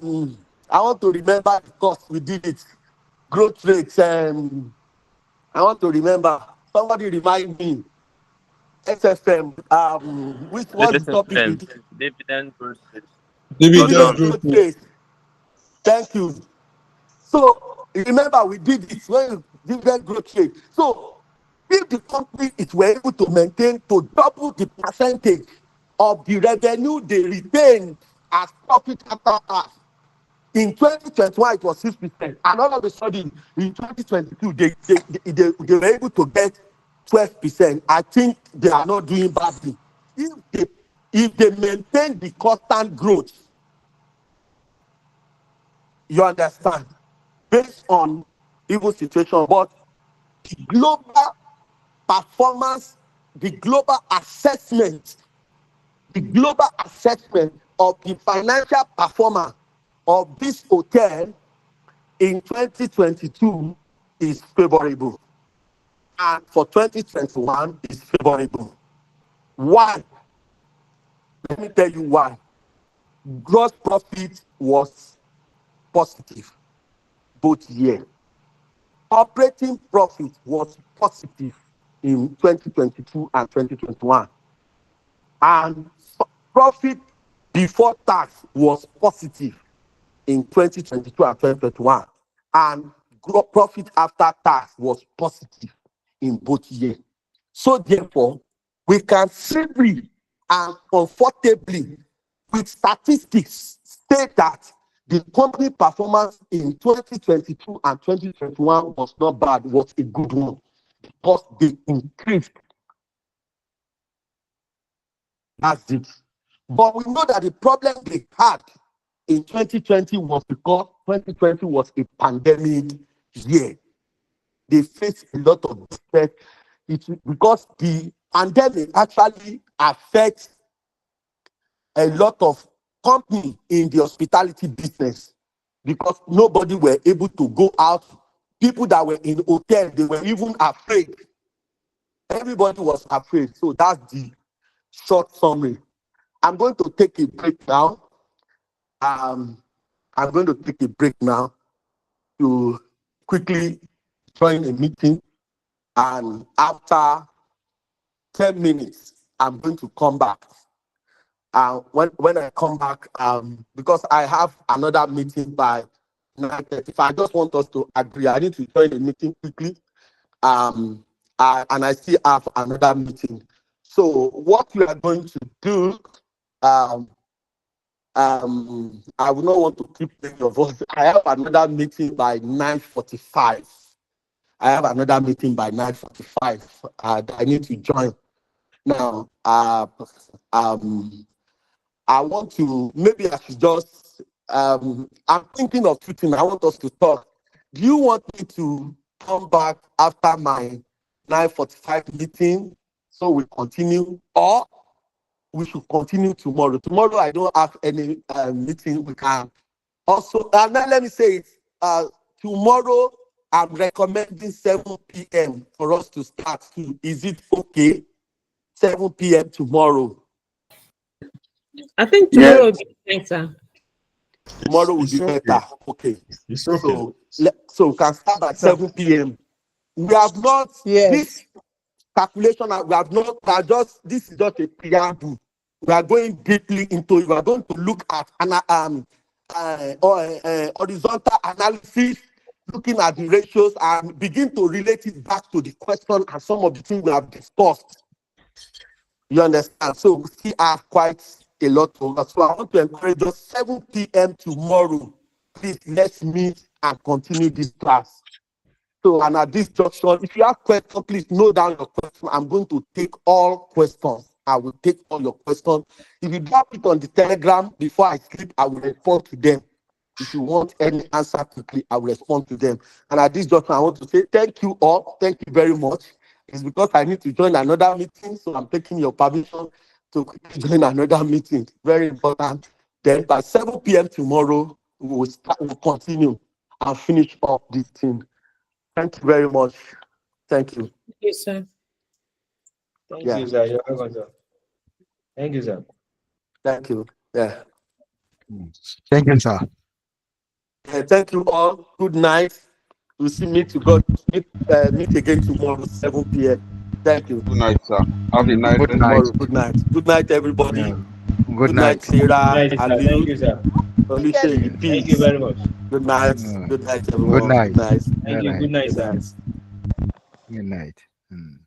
want to remember because we did it. Growth rate. I want to remember. Somebody remind me. SFM. Which was the topic? We did? Dividend growth rate. Dividend growth rate. Rate. Thank you. So remember we did it when dividend growth rate. So if the company is were able to maintain to double the percentage of the revenue they retain as profit after tax. In 2021, it was 6%, and all of a sudden, in 2022, they were able to get 12%. I think they are not doing badly. If they maintain the constant growth, you understand, based on evil situation, but the global performance, the global assessment of the financial performance of this hotel in 2022 is favorable, and for 2021 is favorable. Why? Let me tell you why. Gross profit was positive both years. Operating profit was positive in 2022 and 2021, and profit before tax was positive in 2022 and 2021, and profit after tax was positive in both years. So therefore, we can simply and comfortably, with statistics, state that the company performance in 2022 and 2021 was not bad, was a good one, because they increased. That's it. But we know that the problem they had in 2020 was because 2020 was a pandemic year. They faced a lot of distress. It's because the pandemic actually affects a lot of companies in the hospitality business, because nobody were able to go out. People that were in hotels, they were even afraid. Everybody was afraid. So that's the short summary. I'm going to take a break now. I I'm going to take a break now to quickly join a meeting, and after 10 minutes, I'm going to come back. When I come back, because I have another meeting by 9:30. If I just want us to agree, I need to join the meeting quickly. And I still have another meeting. So what we are going to do, um, I would not want to keep your voice. I have another meeting by 9:45. I have another meeting by 9:45. I need to join now. I want to, maybe I should just, I'm thinking of two things. I want us to talk. Do you want me to come back after my 9:45 meeting so we continue, or we should continue tomorrow? Tomorrow I don't have any meeting. We can also, and then let me say it, tomorrow I'm recommending 7 p.m. for us to start. Is it okay? 7 p.m. tomorrow. I think tomorrow will be better. Tomorrow will be better. Okay. So we can start at 7 p.m. We have not this calculation. We have not. We are just. This is just a preamble. We are going deeply into it. We are going to look at horizontal analysis, looking at the ratios, and begin to relate it back to the question and some of the things we have discussed. You understand? So we still have quite a lot to us. So I want to encourage us 7 p.m. tomorrow. Please let's meet and continue this class. So, and at this junction, if you have questions, please note down your question. I'm going to take all questions. I will take all your questions. If you drop it on the Telegram before I sleep, I will respond to them. If you want any answer quickly, I will respond to them. And at this junction, I want to say thank you all. Thank you very much. It's because I need to join another meeting, so I'm taking your permission to quickly join another meeting. Very important. Then by 7 p.m. tomorrow, we'll continue and finish up this thing. Thank you very much. Thank you. Yes, sir. Thank you, sir. You're welcome, sir. Thank you, sir. Thank you. Yeah. Thank you, sir. Yeah, thank you all. Good night. We'll see meet again tomorrow, 7 p.m. Thank you. Good night, sir. Have a nice Good rest. night. Tomorrow. Good night. Good night, everybody. Yeah. Good night, Good Sarah, night, sir. Thank Aliu, you, sir. Olusheyi. Thank you Peace. very much. Good night. Mm. Good night, Good everyone. night. Good night. Thank Good you. Good night. night, Good sir. night. Good night. Mm.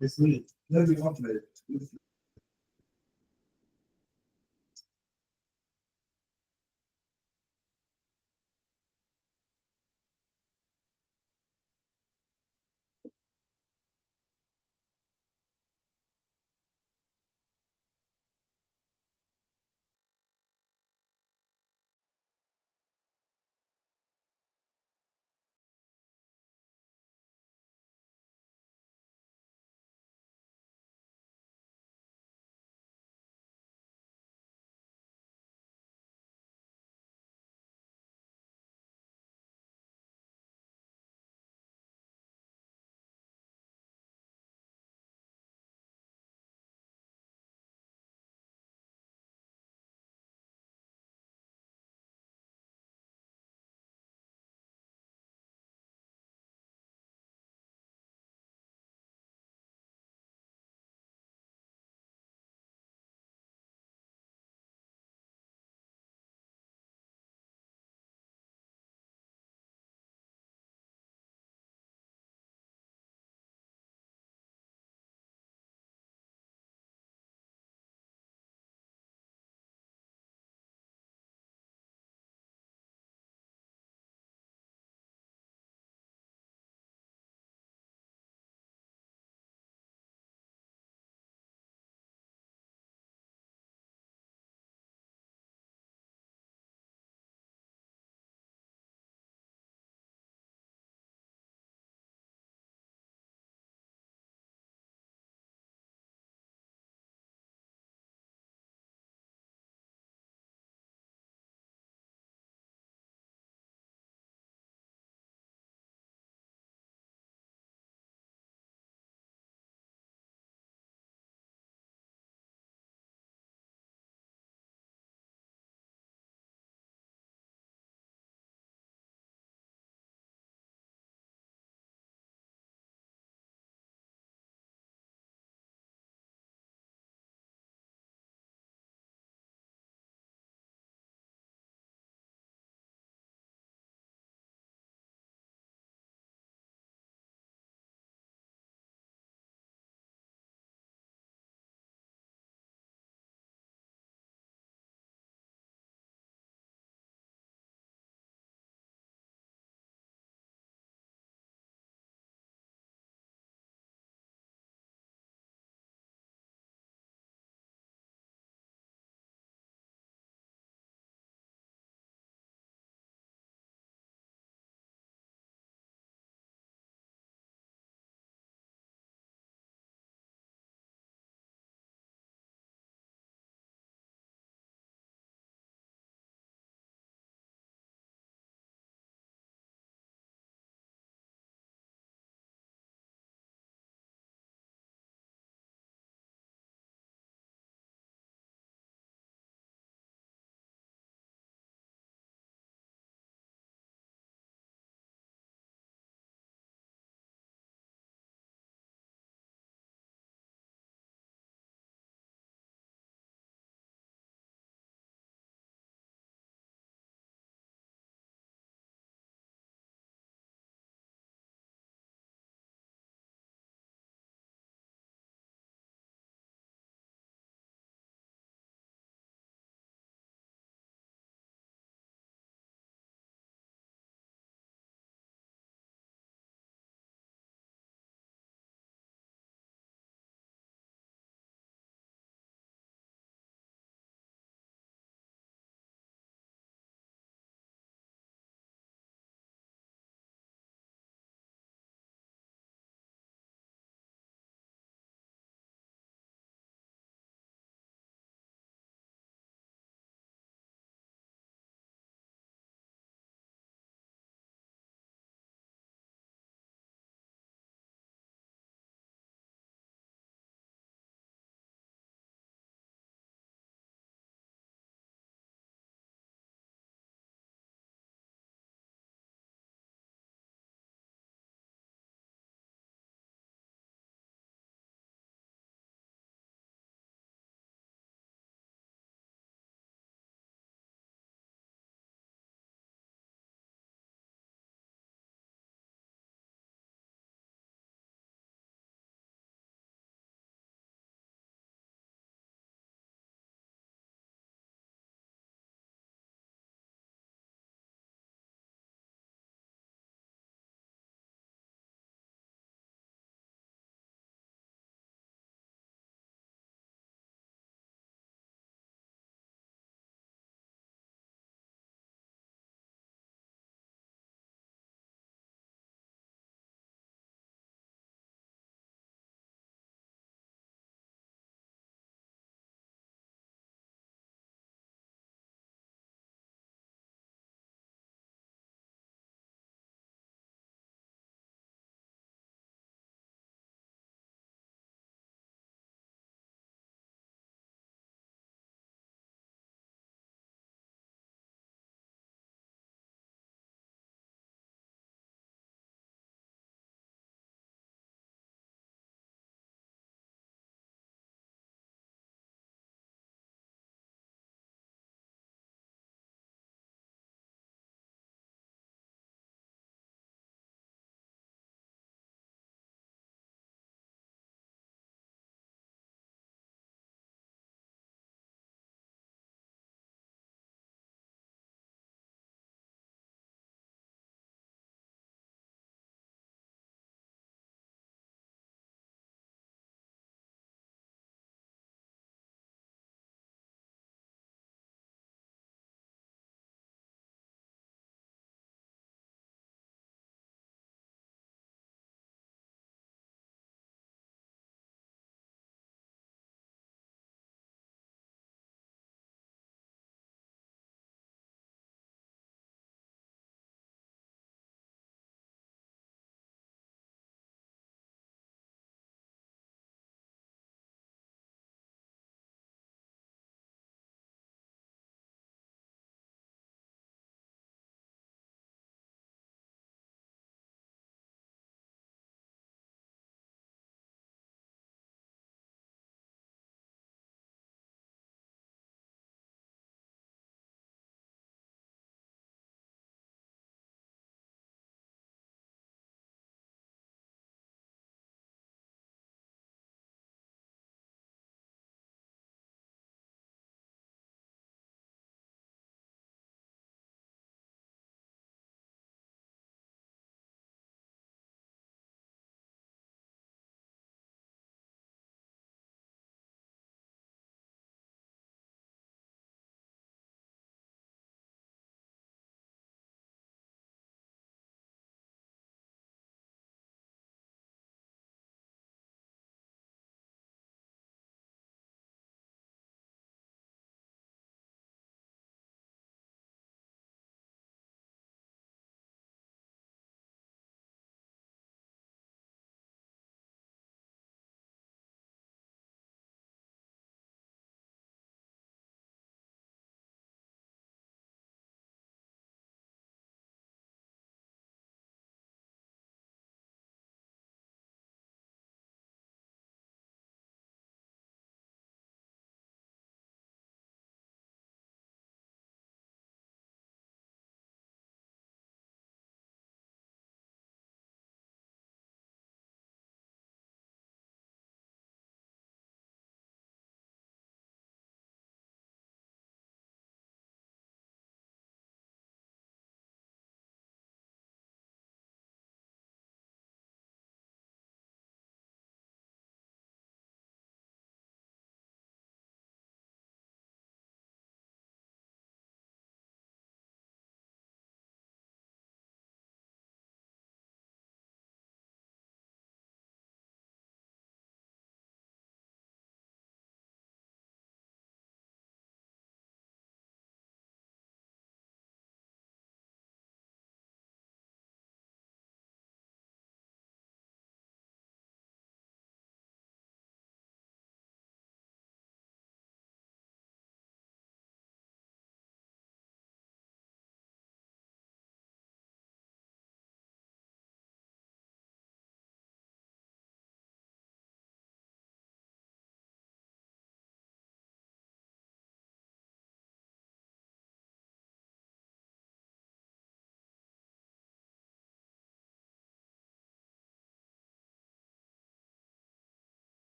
It's me. Let me off it.